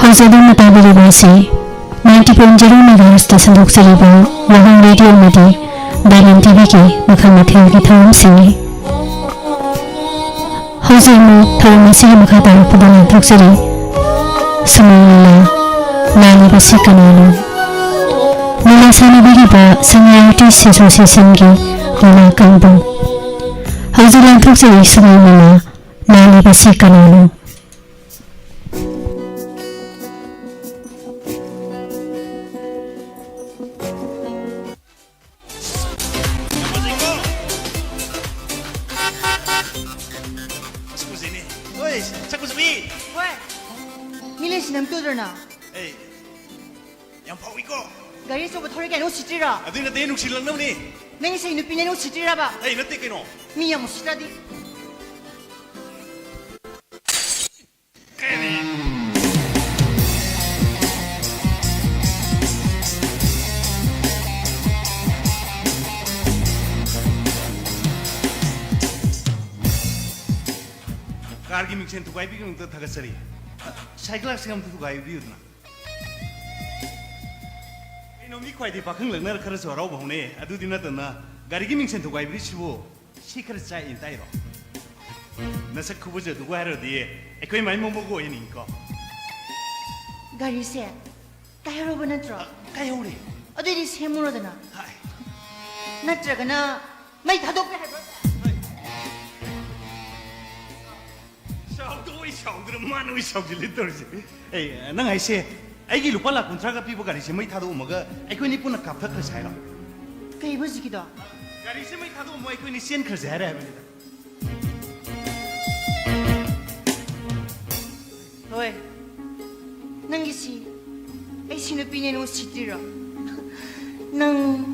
Hausadong natabaliwasi, 90.0 MHz sandok-salibo, wahang radio madi, Bayan TV ki makamathil ki thawam singi. Hausa mo thawam singi makatang padalang thoksari, samangala, nani basi kanano. Nila sanabigi ba sangyayati siso singi, wala kambong. Hausa lang thoksari samangala, nani basi kanano. Hey, yang pau iko. Gari so bathori kano sitira. Adu na tenu silang na ni. Nang isa inu pinano sitira ba? Hey, nati kino. Miya mo sitadi. Kargi mixen tu kai bi kung ta thakasari. Cycle singam tu kai bi udna. Nomi kwai di pakhang lagnar khara sorau bahune adu dina tana gari gi mingsen tu kai bi sibo sikar chai in tai ro. Nasak khubu je tu kai ro di ekoi mai momo go yin ko. Gari se kai ro bana tro. Kai hore. Adu di se mu ro dana. Hai. Natraga na mai thadok pe hai ba. Shaudu manu shaudu litor je. Hey, nang ai se aigi lupa la kontraka pibo gari se mai thado umaga aikoi ni puna kaptha khra saira. Kai ba jiki da. Gari se mai thado mo aikoi ni sen khra jara hai bani da. Oi. Nang isi ai sinu pinano sitira. Nang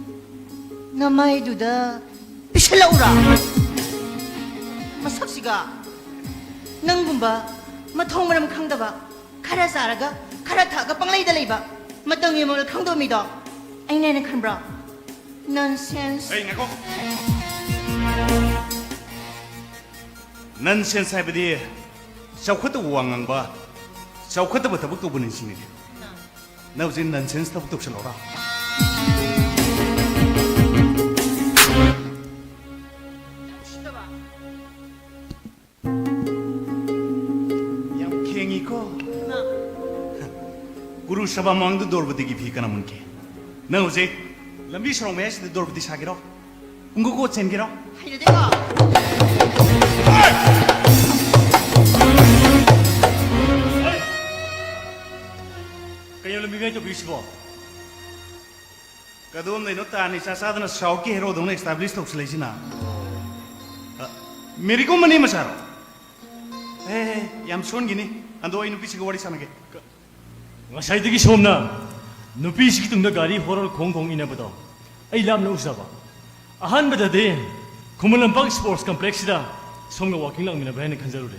namai duda pishala ura. Masak siga. Nang gumba mathong maram khangdaba khara saraga khara thaga panglai da leiba matang yemol khangdo mi do aina na khanbra nonsense. Hey, ngako. Nonsense hai badi chaukhata wangang ba chaukhata ba tabuk to bunin sini. Na ujin nonsense tabuk to chalora. Guru Sabha mang the Dorbati give he can monkey. No, say, Lambi from Mesh the Dorbati Sagiro. Ungo go Sengiro. Can you let me make a bispo? Kadum de Notan is a southern Shauki hero don't establish of Slazina. Mirico Mani Masaro. Hey, Yam Sungini, and though in Pisigo is again. Ngasaydi somna nupi sikitungda gari horol khong inabado ai lamna usaba ahan badade khumalampang sports complex da somna walking lang mina bhaina khanjarure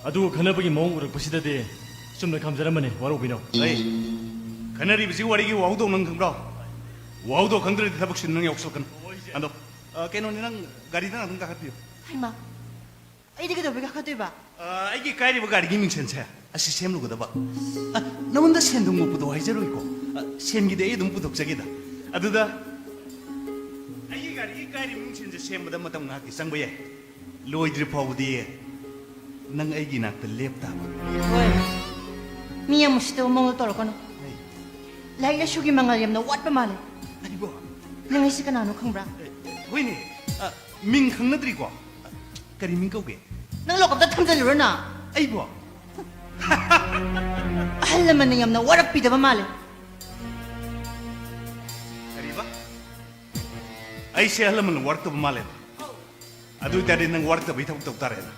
adu khanabagi mong urak pasida de sumna khamjaramane waro bino ai khanari bisi wari gi waudo nang khangbra waudo khandre di thabak sin nang yoksal kan ando keno ni nang gari da nang ka khatio Haima ai diga do be ka khatoy ba ai gi kairi ba gari gi ming sen cha asi sem lu da ba namonda sen dum mu pudo haijaro iko sen gi de dum pudo chagi da adu da ai gi gari gi kairi ming sen je sem da matam nga ki sang ba ye loidri phaw di nang ai gi nak ta lep ta ba oi miya musto mong toro kono lai la shugi mangal yam na wat pa male ani bo nang isi kanano khangbra oi ni ming khang na tri ko kari ming ko ge nang lokap da thamjal ro na ai bo ahal man yam na warak pi da ba male kari ba ai se hal man war to ba male adu ta din nang war to bi thok tok tare na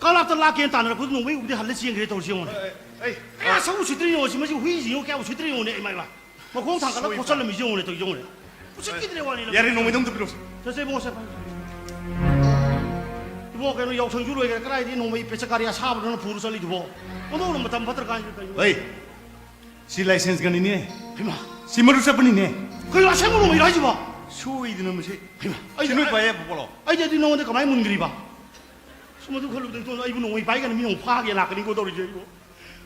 까락다 라켄 따는 그 놈이 우리 할래 지행 그래 돌시오. 에이, 야, 사고 시들이 오지 마지 회의지요 깨고 시들이 오네 이마이마. 뭐 공탕 가라 고살로 미지 오네 또 이종네. 무슨끼들이 와니. 야리 놈의 놈도 필요 없어. 저세 보세 봐. 이거 그냥 역성주로 얘기해 그라이디 놈의 배차가리야 사부는 부르설리 두고. 오늘은 뭐담 받을 거 아니까 이거. 에이, 시 라이센스 간이네. 이마. 시 머루사 뿐이네. 그래 생으로 뭐 일하지 마. 쇼이드는 뭐지? 이마. 진을 봐야 보러. 아이 저기 놈한테 가만히 문 그리 봐. 스모도 걸로들 또 이분 놈의 바이가는 미용 파하게 나가는 거 돌이죠 이거.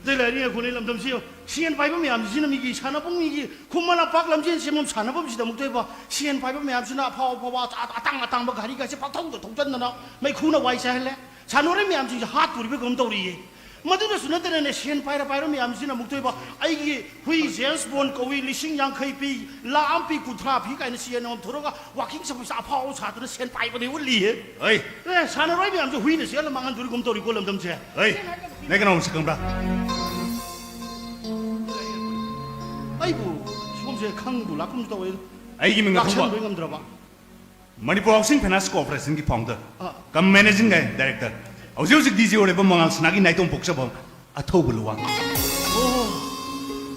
내가 군에 남담시요 시엔 파이브 매암시는 이기 산업봉 이기 군만아 박람진 시험 산업범시다 목도 해봐 시엔 파이브 매암시나 파워파와 아땅 뭐 가리가시 박통도 동전나 매 쿠나 와이사 할래 산오래 매암시 핫 두리베 검도리 마드는 수는데네 시엔 파이브 매암시나 목도 해봐 아이기 회의 제스본 거위 리싱 양카이피 라암피 구트라피 가는 시엔 놈 들어가 와킹 서비스 아파오 사드는 시엔 파이브네 올리 에이, 네 산오래 매암시 회의는 시엔 망한 두리 검도리 골람담시 에이, 내가 나오면 잠깐만. 아이고 시험시에 강도 라꿈도 왜 아이기 민가 낙천 통과. 왜 들어봐 Manipur housing finance corporation की फाउंडर हाँ। Cum managing director हौजिक DG Oreb मंगाल सनागी नाइटों पोक्सबम अथौबलुवांग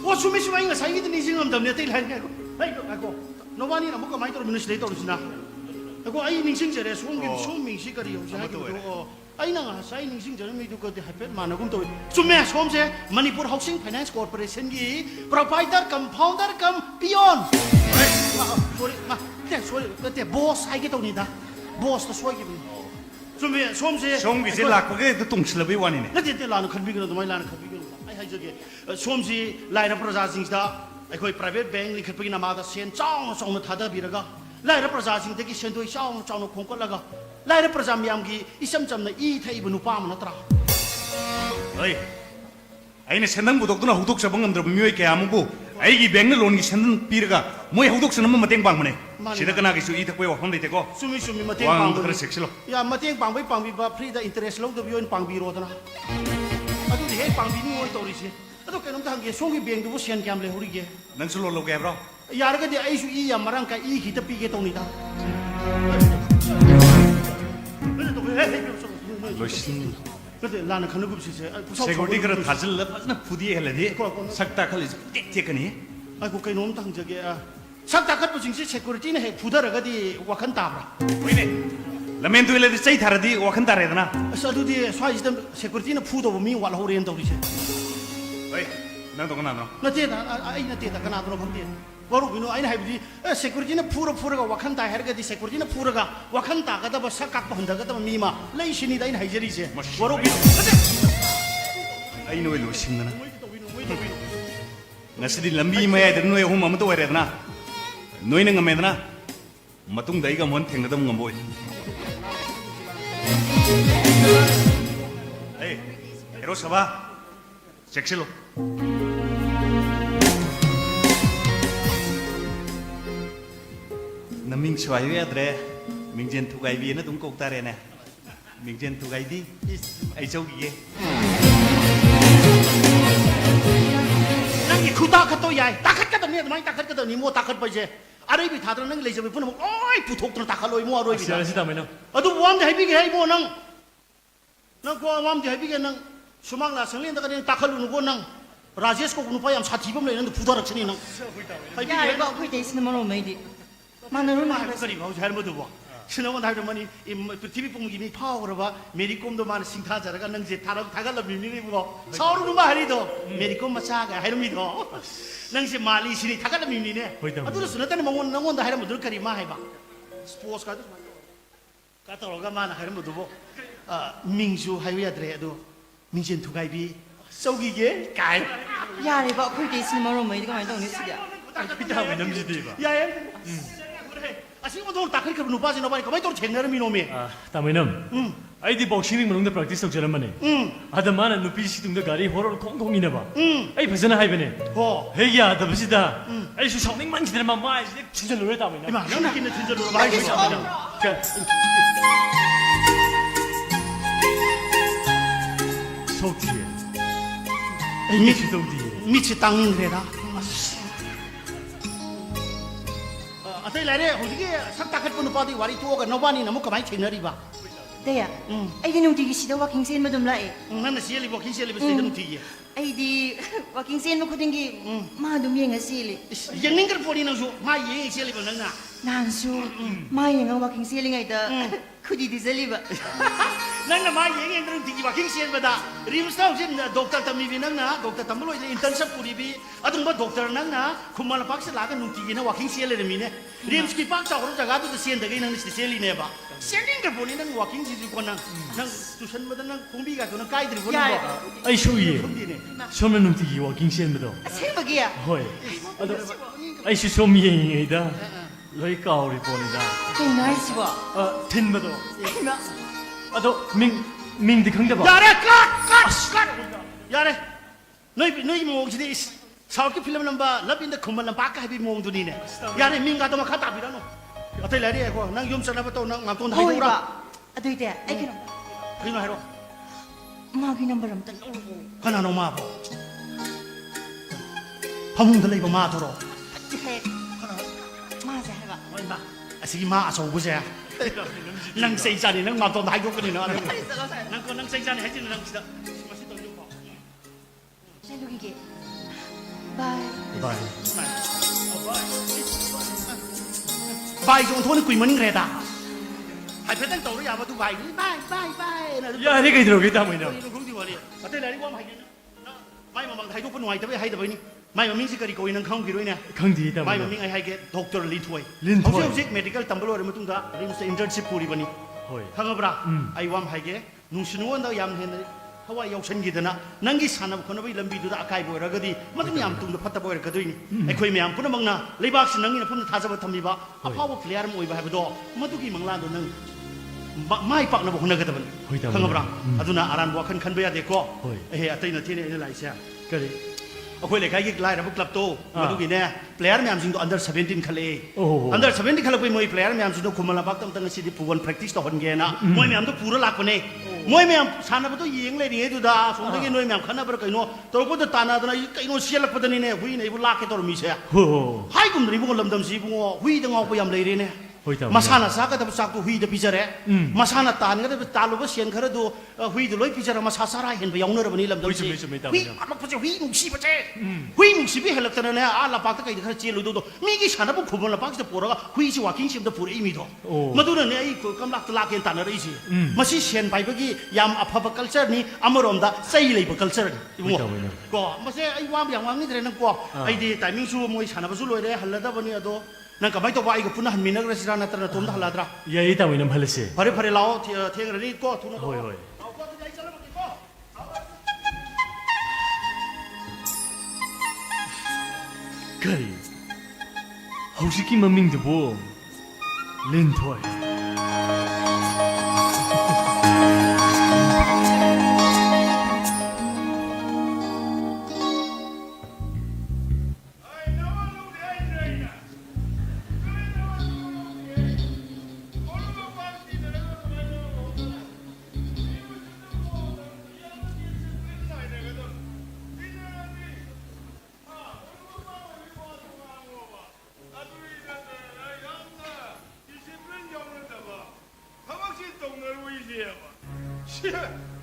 오 수미수마 이거 사이기도 니싱엄 담네 떼일 하니까 아이고 너만이 나 뭐가 많이 떨어지는 시대 떨어지나 아이고 아이 닝싱저래 소민시거리 요새 하기도 아이나 사이 닝싱저래 미도 거디 하펫 만나금 또 수메 소음세 머니푸르 하우싱 파이낸스 코퍼레이션 기 프로바이더 컴 파운더 컴 비욘 소리 그때 보스 하게 됩니다 보스도 소이기 수메 소음세 송비제 라코게 또 똥슬럽이 와니네 그때 라는 컨비그는 많이 라는 컨비그는 아이 저기 소음시 라이너 프로자싱스다 ꯑꯩꯈꯣꯏ private bank ꯂꯤꯡꯈꯠꯄꯒꯤ ꯅꯃꯥꯗ ꯁꯦꯟ ꯆꯥꯎꯅ ꯆꯥꯎꯅ ꯊꯥꯗꯕꯤꯔꯒ ꯂꯥꯏꯔꯕ ꯄ꯭ꯔꯖꯥꯁꯤꯡꯗꯒꯤ ꯁꯦꯟꯗꯣꯏ ꯆꯥꯎꯅ ꯆꯥꯎꯅ ꯈꯣꯝꯀꯠꯂꯒ ꯂꯥꯏꯔꯕ ꯄ꯭ꯔꯖꯥ ꯃꯌꯥꯝꯒꯤ ꯏꯆꯝ ꯆꯝꯅ ꯏ ꯊꯛꯏꯕ ꯅꯨꯄꯥ ꯑꯃ ꯅꯠꯇ꯭ꯔꯥ 어이 아이네 sendan 부독도나 후독사 방금들 미외 개아무고 아이기 백날 론기 sendan 비르가 뭐에 후독사는 뭐 땡 방문에 시다 그나기수 이득보여 황대 되고 수미 왕 mateng 그래 섹실로 야 mateng pangbiba 프리다 인터레스트 롱도 비온 pangbiro잖아 아주 해 pang비니 원 떠리시 아도 그놈도 한게 송이 비행도 시한 겸래 우리게 넌 술로 로게 해브라 야르가디 아이수 이 야마랑까 이 기타 삐게 동이다 로신 근데 나는 그런 거 없이 세고디 그런 다질러 파스나 부디에 할래디 sakta 칼리 틱틱하니 아이고 그 놈도 한 저게 sakta 컷부 증시 세코리티는 해 부다라가디 와칸 따브라 왜네 라멘도 일레디 세이 타라디 와칸 타레드나 사두디 스와이스템 세코리티는 푸도 미 와라호리엔 동이시 어이 난 동안 안 와. 나테다 아이 나테다 그나도 범디 바로 그노 아이 하이비 세쿠리티는 푸르가 와칸다 해르가디 세쿠리티는 푸르가 와칸다 가다 뭐 사각 번다가다 미마 레이신이다 이 하이저리제 바로 그 아이 노에 로신나 나스디 람비 마야 노에 홈 아무도 와레드나 노이는 가메드나 마tung 다이가 뭔 탱가담 감보이 에이 에로 사바 섹실로 Naming suayu ya dre, mingjen tu gai bi na tung kok tare na, mingjen tu gai di, ai châu gì? nangi kuda kato yai takat kato ni mai takat kato ni mo takat baje arai bi thadra nang leje bi pun oi puthok tro takaloi mo aroi bi 시다 매너 adu wam de habi ge hai mo nang ko wam de habi ge nang sumang la sanglen da kan takalu nu go nang rajesh ko nu payam sathibam le nang pudarak chini nang 야래 봐 그때 있는 뭐 메디 만으로 말했어 그리 봐 잘못 봐 신호만 하면 뭐니 TV 봉기미 파워로 봐 메리콤도 많은 싱타자라가 능지 다갈라 미미리 뭐 서울은 말이도 메리콤 마차가 하이미도 능지 말리시니 다갈라 미미네 아두로 스나타는 몽원 능원다 하이면 들까리 마 해봐 스포츠 가도 가도가 많아 하이면 두고 민주 하이야드레도 민진 두가이비 쏘기게 가이 야래 봐 그때 있는 뭐 메디가 많이 동네 쓰야 피타면 넘지디 봐 야예 아시고 돈 딱할 거 누빠지 너바니 그만 또 쟁내는 미놈이 따매는 아이디 복싱 문ung대 프랙티스 덕절만네 아다마나 누피시 둥대 가리 호럴 콩콩이네 봐 아이 버스나 하이베네 어 헤기야 더버시다 아이 수 성능만 기다려만 마 이제 진짜 노래 따매나 이마 형 느끼는 진짜로 많이 있어 속지에 미치 동지에 미치 땅인 그래다 아들 라레 호지게 삭다할 분 빠디 와리 또가 너바니 너무 그만 쟁내리 봐 เดี๋ยวไอ้ที่นุ่งตีกิสิเดว่าคิงเซนมาดุมละเอ นั่นน่ะเสียเลยบอกคิงเสียเลยไปเสียตั้งที ไอ้ดีว่าคิงเซนมาคุดิงกีมาดุมยังไงสิเลย ยังนิ่งกันพอดีนังสูมาเย่เสียเลยแบบนั้นน่ะ นานสูมาอย่างงั้นว่าคิงเซนยังไงเด้อคุดีดีเซลีบะ นั่นน่ะมาเย่เองตั้งทีว่าคิงเสียมาด่าริมสาวเช่นด็อกเตอร์ทำมีวินังนะด็อกเตอร์ทำมาเลยอินเตอร์เน็ตกูดีบีอะต้องบอกด็อกเตอร์นั่งนะคุมาลพักเสลากันนุ่งทีนะว่าคิงเสียเลยมีเนี่ยริมสกีพักสาวคนจากาตุเสียนแต่ก็ยังนี่เสียลีเนี่ยบะเสียนิ่งกันพอดีนั่งว่าคิงสิคนนั่งตุชันมานั่งคงบีกันตัวนั่งใกล้ถึงพอดีบอก ไอ้ชูยี่ชมนุ่มที่ว่ากินเสียนมาดอ เซมบะกี้อ่ะ เฮ้ยไอ้ชูชมยังไงด้าเลยก้าวรีบนี่ด้า เก่งมากสิบ่ ทินมาดอ เก่งมาก มิงดิขังเดบ่ อย่าเลยกัดอย่าเลยน้อยมองสิสาวกี่ฟิล์มลำบากแล้วเป็นเด็กคุมลำบากก็ให้ไปมองตัวนี้เนี่ยอย่าเลยมิงกันต้องมาขัดตาพี่แล้วเนาะอะไรเลยเนี่ยก็นั่งยุ่มสนับประตูนั่งงามต้นไทย โอ้ย ดู บะ ละ อะดูเดี๋ยวไอ้ขนม พี่น้อยรู้ มากินน้ำบะรมตันโอ้ ขนาดน้องมาพอพมุงทะเลก็มาทอรอ เจ๊มาใช่บะ ไม่มาไอ้สิ่งมาอาศัยกูเสียนั่งเซ็งจานี่นั่งงามต้นไทยดูกันนี่นะนั่งก็นั่งเซ็งจานี่ให้จีนนั่งสิมาสิตรงนี้พอ ใช่ลูกอีกบาย บาย ใบจงทนกุยมันนี่เรดาให้เพื่อนตัวรู้ยาว่าตัวใบใบนะ อย่าให้ใครดูกี่ตาไม่ นี่ เนาะ รู้ดีว่าเนี่ยแต่เลยว่าไม่เนี่ยไม่มาบางไทยทุกคนหน่วยแต่ไม่ให้แต่ไปนี่ไม่มามิ่งสิกรีโกยนั่งข้างกี่ด้วยเนี่ย ขังดีตา ไม่ ไม่ มา เนาะ มิ่งไอ้ให้แกด็อกเตอร์ลินทวย ลินถ้วย เขาเชื่อสิ medical ตำรวจมาตุ้งตาเรื่องอินเทอร์นชิพพูดวันนี้ เฮ้ย ข้างบนไอ้วามให้แกนุ่งชนวนเรายามเห็นเขาว่ายาวชันกีดนะนั่งกิสานะคนเอาไปลำบีดูตาอากายบ่อยแล้วก็ดีมันต้องยามตุ้งพัดตะบ่อยก็ด้วยนี่ไอ้คุยไม่ยามพุ่นบังนะเลยบักสินั่งนี่พุ่นท้าจะมาทำมีบ้าอาพ่อว่าเพลียร์มวยบ้าให้บ่ดอมาตุกี้มังลานตัวนั่งไม่ปักนะบอกคนนั้นก็ตะบันข้างบนอะตุน่าอารันบอกขันไปอะเด็กก็เฮ้ยอะตีน่ะที่นี่นี่ไรเสีย ก็เลย အခုလေခိုင်ကြီးလိုက်ရဘူးကလပ်တော့မတူကြီးနဲ့ player များစင်းတော့ under 17 ခလေ under 17 ခလေပွေမွေ player များစင်းတော့ခုမလာပတ်တမ်တန်စီဒီပူဝန် practice တော့ဟန်ငယ်နာမွေများတော့ပူရလာကနေမွေများဆာနာဘတော့ယင်းလေနေတူတာဆုံးတကယ်နွေများခဏဘရကိနောတော့ဘတော့တာနာဒနာကိနောရှီလက်ပဒနေနေဝီနေဘူးလာကေတော့မီဆာ ဟို ဟိုင်ကုမ်ဒရီဘူးလမ်ဒမ်စီဘူးဝီတငောပယမ်လေရနေมาซานาซากระดับสักตัวหุยเดพิจาร์มาซานาตานก็ได้ตาลูกเสียนเขาได้ดูหุยเดลอยพิจาร์มาซาซาราเห็นไปยองเนอร์วันนี้ลำดับสี่หุยอันนั้นพอจะหุยมุกชีพเจ้หุยมุกชีพี่เฮลักตอนนี้อาลาปักตะไคร้เขาเจลูดูดูมีกี่ฉันนะพวกขุมลาปักจะปวดก็หุยชิวากินชิมจะปวดอีมีดมาดูเนี่ยไอ้กำลังตลาดเงินตานอะไรสิมาสิเชียนไปเมื่อกี้ยามอภพ culture นี้อมรมดาใส่เลยพวก culture ก็มาเสียไอ้วามอย่างวามนี่แต่นั่งกว่าไอ้ดีแต่มิ่งสู้มวยฉันนะพอสู้เลยได้ฮัลโหลได้วันนี้อะตัวนั่นก็ไม่ต้องว่าอีกพุ่นหันมินักเรสิรานัตระตุ้มทหารดรา อย่าให้ตาไม่น้ำฮัลเซ่ พอดีเราเที่ยงเรื่องนี้ก็ทุนก็ เฮ้ยเฮ้ย เอาก็จะได้สลับกันก็ ก็เลยเขาสิกินมามิงเดบ่เล่นถ้วย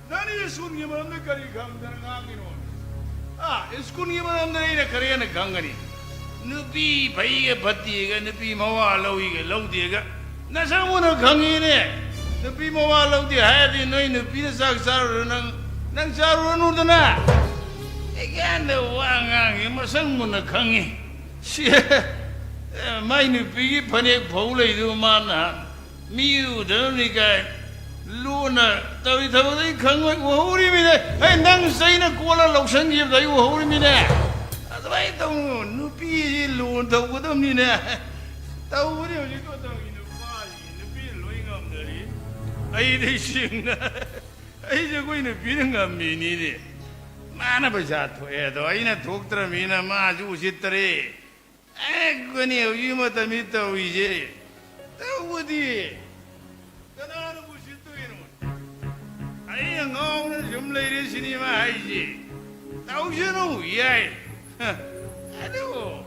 나는 손님은 없는 거리 강다는 강이노. 아, 손님은 없는 이래 거리에는 강가니. 누비 바이게 버티가 누비 마와 로이게 로디가 나상문을 강이네. 누비 마와 로디 하야디 너희 누비는 싹사로 난 사로 누르나. 이게 너 왕왕이 뭐 성문을 강이. 시 마이 누비기 번에 보울래도 많아. 미우 더니까 Luna, tao thâu thấy khẩn quá hú đi mi nè, hay năng xây nó qua là lộc sinh nghiệp thấy hú đi mi nè, vậy tao nó pi luôn tao có tao mi nè, tao có điều gì có tao nó pha gì nó pi lối ngầm đấy, ai đi xin nè, ai cho coi nó pi nó ngầm mi nè, mà nó bây giờ thôi, đó ai nó thuộc tra mi nè mà chú sĩ tre, ai cái này gì mà tao mi tao gì, tao có đi, cái nào nó ai ngon nó dùng lấy đi xin mà hay gì tao chưa nó hủy ai đâu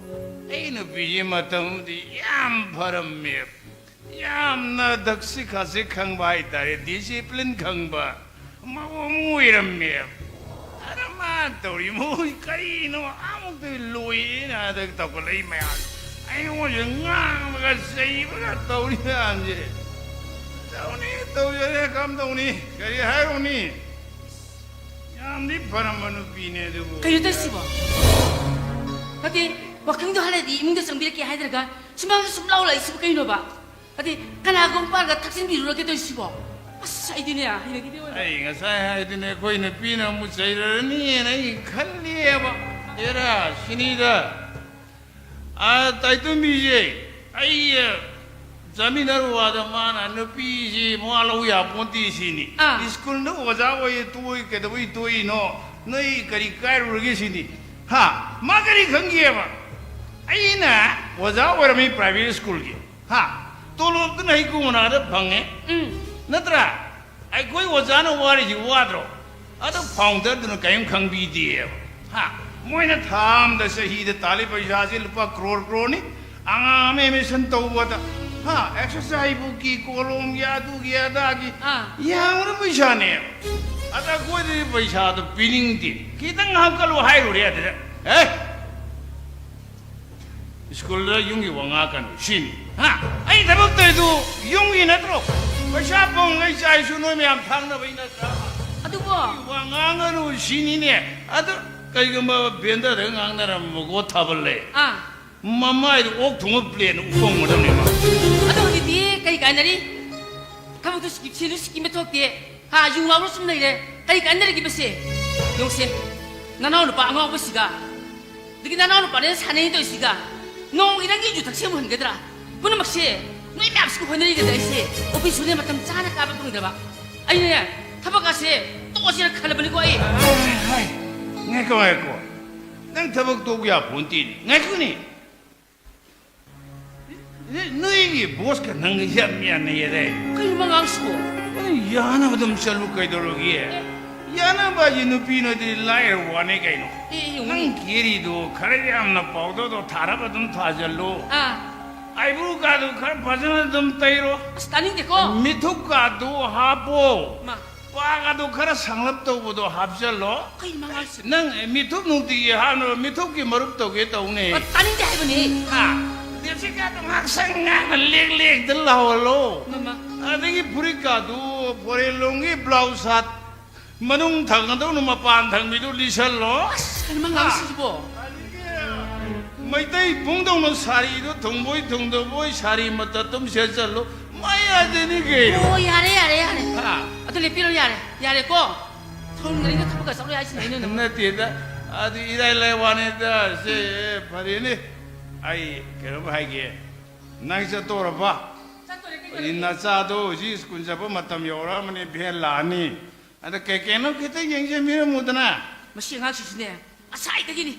ai nó bị gì mà tao thì yam param mẹp ꯌꯥꯝꯅ ꯗꯛꯁꯤꯈꯥꯁꯤ ꯈꯪꯕ ꯍꯥꯏꯇꯥꯔꯦ ꯗꯤꯁꯤꯄ꯭ꯂꯤꯟ ꯈꯪꯕ ꯃꯑꯣꯡ ꯑꯣꯏꯔꯝꯃꯦ ꯑꯗ ꯃꯥ ꯇꯧꯔꯤ ꯃꯣꯏ ꯀꯔꯤꯅꯣ ꯑꯃꯨꯛꯇ ꯂꯣꯏꯌꯦꯅ ꯑꯗ ꯇꯧꯈꯠꯂꯛꯏ ꯃꯌꯥꯝ ꯑꯩꯉꯣꯟꯁꯦ ꯉꯥꯡꯕꯒ ꯆꯩꯕꯒ ꯇꯧꯔꯤ ꯃꯌꯥꯝꯁꯦ ꯇꯧꯅꯤ ꯇꯧꯖꯔꯦ ꯀꯝ ꯇꯧꯅꯤ ꯀꯔꯤ ꯍꯥꯏꯔꯨꯅꯤ ꯌꯥꯝꯗꯤ ꯐꯔꯝꯕ ꯅꯨꯄꯤꯅꯦ ꯑꯗꯨꯕꯨ ꯀꯩꯅꯣ ꯇꯧꯁꯤꯕꯣ ꯅꯠꯇꯦ ꯋꯥꯈꯪꯗꯣ ꯍꯜꯂꯗꯤ ꯏꯃꯨꯡꯗ ꯆꯪꯕꯤꯔꯛꯀꯦ ꯍꯥꯏꯗ꯭ꯔꯒ ꯁꯨꯃꯥꯡꯗ ꯁꯨꯝ ꯂꯥꯎ ꯂꯥꯛꯏꯁꯤꯕꯨ ꯀꯩꯅꯣꯕ ꯅꯠꯇꯦ ꯀꯅꯥꯒꯨꯝꯕ ꯄꯥꯔꯒ ꯊꯛꯆꯤꯟꯕꯤꯔꯨꯔꯒꯦ ꯇꯧꯁꯤꯕꯣ ꯑꯁ ꯑꯩꯗꯤꯅꯦ ꯍꯩꯅꯈꯤꯗꯦ ꯑꯣꯏꯕ ꯑꯩ ꯉꯁꯥꯏ ꯍꯥꯏꯗꯨꯅꯦ ꯑꯩꯈꯣꯏ ꯅꯨꯄꯤꯅ ꯑꯃꯨꯛ ꯆꯩꯔꯅꯤꯅ ꯑꯩ ꯈꯜꯂꯦꯕ ꯑꯦꯔꯥ ꯁꯤꯅꯤꯗ ꯇꯥꯏꯇꯨꯝꯕꯤꯁꯦ ꯑꯩ ꯆꯥꯃꯤꯟꯅꯔꯨꯋꯥꯗ ꯃꯥꯅ ꯅꯨꯄꯤꯁꯤ ꯃꯋꯥ ꯂꯧ ꯌꯥꯄꯣꯟꯇꯦ ꯁꯤꯅꯤ ꯁ꯭ꯀꯨꯜꯗ ꯑꯣꯖꯥ ꯑꯣꯏ ꯇꯣꯏ ꯀꯩꯗꯧꯕꯩ ꯇꯣꯏꯅꯣ ꯅꯣꯏ ꯀꯔꯤ ꯀꯥꯏꯔꯨꯔꯒꯦ ꯁꯤꯅꯤ ꯍꯥ ꯃꯥ ꯀꯔꯤ ꯈꯪꯒꯦꯕ ꯑꯩꯅ ꯑꯣꯖꯥ ꯑꯣꯏꯔꯝꯃꯤ ꯄ꯭ꯔꯥꯏꯚꯦꯠ ꯁ꯭ꯀꯨꯜꯒꯤ ꯍꯥ ꯇꯣꯂꯣꯞꯇꯨꯅ ꯑꯩ ꯀꯨꯝꯃꯅꯥꯗ ꯐꯪꯉꯦ ꯅꯠꯇ꯭ꯔꯥ ꯑꯩꯈꯣꯏ ꯑꯣꯖꯥꯅ ꯋꯥꯔꯤꯁꯤ ꯋꯥꯗ꯭ꯔꯣ ꯑꯗꯣ ꯐꯥꯎꯟꯗꯔꯗꯨꯅ ꯀꯔꯤꯝ ꯈꯪꯕꯤꯗꯦꯕ ꯍꯥ ꯃꯣꯏꯅ ꯊꯥ ꯑꯃꯗ ꯆꯍꯤꯗ ꯇꯥꯜꯂꯤ ꯄꯩꯁꯥꯁꯦ ꯂꯨꯄꯥ ꯀ꯭ꯔꯣꯔꯅꯤ ꯑꯉꯥꯡ ꯑꯃ ꯑꯦꯃꯤꯁꯟ ꯇꯧꯕꯗ ꯍꯥ ꯑꯦꯛꯁꯔꯁꯥꯏꯖ ꯕꯨꯛꯀꯤ ꯀꯣꯂꯣꯝꯒꯤ ꯑꯗꯨꯒꯤ ꯑꯗꯥꯒꯤ ꯌꯥꯝꯅ ꯄꯩꯁꯥꯅꯦꯕ ꯑꯗ ꯑꯩꯈꯣꯏꯗꯗꯤ ꯄꯩꯁꯥꯗꯣ ꯄꯤꯅꯤꯡꯗꯦ ꯈꯤꯇꯪ ꯍꯥꯞꯀꯠꯂꯨ ꯍꯥꯏꯔꯨꯔꯦ ꯑꯗꯨꯗ ꯁ꯭ꯀꯨꯜꯗ ꯌꯨꯝꯒꯤ ꯋꯥ ꯉꯥꯛꯀꯅꯨ ꯁꯤꯅꯤ ꯍꯥ ꯑꯩ ꯊꯕꯛ ꯇꯧꯔꯤꯗꯨ ꯌꯨꯝꯒꯤ ꯅꯠꯇ꯭रो ꯄꯩꯁꯥ ꯐꯪꯉꯩ ꯆꯥꯏꯁꯨ ꯅꯣꯏ ꯃꯌꯥꯝ ꯊꯥꯡꯅꯕꯩ ꯅꯠꯇ꯭ꯔꯥ ꯑꯗꯨꯕꯨ ꯋꯥ ꯉꯥꯡꯒꯅꯨ ꯁꯤꯅꯤꯅꯦ ꯑꯗꯨ ꯀꯩꯒꯨꯝꯕ ꯕꯦꯟꯗꯔꯗ ꯉꯥꯡꯅꯔꯝꯃꯒꯣ ꯊꯥꯕꯜꯂꯦ ꯃꯃꯥꯏꯗ ꯑꯣꯛ ꯊꯣꯡꯉ ꯄ꯭ꯂꯦꯟ ꯎꯐꯣꯡꯒꯗꯕꯅꯦꯕ ꯑꯗꯣ ꯍꯧꯖꯤꯛꯇꯤ ꯀꯔꯤ ꯀꯥꯟꯅꯔꯤ ꯊꯕꯛꯇꯨ ꯁꯤꯜꯂꯨ ꯁꯤꯛꯀꯤꯃ ꯊꯣꯛꯇꯦ ꯍꯥ ꯌꯨ ꯉꯥꯎꯔ ꯁꯨꯝ ꯂꯩꯔꯦ ꯀꯔꯤ ꯀꯥꯟꯅꯔꯤꯒꯦꯕꯁꯦ ꯌꯦꯡꯁꯦ ꯅꯅꯥꯎ ꯅꯨꯄꯥ ꯑꯉꯥꯎꯕꯁꯤꯒ ꯑꯗꯒꯤ ꯅꯅꯥꯎ ꯅꯨꯄꯥꯅ ꯁꯥꯟꯅꯩ ꯇꯧꯔꯤꯁꯤꯒ ꯅꯣꯡꯃꯒꯤ ꯅꯪꯒꯤ ꯌꯨ ꯊꯛꯁꯦ ꯍꯟꯒꯗ꯭ꯔꯥ ꯄꯨꯝꯅꯃꯛꯁꯦ ꯅꯣꯏ ꯃꯌꯥꯝꯁꯤꯕꯨ ꯍꯣꯠꯅꯔꯤꯒꯗ ꯑꯩꯁꯦ ꯑꯣꯐꯤꯁꯁꯨꯅꯦ ꯃꯇꯝ ꯆꯥꯅ ꯀꯥꯕ ꯐꯪꯗ꯭ꯔꯕ ꯑꯩꯅꯅꯦ ꯊꯕꯛꯀꯥꯁꯦ ꯇꯣꯛꯑꯁꯤꯅ ꯈꯜꯂꯕꯅꯤꯀꯣ ꯑꯩ ꯉꯥꯏꯈꯣ ꯉꯥꯏꯈꯣ ꯅꯪ ꯊꯕꯛ ꯇꯧꯕ ꯌꯥꯄꯣꯟꯇꯦꯅꯤ ꯉꯥꯏꯈꯣꯅꯦ ꯅꯣꯏꯒꯤ ꯕꯣꯁꯀ ꯅꯪꯒ ꯌꯥꯝ ꯌꯥꯅꯩꯌꯦꯗꯦ ꯀꯩꯅꯣ ꯃꯉꯥꯡꯁꯤꯕꯣ ꯌꯥꯅꯕ ꯑꯗꯨꯝ ꯆꯠꯂꯨ ꯀꯩꯗꯧꯔꯒꯦ ꯌꯥꯅꯕ ꯍꯥꯏꯁꯦ ꯅꯨꯄꯤ ꯅꯣꯏꯗꯤ ꯂꯥꯏꯔ ꯋꯥꯅꯤ ꯀꯩꯅꯣ ꯅꯪ ꯀꯦꯔꯤꯗꯣ ꯈꯔ ꯌꯥꯝꯅ ꯄꯥꯎꯗꯔꯗꯣ ꯊꯥꯔꯒ ꯑꯗꯨꯝ ꯊꯥꯖꯜꯂꯨ 아이브가도 그 버전을 좀 때려 스타닝데코 미툭가도 하고 빠가도 그래 상럽도보도 합절로 능 미툭 농띠기 하노 미툭기 머릅도 게도네 따닝데 해보니 하 내시가도 막상가 렉렉 들라올로 아들이 부리가도 보렐롱이 블라우스 만웅 당가도 누마 반 당미도 리설로 설마 가시고 मैतै बुंदौनो सारीदो थंबोय थंदबोय सारी मत तुम सेचलो माया देनी गे ओ यारे यारे यारे अतो लेपिरो यारे यारे को थोंगरि가 타부가 서로 하시네 이는 नतीदा आदि इराइलाय वानेदा से फरेने आई केरो भाईगे नाइसा तोरबा इन्ना चादो जी स्कूल जब मतम योरा मने भेल लानी अदा केकेनो केते यंगे मिरो मुदना मसी ngak시시네 아사이더기니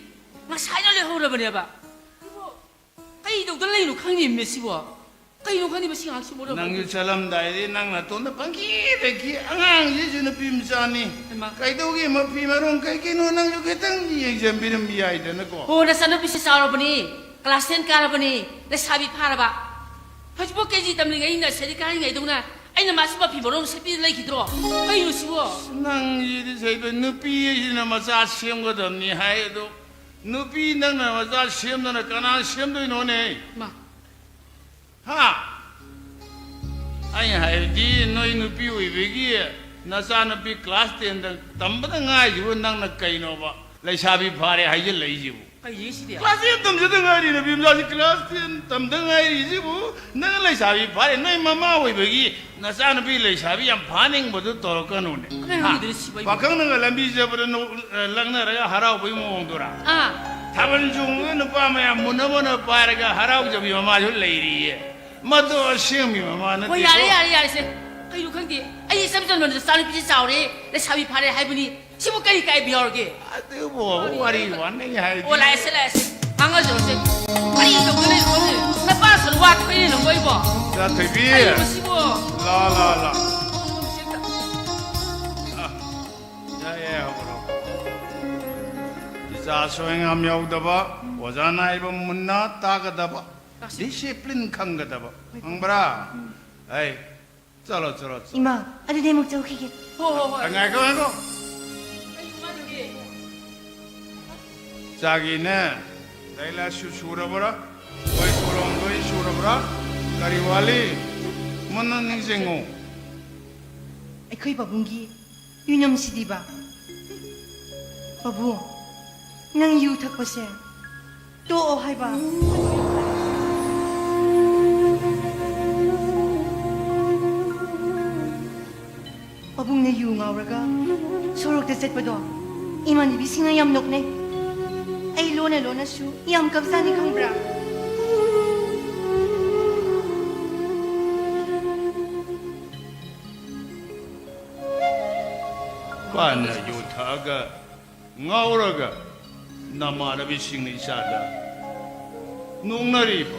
ngसाइनले होरबनेबा कईदों लेनु खानी मेसिबो कईनो खानी बसी आंखि मोर नंगु चलम दाइदे नंगना तोंद पंगी देखि अंगांग जिजुन पिमसानी कईदोगी मफी मरों कईकिनो नंगु केतंग एग्जाम बिरम बियाइदनको हो नसनो बिसि सारबनी क्लास 10 कारबनी लेसाबि फारबा हजबो केजी तमलिङै न सेरि कारिङै दंना आइना मासिबा फिबरों सेपि लैखिद्रो कईनो सिबो नंग यदि सैबे नुपी यिना मचा सेमगदमनि हायदो नुपी नंगना मचा सेमदना कना सेमदोइनोने 하! 아니 하이디 너희 누피 위베기 나사 누피 클래스 10다 담바다 nga이고 낭나 까이노바 레샤비 파레 하이지 레이지부 예시디야 클래스 10 담저다 nga이리 누피 무자지 클래스 10 담다 nga이리지부 나 레샤비 파레 너희 마마 위베기 나사 누피 레샤비 양 파닝 모두 떨어가노네 바강나가 람비 잡으러 랑나라가 하라고 보이 모옹도라 타번 중에 누파마야 무너무너 파르가 하라고 잡이 마마줄 레이리에 마도 시험이 마마는 뭐 야래 세 아이로 kan데 아이 삼전은 살피지 싸우래 내 사비 파래 하이브니 시부까지 까이 비어게 아들 뭐 와리 왔네 하이 올라이세 망가져세 아니 이거 그래 오늘 나 빠서 와 크이는 거 이거 자 대비 아이고 시부 라라라 야예 하고로 이자 소행함 여우다바 오자나 입은 문나 따가다바 디시플린 강가다 봐. 앙바라. 에이, 쩔어. 이마, 아주 내 목적 그게. 호호호. 안가고. 아니 그만 저기. 자기네 나일라 슈슈라버라. 거의 그런 거이 슈라버라. 가리왈리. 뭐는 닝생고. 거의 바bun기 유념시디 봐. 바부, 난 유탁 보세. 또 해봐. 바붕 내 유응아우라가 소록대 셋바도 이만이 비싱아 얌녹네. ay lona su yam kapsani khambra Kana yuthaga ngauraga namarabi singni sada nungnari pa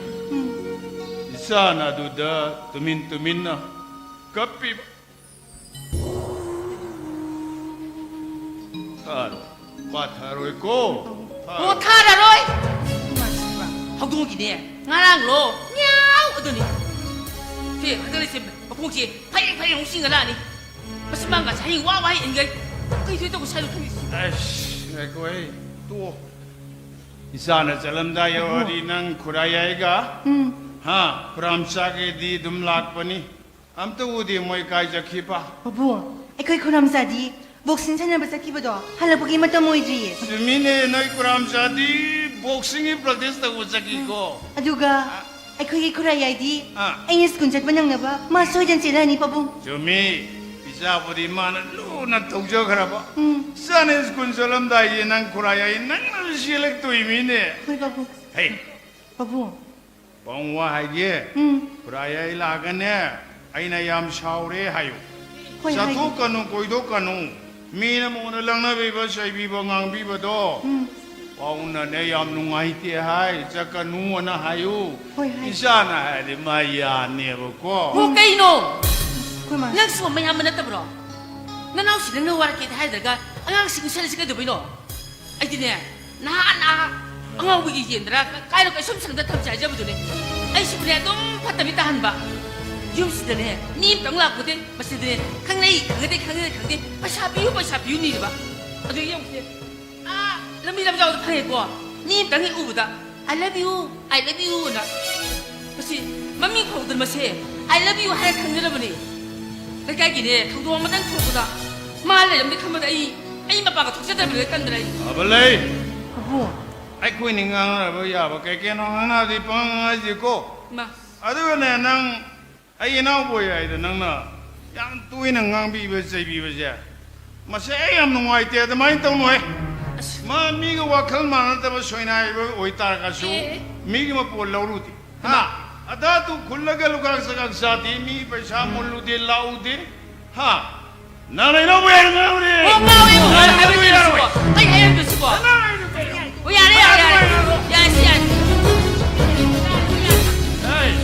isana duda tuminna kapi Taro patharoi ko 뭐 타라로이. 학동기네. 나랑 로 냐우 어더니. 제 그들이 공지 파이파이 용신가라니. 무슨 망가 자기 와와이 인게 그 뒤도 사유 그 Aish ekoi tu isana jalamda yawari nang kurayaiga ha pramsage di dumlak pani am to udi moi kai jakhipa babu ay kuramsadi boxing sana basa kibodo halabugi mata moidri Sumine noi kuramsadi boxing i practice ta usaki ko aduga ay kurayadi Ah. ay skun chat banang na ba masojan sila ni babu Jumi isa pudi mana lu na tokjo kharaba sanes kun jalamda ye nang kurayai nang na select to imine hoy babu hey babu pongwa haye kurayai lagane aina yam shaure hayo hoy Satu kanu koido kanu mina mona langna beba sai biba ngang biba do pauna ne yam nungai te hai jakanu na hayu Hoi, hai. isana hai de maya ne ko 뭐 게이노. hoy ma 난 수업 많이 한번 했다 브로. 난 아우시 는 와라 게 하다가 안강 시고 살시가 도 비노. 아이디네. 나나 안강 보기 얘들아 까이로 까 숨상다 탑지 알자 보더니. 아이 시부네 좀 파다 비다 한 바. юм시더네. 니 병라고데 마시더네. 강내이 강대 바샤비우 니 봐. 아주 용시. 아, 람자도 파해고. 니 병이 우부다. I love you 나. 마시 맘미 거들 마시 I love you 할 강렬하보니. 내가 기네 강도 한번 난 trou보다. 말래 염비 칸마다 이 아빠가 독자들 왜 깐더라. abale babu ai kui ni ngang ba ya ba ke ke no na di pang ji ko 마. adu ne nang ai na bo ya de nang na yang tui na ngang bi ba sai bi ba ja ma se ai am no ai te de mai tong noi ma mi ga wa khal ma na ta ba soi na ba oi tar ka su mi ga ma po lo ru ti ha ada tu khulla ga lu ka sa ti mi pa sa mo lu de lau de ha na na no bo ya ngang ri 엉아왜 아이 비스고. 왜 야래. 야시.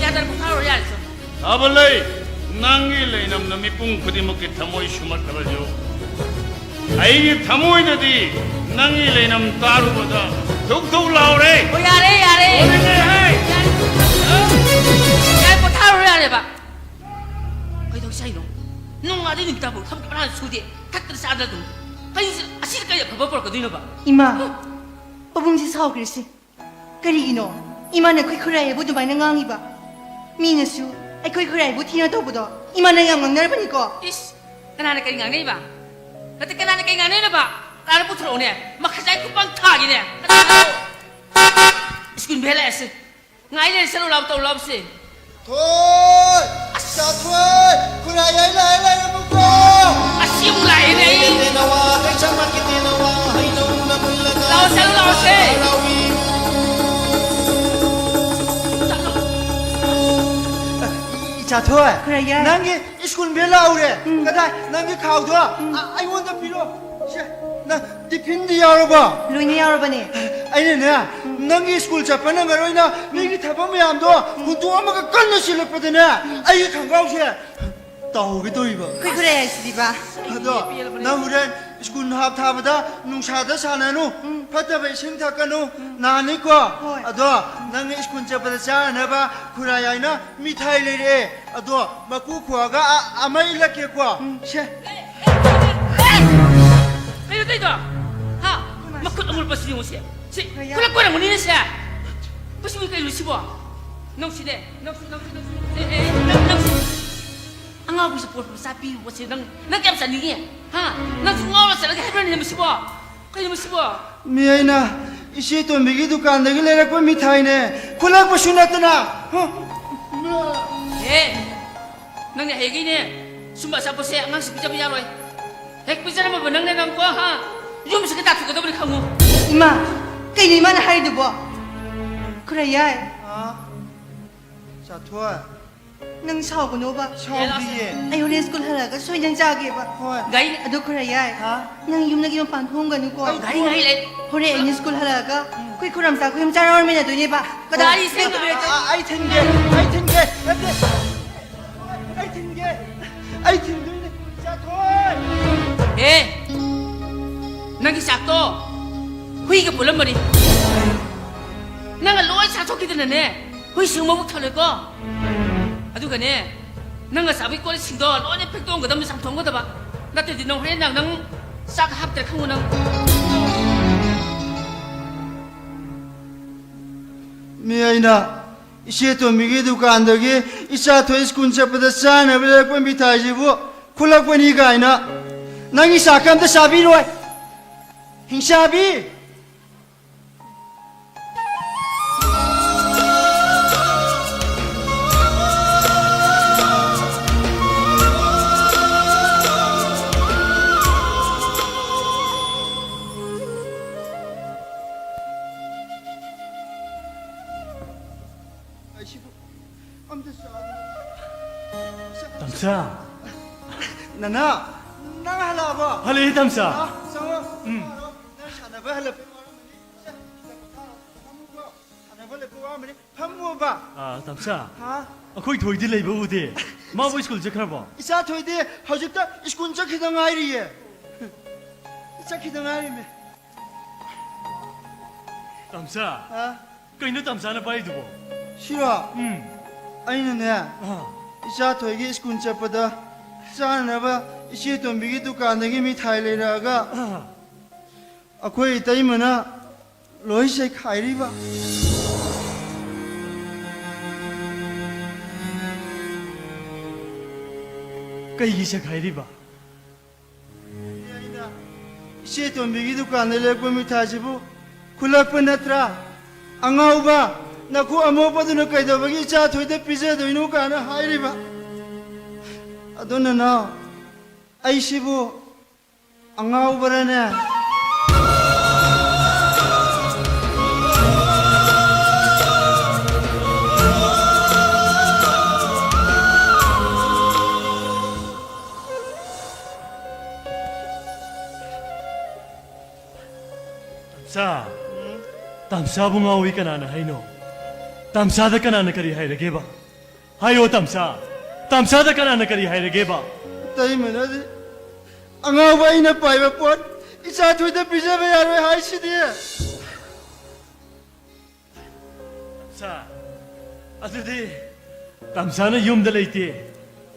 야들 부타로 야서. Abalay, nangilay nam namipung kudimukit tamoy sumatarajo. Ay tamoy na di, nangilay nam taru bada. Tugtug laure. 왜 야래. 야 부타로 야래 봐. 거기 더 사이노. 농 아들 있다고 함께 하는 소리 탁들 싸다도. 아니 아시까지 바바벌 거 되나 봐. ima babungsi sao kirsi karigino imana kuray bodu ba nang iba minasu ay kuray butina to bodo imana yang ngang narpani ko 이씨, 그나나 그냥 안 해봐. 어떻게 그나나 그냥 안 해봐. 나를 붙들어 오네. 막 가자이 쿠팡 타기네. 스킨 벨레스. 나이를 새로 나부터 올라오시. thôi chào thôi kurai lại muko 아씨 올라이네. nawa kay sama kiti nawa hay na mulaga 나오세. chào thôi Kuraya. nangi school bel aure kadai nangi khau do I want the pilo na dipin di yaroba luini yarobani aine na nangi school chapana garoina migi thapa mayam do hudu amaga kanna silapodena ai khangau se tau gi toiba kuray sidiba ado na huren สกุลหาบทาบดานุ่งชาดาชานานุพัฒไปชิงทักกันนุนานี่ก็อะดอนังสกุลจะประชานะบะคุรายนะมีไทยเลยเออะดอมากูขวากะอะไม่ละเกกว่าเช Kayo tayo! Ha? Makot amul pas yung siya. Si, kulang kulang mo nila siya. Pas mo kayo lusi ba? Nang si de, nang si. Ang ako sa porto sabi mo siya nang kaya sa niya. Ha? Nang ngaw sa lagi hadron nila mo kayo mo siya. มีไอ้นะอิชิตัวมิกิดุการเด็กเลยรักว่ามีไทยเนี่ยคุณรักว่าชุนัตนะฮะ Eh, nang niya hegi niya. Sumba sa po siya ang si pija pija loy. Hek pija naman ba nang nang ko ha? Yung sa kita ko daw ni kamu. Ima, kayo ni mana hari dubo. Kurayay, ฮะสาธุอ่ะ nang sao ko no ba? ชอบดีเย่ Ayo rin school halaga, so yung jagi ba? ฮะ Gay, Ado kurayay, Ha? nang yung naging panhong ganun ko. gay gay let. Hore, yung school halaga, kuy kuram sa kuy mchara orme na doon ba? Dali sen ka beta. ไอ้ทินเกไอ้ทินเกไอ้ทินเกไอ้ทินด้วยเนี่ยสาธุ Eh, nang isakto. Hui ka pulam mari. Nang loy sa choki din ne. Hui sing mo buk thale ko. Adu ka ne. Nang sabi ko sing do lo ne pek dong ga dam sam thong ko da ba. Na te din nong he nang sak hap ter khang nang. มีไอ้นะอิชิตัวมิกิดุการเด็กอิชาตัวสกุลจะประชานะเวลาคนมีไทยจีบุคุณรักว่านี่ไงนะนังอิสาคำจะชาบีด้วยหิงชาบี Tamsa. นั่นนะนั่งฮัลโหลบ่ Hali tamsa. สวัสดีนั่งฉันน่ะบ่ฮัลโหลไปว่ามันนี่ฉันน่ะบ่ฮัลโหลไปว่ามันนี่พัมมัวบ่ Ah, tamsa. ฮะ Ako'y thoy di lay ba ude. Ma boy school je kar ba. อิสาถอยดีเขาจุดตาสกุลจะคิดยังไงดีจะคิดยังไงดีมั้ย Tamsa. ฮะ Kay no tamsa na pai du bo. ชิระไอ้นั่นเนี่ย Ah. อิสาถอยดีสกุลจะปะดาจานนะบ่อิชิตัวมิกิตุการเด็กมีไทยเลยนะก็ Ah. อะคุยไตมันนะลอยใส่ไข่ดีบ่ Kay gi sa khai ri ba. เชื่อตัวมิกิดุการเล็กๆมีทาจิบุคุณลักเป็นนัตราอังเอาบะนักคู่อโมปะดุนกไก่ตัวบางทีชาถอยเดพิเศษตัวอินุการนะหายริบะอดนนะไอชิบุอังเอาบะเนี่ย Tamsa. Tamsa bu ngawi kana na hay no. Tamsa da kana na kari hay rage ba. Hayo tamsa. Tamsa da kana na kari hay rage ba. ไตมันนะดิอังเอาบะอินะไปบะปอดอิชาถอยเดพิเศษไปยารวยหายสิเดีย Tamsa. Adu tamsa na yum da leite.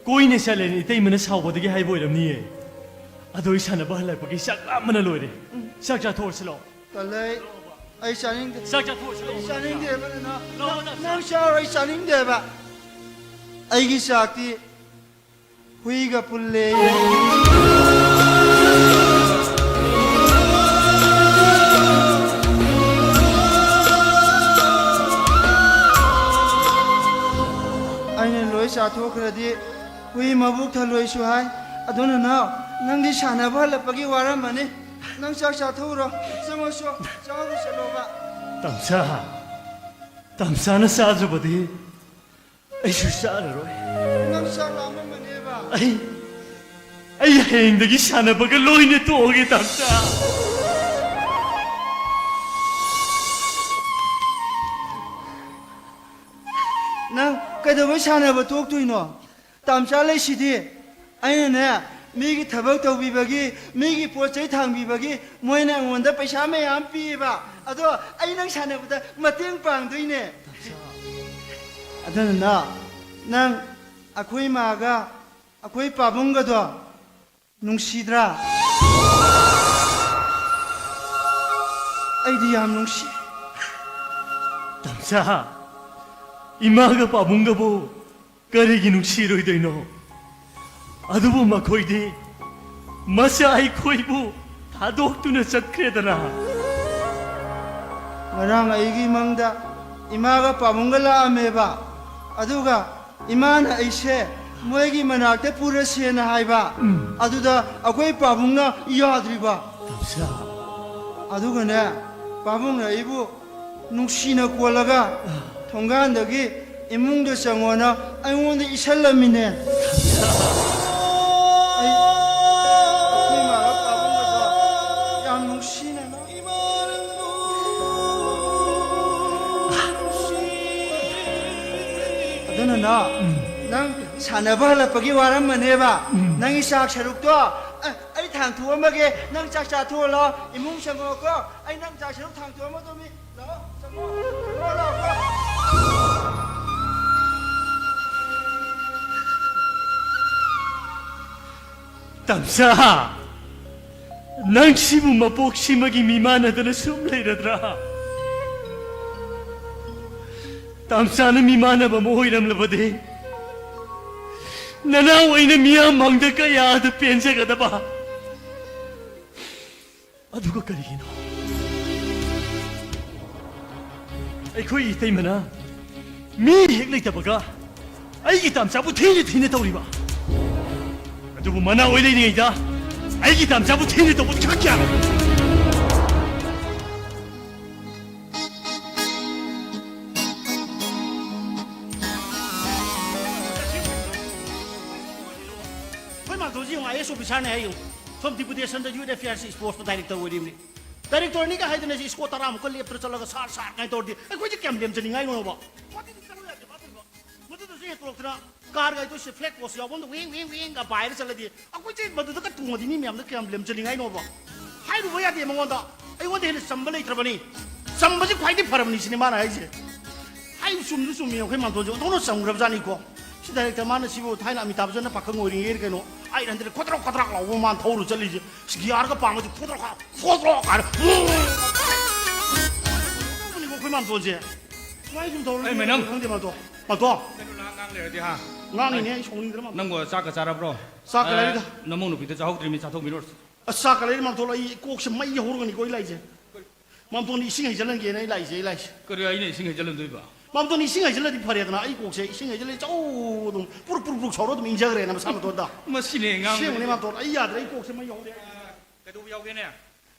Koi ne sa len itay mana saw ba de hay boy ram ni e. Adu isa na ba halay pag isak mana loy de. Sak ja thor silo. แต่เลยไอ้ชานิงเด Sak ja thor silo. ชานิงเดบะนะน้องชาวไอ้ชานิงเดบะไอ้กิสากที่หุยกับปุลเล่ ไอ้เนี่ยลอยชาทุกระดีหุยมาบุกทะลอยช่วยอดนนะนังดิชานาบ้าละปะกี้วาระมันนี่นังชาชาทุรอสมชอชาวรุชโลบะ Tamsa. Tamsa na sa jo ba de. Ay su sa na roy. นังชาลามันมันนี่บะ Ay heng dagi sana ba loy ne to ge tamsa. นังก็จะไม่ชาเนี่ยบะทุกตุยเนาะตามชาเลยสิทีไอ้เนี่ย 미기 타박 taubibagi 미기 포차이 탕비bagi 모이나 응원다 पैसा मैयाम पीबा अदो आई नंग सानबदा मतेंग पांगदोइने अदना नंग अखोई मागा अखोई पाबुंगदो नुंसीद्रा 아이디 얌 नुंसी 담사 이마가 빠문가보 까리기 눅시로이더이노 아두부 마코이디 마사이 코이부 다독두나 sat크레다나 ngarang aigi mangda imaga pamungala ameba aduga imana aise moigi manakte pura sena haiba aduda akoi pamunga yadriba 담사 aduga ne pamunga ibu nuksina kwalaga thongandagi imungda changona aingonda isallamine ai akoi maga pamunga da yam nuksina na aduna na nang sanaba halapagi waram maneba nang isak sarukto ai thang thu amage nang chak cha thu lo imung sango ko ai nang chak saruk thang thu ma to mi lo sango lo ko 담사 낭시부 마복심하기 미만하다는 숨레이라더라 담사는 미만하바 모이람라바데 나나 와이나 미야 망다까 야드 벤세가다바 아두가 까리기노 아이코이 이때이마나 미 핵레이다바가 아이기 담사부 테이네 떠오리바 아두부 마나 와이레이니가이다 아이기 담사부 테이네 떠보 척이야 마 도지 와 예수 비사네 해요 좀 디부데션 더 유데 피아시 스포츠 다이렉터 오리미 다이렉터 니가 하이드네 시 스코타 람 걸 lep터 잘라가 살살 가이 도디 아이고 지 캠렘 저니 가이 노노 봐 뭐디 잘라야 돼 맞은 거 뭐디 지 또럭트나 कार गाई तो से flag post याबों तो wing wing wing का बाहर चला दी अब कोई चीज बदल तो का तुम दिनी में हम तो क्या लेम चली गाई नो बा हाय रुपया दे मंगोंदा आई वो दे संबल इतर बनी संबल जी फाइट फरम नहीं सिनेमा ना है जे हाय सुम में कोई मान तो जो दोनों संग्रह जानी को 시 다이렉터 마는 시부 타이나 미답 전에 박흥 오링 이렇게 노 아이란들 코드럭 나오고만 더우로 절리지 시기아르가 방어지 코드럭 가르 이거 그만 도지 많이 좀 더울 에이, 매능. 형제만 도 맞도 랑강레디 하 랑이네 총리들만 남고 싸가 자라브로 싸가라리다. 너무 높이도 자혹들이 자통 미노 싸가라리만 돌아 이 꼭시 많이 호르거니 거기 라이제 맘돈 이싱이 절는 게 네 라이제 그래야 이네 신경 절름 도이바 맘돈 이싱이 절는 파리야나 이 꼭시 이싱이 절는 쪼동 뿌르뿌르 서로도 민자그래 나 삼아 돈다 뭐 신행강 시행네만 돌아 이 아들 이 꼭시 많이 호르 그래도 야오게네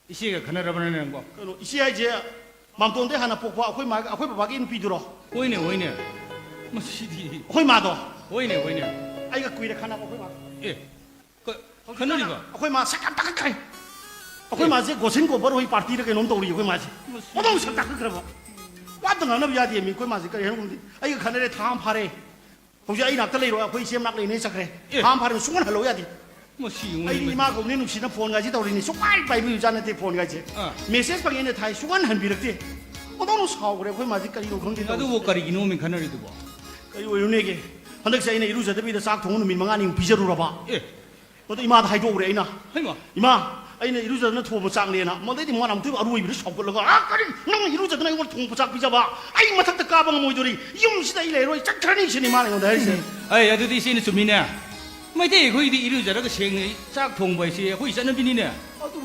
이시가 그나라버는 거 그노 이시야이제 맘돈데 하나 뽑고 아코이 마 아코이 바바기 비두로 오이네 뭐 시디 아코이 마도 오이네 아이가 꾸이래 카나 아코이 마 예그 그늘이가 아코이 마 sakam kai 아코이 마제 고신 고버로 이 파티를 게 놈도 우리 아코이 마지 어동 sakam 그래 봐 왔던 안 비야디 미 아코이 마지 그래 하는 건데 아이가 카네레 다음 팔에 혹시 아이 낙들 이로 아코이 시험 낙리 내 sakre 다음 팔에 순간 할로야디 뭐 시용 아이 이마 고네 누시나 폰 가지 더리니 순간 바이비 유자한테 폰 가지 메시지 방에는 다 순간 한 비럭디 어동 사오 그래 아코이 마지 까리로 건데 나도 못 가리기 놈이 그늘이도 뭐 그리고 요네게 한덕 사이네 이루저더비다 싹 통은 민망 아니 비저루라 봐 예 너도 이마다 하이도 그래 이나 하이마 이마 아이네 이루저더는 토부 짱내나 뭐래디 뭐 남도 아루이비를 섞을러가 아 까리 너 이루저더는 이걸 통부 짝 비자봐 아이 마탁다 까방 모이더리 이음시다 이래로 짝차니 신이 많이 온다 이제 아이 야도디 시는 좀이네 마이데 거기디 이루저라가 생이 짝 통보시 거기 있는 비니네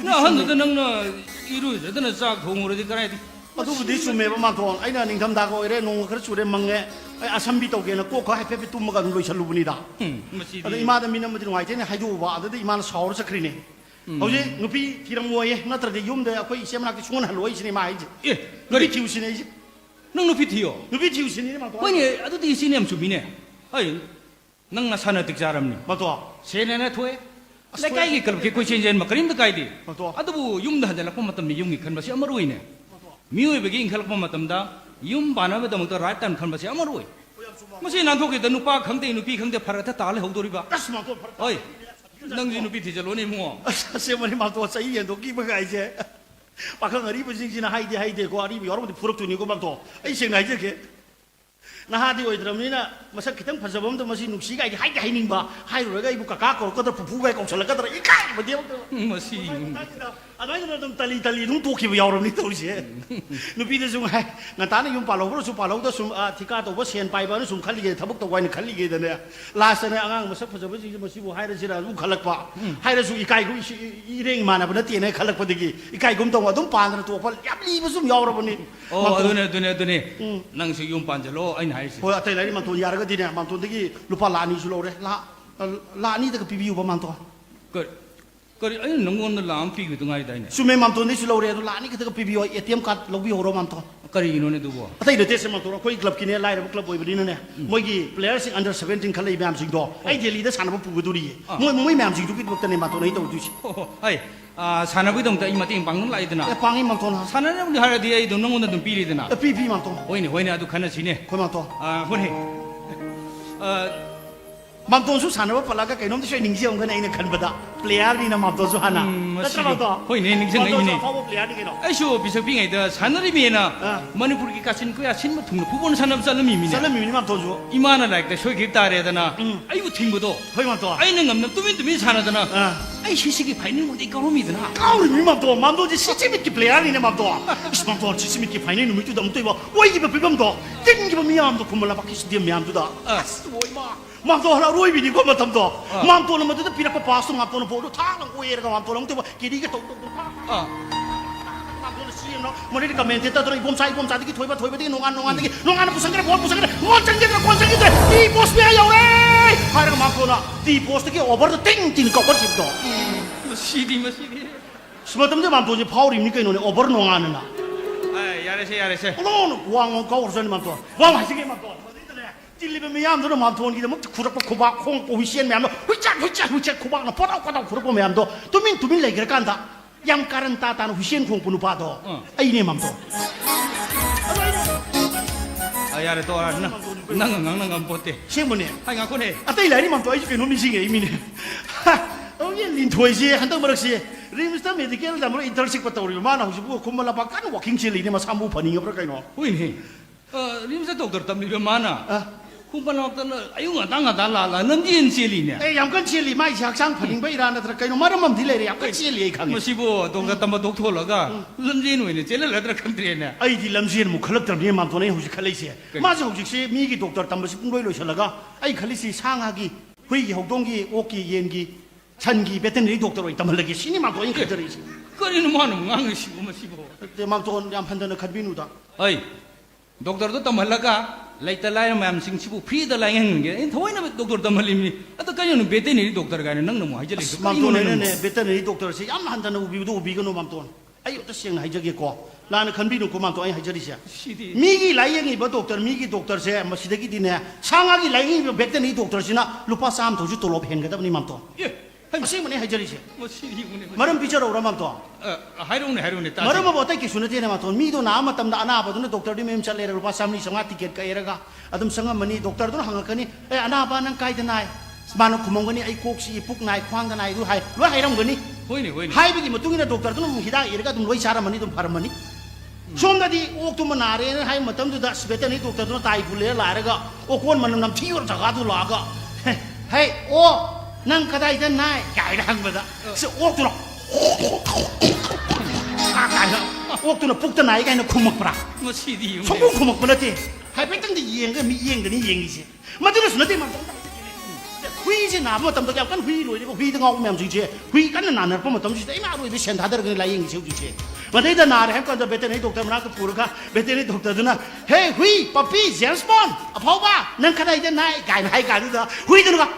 나 한도 너는 이루저더는 짝 통으로디 가라디 어두부 디수메바 마돈 아이나 닝담다고 이래 농 그렇지 그래 망게 아삼비 또게는 꼭그 해페피 뚜머가 놀러 샬루분이다 뭐 시디 아도 이마다 미는 뭐들 와이테네 하이도 봐 아도 이마는 사오르 sakri네 어제 누피 기랑 뭐에 나트라데 юм데 아코이 시험락데 중원 할로 이시네 마이지 예 누피 거리 키우시네 이제 능 높이 튀어 누피 키우시네 마도 거기 아도디 시nem 좀이네 아이 능나 사나 득자람니 마도 세네나 토에 레카이기 그렇게 고신전 막그린도 가이디 맞아. 아도부 юм다 한달락 봄마땀니 юм이 큰맛이 아마로이네 미우에베기 인칼락 봄마땀다 юм 바나베다 먹다 라이탄 큰맛이 아마로이 무슨 난토게다 누파 강대 누피 강대 파라타 달래 호도리바 가스마 또 어이 낭지 누비 뒤절로니 뭐. 세머니 맘도 사이 연도 기버가 이제 박항 어리부싱지나 하이데 고 아리부 여러분들 부럽더니고 맘도 이 생나 이제 나하디 오이드럼니나 마사 기탕 파자범도 마시 눅시가 이게 하이닝바 하이로가 이부 까까고 거들 부부가 꽁설라가더라 이까이 뭐 되었도 뭐시. 아나이는 좀 달리 좀 도키부 여러분이 또리지 누비들 좀 하이 나타는 좀 팔로우로 좀 팔로우도 좀 티카도 뭐 시엔 파이바는 좀 칼리게 타복도 와인 칼리게 되네 라스는 아강 마사 파자범지 뭐시부 하이르지라 좀 칼락바 하이르수 이까이고 이랭 많아보나 뛰네 칼락바되기 이까이금 동와 좀 반으로 또 yap리부 좀 여러분이 어드네 낭시 용 반절로 아니 하이시. 뭐 아тай 라리 만돈 야르가 디네 만돈되기 루파 라니 줄로래 라니다가 비비우바 만돈 거리 아니 능원을 람 피기 등아이다이네. 수메 만돈데 줄로래 라니 그다가 비비오 ATM 카드 로비오로 만돈 거리 이노네 두고. 아тай 데세 만돈 코이 클럽 기네 라이브 클럽 보이버리네 모기 플레이어스 안더 17 칼레이 뱀싱도 아이 델리다 사나부 부구두리 모이 뱀싱도 기복다네 만돈에 도주시 아이 산업의 동다 이마ting 방는 라이드나. 방이 만돈 산업은 우리 하라디 아이 능원도 좀 비리드나. 비비 만돈 호이네 아두 칸나시네. 코 만돈 호네. 만돈수 사나부 팔라가 개놈도 셔 닝지엄 그네 이네 칸바다 플레이어리나 만돈수 하나 호이네 닝생이네. 만돈수 파워 플레이어리 개노 아이쇼 비석빙에다 산업이미나 머니푸르기 가신 거야 신모 통로 부분 산업 살림이미네. 살람이 만돈수 이마나 라이크 쇼기 따래다나. 아이고 팅보도. 호이 만돈 아이는 없는 뚜민뚜민 사나다나. 아이 시식이 파이는 건데 까로미드나. 까우리 맘도 맘도지 시치미키 플레이어리네 맘도 맘도 시치미키 파이네 놈이 뚜다 못 이봐 오이기버 빌범도 땡기버 미암도 kumala bakis dia miamduda 맘도 하나 로이비니 거 맞담도 맘도는 뭐도 비라파 바스 맘도는 보도 타는 오해가 맘도는 또 기리게 또 맘도는 시엠노 머리가 멘테다 들어 이봄사디기 토이바디기 농안되기 농안 부상그래 원장게가 권장인데 이 보스야 야왜 하라가 맘도나 이 보스기 오버도 땡띵 거 버집도 시디. 스마트인데 맘도지 파울입니까 이놈이 오버를 농안하나 야래세. 너는 왕원 가오르서니 맘도 왕 하시게 맘도 찔리면 미암도는 맘도는 뭐 구럭고 고박 콩 오이시엔 미암도 휘짝 고박나 뽀닥 구럭고 미암도 두민 레기를 간다 양가른 따다는 후시엔 콩분을 봐도 아이네 맘도 야래 또 알았나? 낭 보때. 시에뭐네 아이 가코네. 아따이 라니 맘도 아이지 그놈이 싱해 이미네 어예 린토이시 한덕 버럭시 리미스터 메디컬 담으로 인터식 받다 우리 마나 혹시 뭐 곰말라 바까는 워킹 칠리 이네 뭐 사무 버닝이 버럭가이노 호이네. 림사 독터 담리가 많아. kumpan waktu ayo nggak lah nanti sili nih. Yang kan sili mai jaksan paling baik rana terkait nomor mam dilere yang kan sili kang. Masih bo dokter tambah dokter laga. Lamjin ini cile lah terkait ni. Ay di lamjin mu khalak terbiye mam tu ni husi khalai sih. Masih husi sih migi dokter tambah sih pungoi lo laga. Ay khalai sih sangagi, hui hokdongi, oki yengi, changi veterinary dokter oi tambah lagi sini mam tu ini kerja sih. Kau ini mana mengang sih masih bo. Mam tu yang pandan nak khadbinu dah. Ay dokter tu tambah laga. Laita lain macam sing sibu free dah lain yang thawai na doktor tamalimi atau kaya nu veterinary doktor kaya nang namu aja lagi. Mamton ini veterinary doktor sih, am hantar na ubi kan mamton. Ayo tu siang aja ke ko. Lain kan binu ko mamton ayo aja dia. Migi lain ibu doktor, migi doktor sih masih deki di ni. Sangagi lain ibu veterinary doktor sih na lupa sam tujuh tolop hengat apa ni mamton. Masih mana aja dia. Maram bicara orang mamton. Harun. Maram apa tak kisah nanti mamton. Mi tu nama tam dah anak apa tu doktor di memang cale lupa sam ni sangat tiket kaya raga. Adem sangat mani doktor tu hanga kani. Anak apa nang kaya denai. Mana kumong gani ay koksi ipuk nai kwang denai tu hai. Lu hai ram gani. Hoini. Hai bagi matungin doktor tu hidak iraga tu loi cara mani tu par mani. Som tadi waktu menari hai matam tu dah sebetulnya ni doktor tu tai pulih lah iraga. Okon manam nam tiur jaga tu laga. Hai nang kata itu naik kaya dah benda. Waktu nak waktu nak pukta naik kaya nak kumak perak. Masih di. Sungguh kumak berarti. Hai petang di yang ke mi yang ke ni yang isi. Macam tu nanti macam. Hui je nama tam tu kan hui loh ni hui tengok macam tu je. Hui kan nana pun macam tu je. Ima loh ni sentar ada kena lain isi tu je. Macam itu nara hem kan tu betul ni doktor mana tu pura betul ni doktor tu na. Hey hui papi James Bond apa apa nang kata itu naik kaya tu dah. Hui tu nak.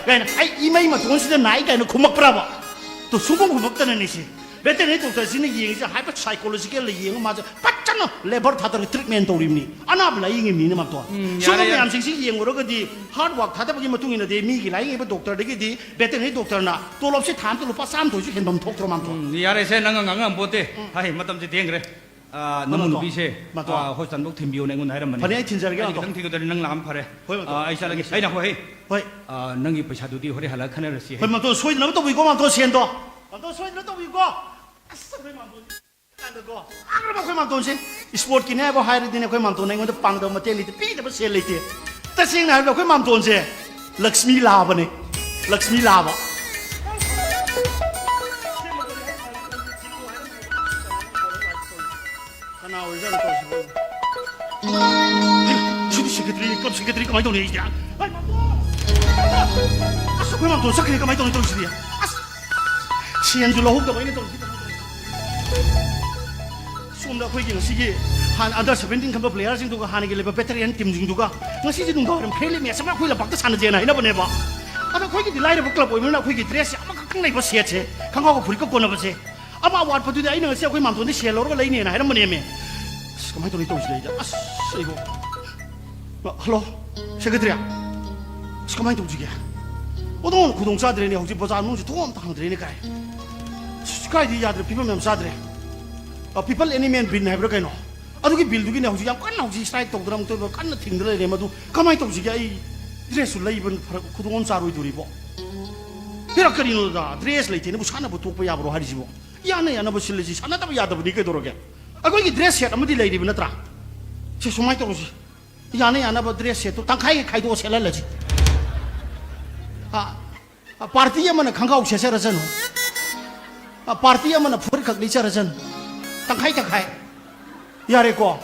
Kaya ay imay matungin sila naik kaya nak kumak berapa. Tu sungguh kumak tu ni sih. Betul ni doktor sini yang sih hyper psychological yang macam pacan labor thata treatment tu ni. Anak bela yang ni macam tu. Sungguh macam sih yang orang di hard work thata bagi matungin ada mi gila yang ibu doktor deki di betul ni doktor na. Tu lopsi tham tu lupa sam tu je hendak tok tu macam tu. Yare saya nang bote. Hai macam tu tiang re. 너무 누비세 맞아. 호스탄복 팀비오 내고 나이란 반에 진짜게 아니 당 티거들 능 람 파래 아이 살라게 아이나 호해 헐 능이 paisadu디 호레 할라 카네르시 헐 만또 소이드나 또 보이고 만또 시엔도 만또 소이드나 또 보이고 아싸 헐 만또 안다고 아그라 헐 만또 신 스포츠 기네 뭐 하이르디네 헐 만또 내고 빵도 마텔리티 피데 셀리티 따싱나 헐 만또 신 럭스미 라바네 럭스미 라바 하나 올자는 또 시고 시드리 그만 돈이 이제 아이 아싸 그만 돈 삭히니까 많이 돈이 돈이야 시엔줄로 혹도 많이 돈이 숨다 거기 시기 한 안더 17 컴버 플레이어 징두가 하는 게 레벨 베테랑 팀 징두가 ngasi 지 농도 그럼 프리미엄 sama 거기 박도 사는 제나 이나 보내 봐 아나 거기 딜라이를 볼까 보이면 거기 드레스 아마 강 내고 시에체 강하고 불이 꺾고 나버지 아마 와드 버드데 아이는 세 거기 맘돈데 셀로가 레이네나 이런 뭐냐면 가만히 돈이 돈이래 이제 아싸 이거 할로 세크트리야 가만히 돈지게 오동 구동사들이네 혹시 보자 안는지 돈 당들이니까 스카이디 야들 비범면 사들이 people anyman bin 해버려 가이노 아두기 빌두기네 혹시 양 깐나 혹시 스타일 동그랑 또 깐나 팅들래 마도 가만히 돈지게 이 드레스 레이븐 구동원 사로이 두리고 히라카리노다 드레스 레이티네 무사나 보톡 야브로 하리지고 야네 야나 보실리지 사나다 야다 보니까 도로게 아고 이 드레스 셋 아무디 레이디 비나트라 제 소마이 또지 야네 야나 보 드레스 셋또 땅카이 카이도 셀랄라지 파티에 mana 강가우 셋세라전 파티에 mana 풀 각리 셋라전 땅카이 땅카이 야래고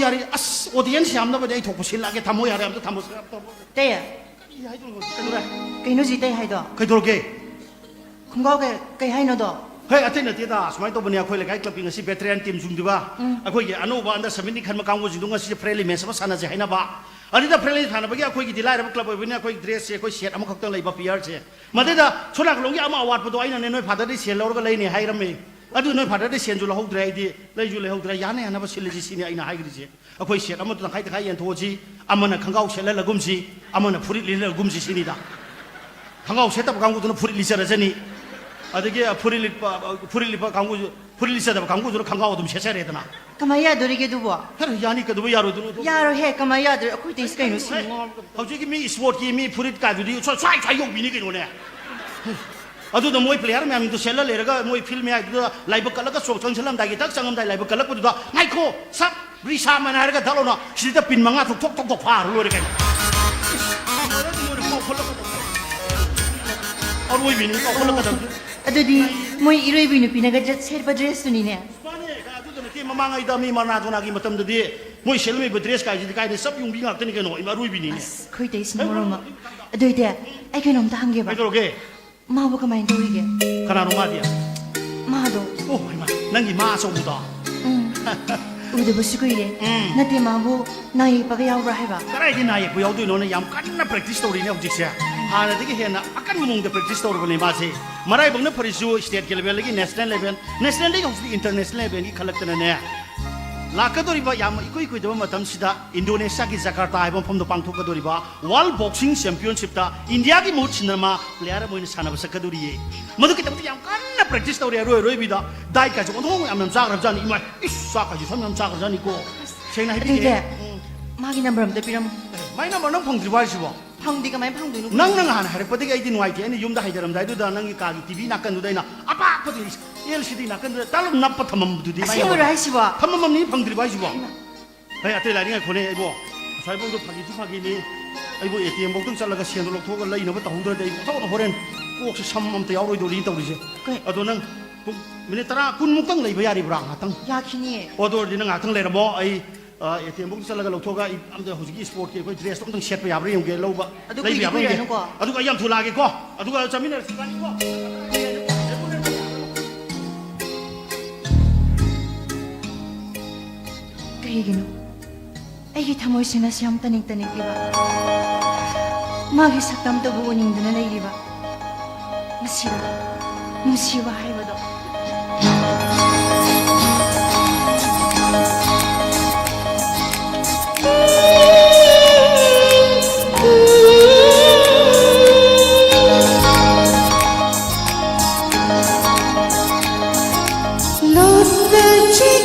야리 아스 오디언스 얌나 보다 이 독고 실라게 담모 야래 암도 담모 Tây à? 야 이거 그래 Cây nó gì Tây hay đó? 그도록게 Không có cây hay nó đó. Hey, atin tida smai to bania khoi le kai clubbing si veteran team jung diba akhoi ge anu ba under 17 khan ma kang wo jung si friendly match ba sana je haina ba ani da friendly thana ba ge akhoi ge dilai ra club bania akhoi dress se akhoi set am khak tang lai ba pr che made da chona long ge ama award pa do aina ne noi father de se lor ga lai ne hai ram me adu noi father de sen ju lo hok drai di lai ju le hok drai ya ne ana ba sil ji si ne aina hai gi je akhoi set am to khai khai yan tho ji amana khangau se la la gum si amana phuri li la gum si si ni da khangau set ta ba kang gu do phuri li sa ra jani 아되게 프릴리파 프릴리사다 광고주로 강가오 좀 세세래 되나 Kamaya dori ke duwa. 그래 야니까 너 야로 도 Yaro he kamaya dori aku tis kai no si. 갑자기 미 스포츠 미 프릴 가지고 촤촤 용 미니 게 노네 아두도 모이 플레이어 면 또 셀러 레가 모이 필메 아두 라이브 깔라가 소청 설람 다기 딱 상음다 라이브 깔라고도 마이코 삽 리사만 하르가 달로나 시다 빈망아 톡톡톡 파로 노래 게 아로이 미니 콜라가 Ado di mo iroi binu pinaga jet ser pa dress tu ni ne. Spane ka adu na ti mamanga ida mi marna tu na gi matam de mo shelme bedres ka ji kai de sab yung bi ngak tani ke no ima rui bini ne Koi dai sin mo ma. Ado ide ai kai nom ta hange ba. ai doro ge Ma ba kamai dori ge. kana no ma dia Ma do. oh ai ma nangi ma so bu da Ude ba sukoi re. Na te ma bu nai pa ga yaw ra hai ba. karai di na ye bu yaw du no ne yam kan na practice story ne object se hana de ge he na akan mung de practice story ne ma se marai bang na parisu state level lagi national level lagi international level gi khalak tana ne lakadoriba yam ikoi koi daba matam sida Indonesia ki Jakarta haibam phom do pangthok kadoriba World Boxing Championship ta India ki moch sinama player moin sana basa kadori madu ki tamti yam kanna practice tawri roi bida dai ka jong dong am jagrab jani ima issa ka ji sam yam jagrab jani ko sena Ado hi ide ma gi number am de piram. mai number nang phang driba sibo Phang di kamai phang du nu. nang han hare pati ga idin wai ti ani yum da haidaram dai du da nang ka gi TV nakan du dai na apa pati LCD nakan du talum nap pathamam du di Asi mo ra si ba. 탐험함 니 방들이 봐주고 아이 아때 라링아 코네 이거 살봉도 파기니 아이고 ATM 복등 잘라가 시엔도 록토가 라이 너무 다우더 돼 이거 타고 호렌 꼭시 삼맘때 야로이 돌리 떠리지 그래. 아도는 미네 따라 군 묵당 레이버 야리 브랑 하당 Ya kini. 어도르디는 하당 레라 뭐 아이 ATM 복등 잘라가 록토가 이 암데 호지기 스포츠 게 거의 드레스 동동 셋 야브리 용게 로바 아도 레이비 그게 야브리 그거야, 아도가 얌 둘라게 거 아도가 자민에 시간이 거 Kahigino. Ay kita mo sina siyam tanig-tanig iba. Magi saktam to buuning dana na iba. Musiba hay ba do. Nostalgia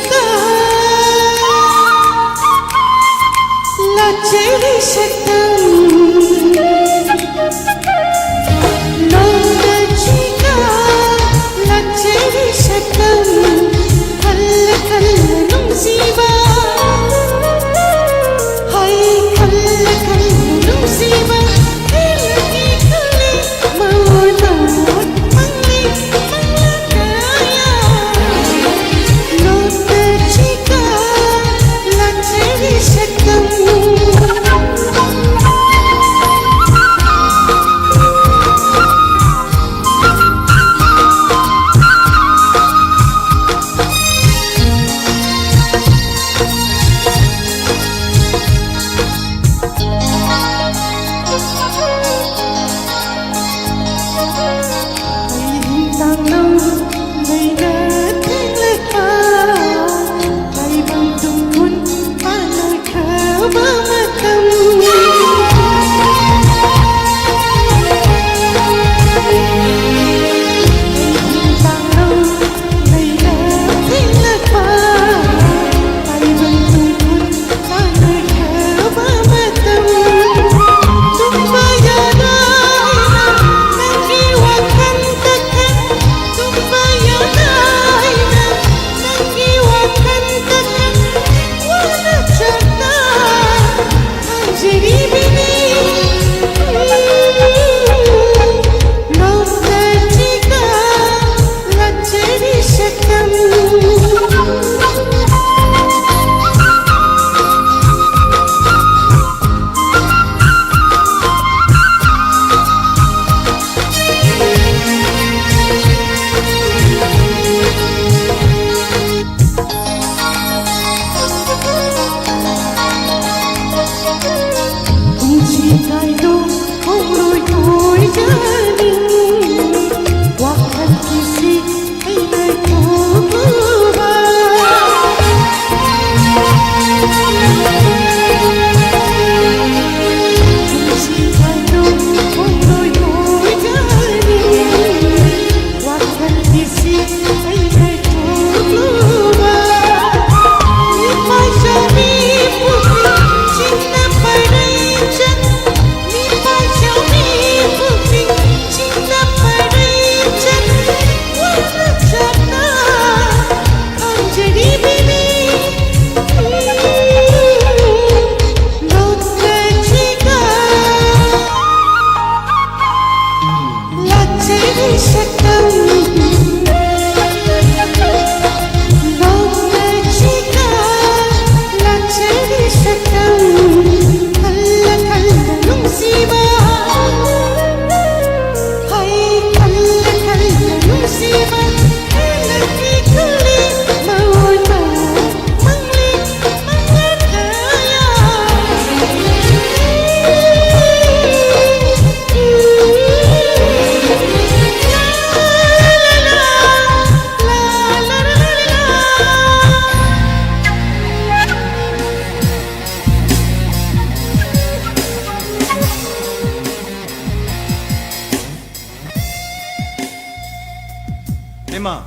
Tema.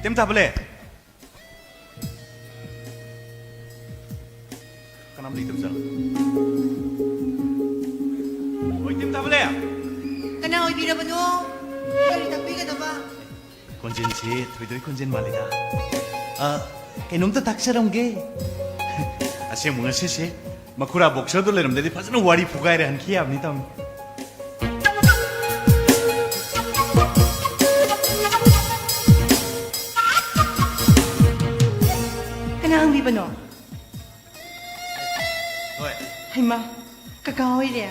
Tem tablet. Kanam litum sana. Oi, tem tablet. Kana oibirabano? Kari takbigadaba? Konjen si, tuidoi konjen malida. Kainomta taksarongge. Asya mga sisi. Makura boksyo do leram dedi pasano wari pugai rehan kiya abni tam. Kana ang bibano? Oi. Hay ma, kakaoy le.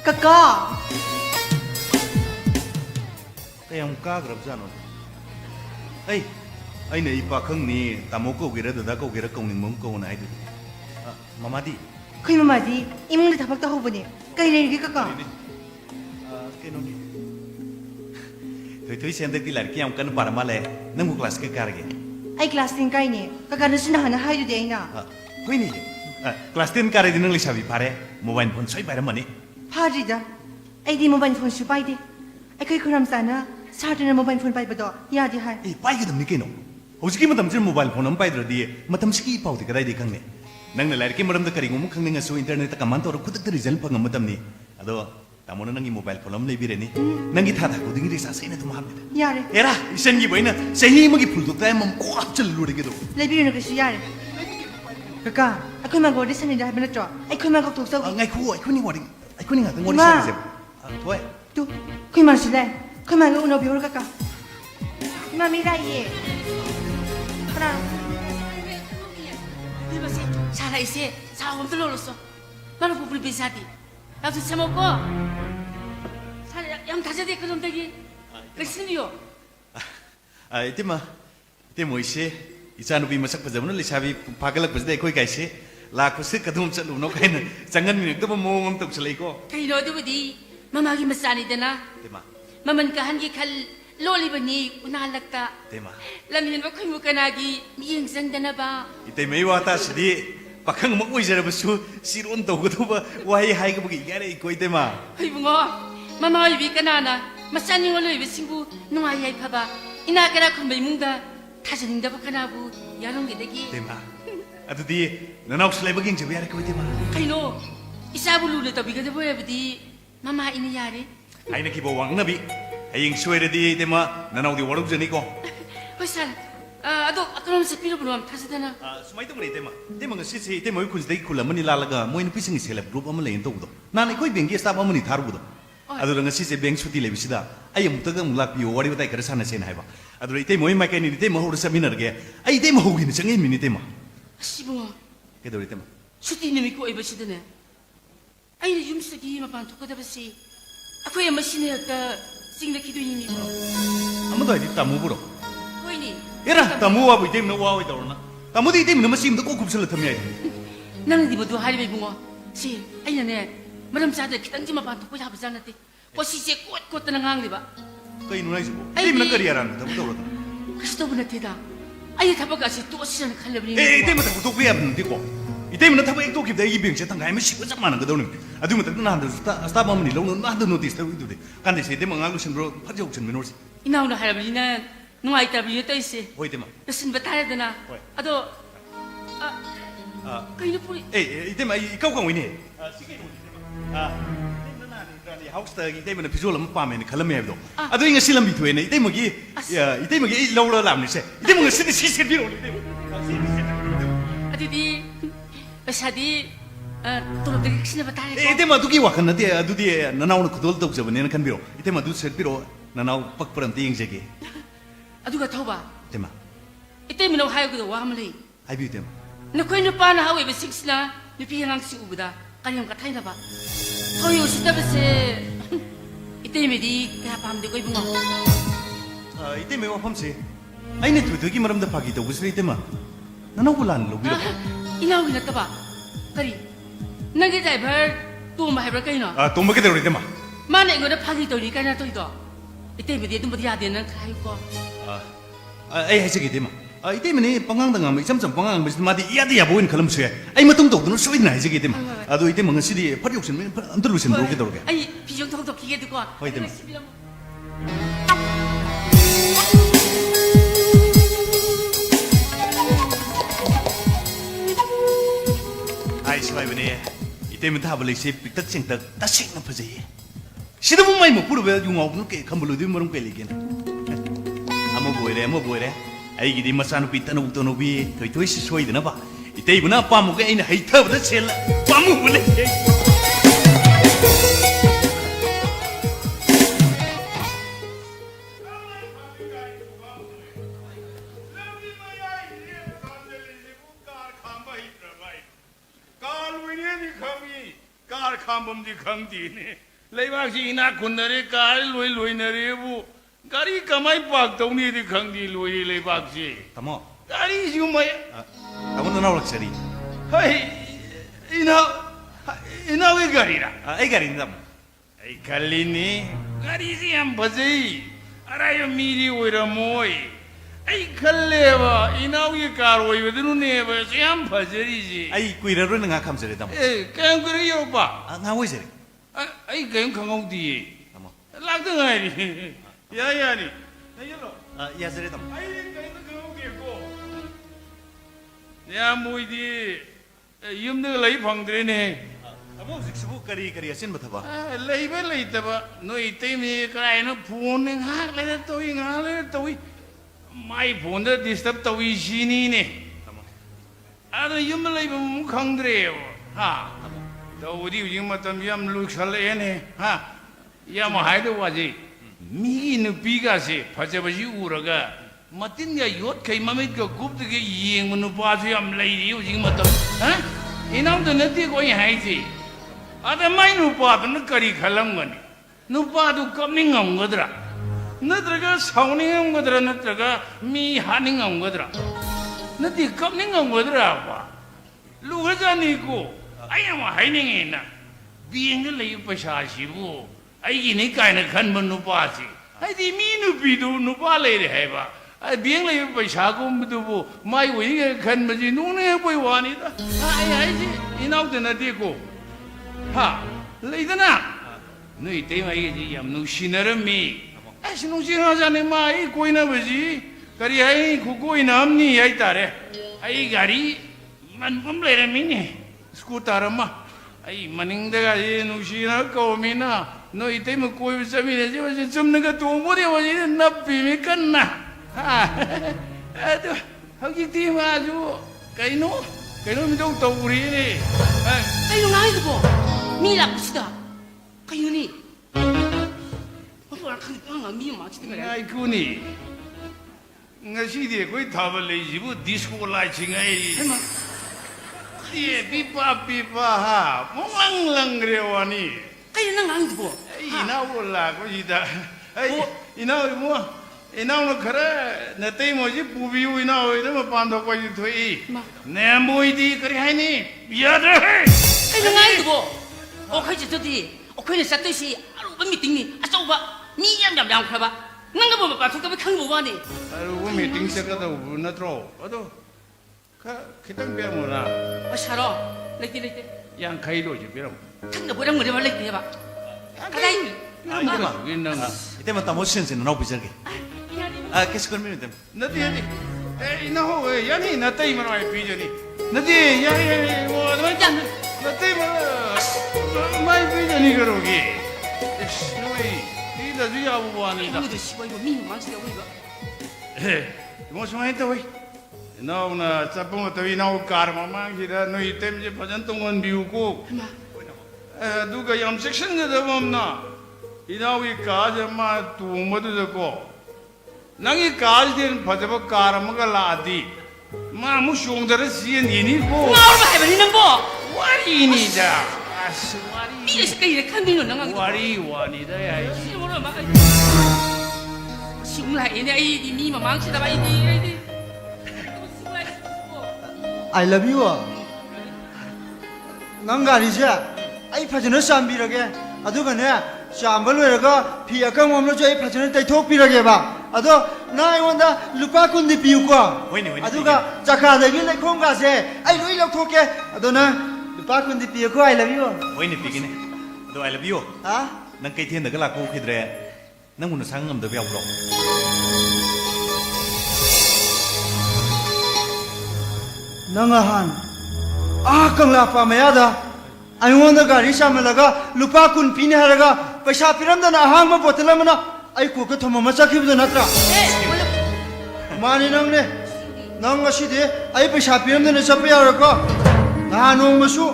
Kaka! Kayang kagrab sa ano? Ay na ipakang ni tamo ko gira dada ko gira kong ning mong ko na ay dito. Mamadi. Kuy mamadi, imong natapag taho ba ni? Kay lagi kaka. Keno ni. Toy sendak di laki yang kan para male nang kelas ke karge. Ay class din kay ni. Kaka na sinahan na hayo di ay na. Kuy ni. Kelas 10 kare din nang lisabi pare. Mobile phone soy para mani. Parida. Ay di mobile phone supay di. Ay kay kuram sana. Sa atin na mobile phone pay ba do? Ya di hay. Pai ga dam ni keno. Hojiki matam jin mobile phone am pai dra di matam ski pau di kadai di kang ne. Nang na larki maram da kari ngum khang ne ngasu internet ka man tor kudak result pang matam ni. Ado tamona nangi mobile phone am le bire ni. Nangi tha tha ko dingi ri sa sai na tum ham ni. Yare. Era isen gi baina sahi magi phul duk tay mam ko ap chal lu de do. Labi na kasi yare. Kaka, ako man godi sa nila na to. Ay ko man gok tok sa. Ngai ku ni wadi. Ai ku ni nga ngori sa se. Toi. Tu, kuy man sila. Kuy man uno biyor kaka. Mami raye. Para. Di ba si Sara isi sa akong tuloloso. Mano po pulpisati. Tapos sa mo ko. Sara yung tasadi ka nung tagi. Nagsinyo. Ite mo ise isa no bi masak pa jamno le sabi pagalak pa de koi kaise la ko se kadum chalu no kaina jangan mi to mo ngom tok chalai ko. Kay no di mamagi masani dana. Tema. Maman kahan gi kal loli bani unalakta. Tema. Lamin ba koy mo kanagi miyeng sang dana ba. Ite mei wata sidi pakang mo oi jara basu siron to ko to ba wai hai ka bugi gare koi tema. Ay bungo. Mama ibi kanana masani ngolo ibi singbu nungai ay pa ba. Ina kara kun bai mungda 타자nin다 bakanabu yarong gedegi. Tema. Adudi nanau slai baging je biar koi tema. Kaino isabu lule tabi gade boya bidi mama ini yare. Ai na ki bo wang nabi. Aying suere di tema nanau di waruk jani ko. Hosan ado akrom sa pilo bunom tasadana. Sumai to mari tema. Tema ngasi si tema oi kunjai kula mani lalaga mo in pising seleb group am lein to do. Nani koi bengi staff am ni tharu do. Ado ngasi se beng suti le bisida. Ayam tagang mulak pi wari batai kare sana sen haiba. Ado ite mo mai kai ni ite mo hor sa minar ge. Ai ite mo hogi ni changi mini tema. Sibungo Ke do tema. suti nimi ko iba sidana. Ay na yung sagi mapanto ko dapat si. Ako yung masina ka singla kido ni ko. Amado ai tamu buro. Hoy ni. Era tamu wa bu ite no wa wa dorna. Tamu di ite no masim do ko kubsala thamya. Nang di mo do hari bungo. Si ay na ne. Maram sa da kitang di mapanto ko ya bazan nati. Ko si se kot na ngang di ba. Kai no nai sibo. Ite mina kariyaran tamu do. Gusto mo na tida. Ay tabag kasi to siya nakalabri. ite mo tamu do ku ya bun di ko. Ite mina tamu ek to kib da yi beng che tang ai ma shi ko sak man ga do ni. Adu mo tak na da sta ma mani lo no na da notice ta wi do de. Kan de se de ma ngalu sin bro pha jok chen minor si. Inaw na harabli na nungai tabi ito isi. Hoi tema. Nasin ba tayo na? Hoy. Ado, kayo na po. Ite ma ikaw kang wini. Sige mo tema. House ta ite mo na pizol am pa me ni khalam me do. Ado inga silam bi thwe ne ite mo gi ite mo gi lo lo lam ni se. Ite mo si si bi ro ni ite mo. Adi di, pasadi, tulog na kasi na ba tayo? Ite ma du gi wa khan na de adu di na na on khudol tok jab ne kan bi ro. Ite ma du set bi ro 나나우 빡부람 띵제기. 아두가 더봐. 대마. 이때 민호 하여그도 와함래. 아이비 대마. 너코이 누빠나 하웨베 식스나 누피 향앙시 우부다. 까리함 같아이나 봐. 더이 오시다베세. 이때 미디 그야 밤되고 이bungo. 아 이때 매와 펌시. 아이네 두두기 마람다 파기도 무슨 이때마. 나나우 란 로비로. 이나오기 나타봐. 까리. 나게 드라이버 또 마해버 까이나. 아 동마게 되로 이때마. 만에 이거는 파기 떠니 까이나 떠이도. 이때 미디 좀 어디 야되는 가이고. 아이 해석이 되마. 아 이때면에 빵강당하면 점점 빵강 무슨 마디 이야디야 보이는 그럼 수야. 아이 뭐동도 없는 수이나 해석이 되마. 아도 이때 뭔가 시디 파리 옥신 안 들으신 로게 들어게. 아니 비정통도 기계 듣고. 어이 되마. 아이 시바이브네 이때면 타블릿이 삐딱쟁딱 따식나 퍼지 시도분 많이 못 부르면 융하고 게 감불로도 모름 끌리긴 아무 보이래 아이기 디 마사노 삐따노 우토노 비 토이토이시 소이드나 봐 이때 이분아 빠무게 아이나 하이타보다 첼라 빠무불래 कार खामबम दी खंगती ने लेबाक सी इना खुनरे कार लोई लोई नरे वो गाड़ी कमाई पाक तौनी दी खंगती लोई लेबाक सी तमो गाड़ी जुमै 아무나 나올락서리 हाय इना वे गाड़ी रा 아이 가린다 आई खल्लीनी गाड़ी सी हम बजे अरे यो मीरी ओइरा मोई आई खल्लेबा इना वे कार ओइ बदनुने बे सी हम बजरी जी 아이 꾸이라로 nga 감서리 담 ए कैम करी यो बा nga 오이서리 आई कैम खंगौती तमो लागते गाड़ी या नी नहीं लो 야서리 담 आई कैम खंगौती को या मोइदी युमदे लई फंगद्रेने 아무 식스부 까리 아신 버터봐 leiba leitaba noi temi kai no phone ngak le toi ngak le toi mai phone da disturb toi sini ne ada yum leiba mu khangdre ha to udi yum matam yam lu khal ene ha yam hai do wa ji mi nu pi ga se phaje ba ji uraga matin ya yot kai mamit ga gup de ge yeng nu pa ju yam lei ri yum matam ha inam de ne ti ko yin hai ji ada mai nupa tu nak kari khalam gani nupa tu kamning amgadra natraga sauning amgadra natraga mi haning amgadra nati kamning amgadra apa lu gajani ko ayam haining ina bieng le pasha sibu ai gini kai na khan ban nupa si ai di mi nupi tu nupa le de hai ba ai bieng le pasha ko mdu bu mai wi khan ba ji nu ne poi wa ni da ai ji inau de na ti ko ha leidana noi te mai ji yam nu shinarami as nu shinga ne mai koi na baji kari ai khu koi nam ni ai tare ai gari man pam le mi ni scooter ma ai maning de ga ji nu shina ko mi na noi te ma koi sa mi ne ji chum na ga tu mo de wa ji na pi mi kan na ha ado hagi ti ma ju kai no mi dong tau ri ni kayo nga ito po. Mila ko sida. Kayo ni. Parang kang mi ma chiti nga. ai ku ni ngasi de koi thaba le ji bu disco lai chingai Ay ma. ye pipa ha mong lang re wa ni Kayo na nga ito po. ina wo la ko ji da ai ina mo ina no khara na te mo ji pu bi ina o ina ma pan do ko ji thoi Ma. ne mo di kari hai ni ya de Kayo nga ito po. O kayo dito di. O kayo sa to si alo ba meeting ni. Asaw ba? Mi yam ka ba? Nang ba ba pa ka ba kang ba ni. aru wo meeting se ka da na tro ado ka kitang be mo na Asaro. Lagi. yang khai lo ji be ro Tang na po lang mo ba lagi ba? Kaday. 이때마 winang 이때마 다 모션신 나오 비저게 아 계속 걸면 돼 nati yani ina ho yani na tai ma mai pi jani nati yani wo na Yan. tai ma mai pi jani karogi noi ida ji ya bu wa ni da Ito si Boy mi ma chiti ba. mo so mai ta wai na na sa pong ta wi na o kar ma ma ji da noi tem je bhajan tong on biu ko Ma. du ga yam section ga da bom na 이나위 가자마 뚱모드고 낭이 가지된 바자바 가라마가 라디 마무 숑다르 시엔 이니고 ngawar ba hai ba ni nang bo 와리니다 아스 와리 bi da kai da kan din nang ang 와리 와니다 야 si mo ma kai sing lai ne ai di mi ma mang si da ba ai di sing lai I love you nang gari ja ai phajana sambirage adugane ꯁꯥꯝꯕ ꯂꯣꯏꯔꯒ ꯐꯤ ꯑꯀꯪꯕ ꯑꯃꯁꯨ ꯑꯩ ꯐꯖꯅ ꯇꯩꯊꯣꯛꯄꯤꯔꯒꯦꯕ ꯑꯗꯣ ꯅꯪ ꯑꯩꯉꯣꯟꯗ ꯂꯨꯄꯥ 10ꯗꯤ ꯄꯤꯌꯨꯀꯣ ꯍꯣꯏꯅꯦ, ꯍꯣꯏꯅꯦ, ꯑꯗꯨꯒ ꯆꯀꯥꯗꯒꯤ ꯂꯩꯈꯣꯝꯒꯥꯁꯦ ꯑꯩ ꯂꯣꯏ ꯂꯧꯊꯣꯛꯀꯦ ꯑꯗꯣ ꯅꯪ ꯂꯨꯄꯥ 10ꯗꯤ ꯄꯤꯌꯨꯀꯣ ꯑꯥꯏ ꯂꯚ ꯌꯨ ꯍꯣꯏꯅꯦ ꯄꯤꯒꯦꯅꯦ ꯑꯗꯣ ꯑꯥꯏ ꯂꯚ ꯌꯨ ꯍꯥ ꯅꯪ ꯀꯩꯊꯦꯜꯗꯒ ꯂꯥꯛꯄ ꯎꯈꯤꯗ꯭ꯔꯦ ꯅꯪꯕꯨ ꯅꯁꯥ ꯉꯝꯗꯕ ꯌꯥꯎꯕ꯭ꯔꯣ ꯅꯪ ꯑꯍꯥꯟ ꯀꯪꯂꯥ ꯃꯌꯥꯗ ꯑꯩꯉꯣꯟꯗ ꯒꯥꯔꯤ ꯆꯥꯝꯍꯜꯂꯒ ꯂꯨꯄꯥ 10 ꯄꯤꯅꯤ ꯍꯥꯏꯔꯒ ꯄꯩꯁꯥ ꯄꯤꯔꯝꯗꯅ ꯑꯍꯥꯡꯕ ꯕꯣꯇꯜ ꯑꯃꯅ ꯑꯩ ꯀꯣꯛꯀ ꯊꯝꯃꯝꯃ ꯆꯠꯈꯤꯕꯗꯣ ꯅꯠꯇ꯭ꯔꯥ ꯃꯥꯅꯤ ꯅꯪꯅꯦ ꯅꯪ ꯉꯁꯤꯗꯤ ꯑꯩ ꯄꯩꯁꯥ ꯄꯤꯔꯝꯗꯅ ꯆꯠꯄ ꯌꯥꯔꯣꯏꯀꯣ ꯅꯍꯥꯟ ꯅꯣꯡꯃꯁꯨ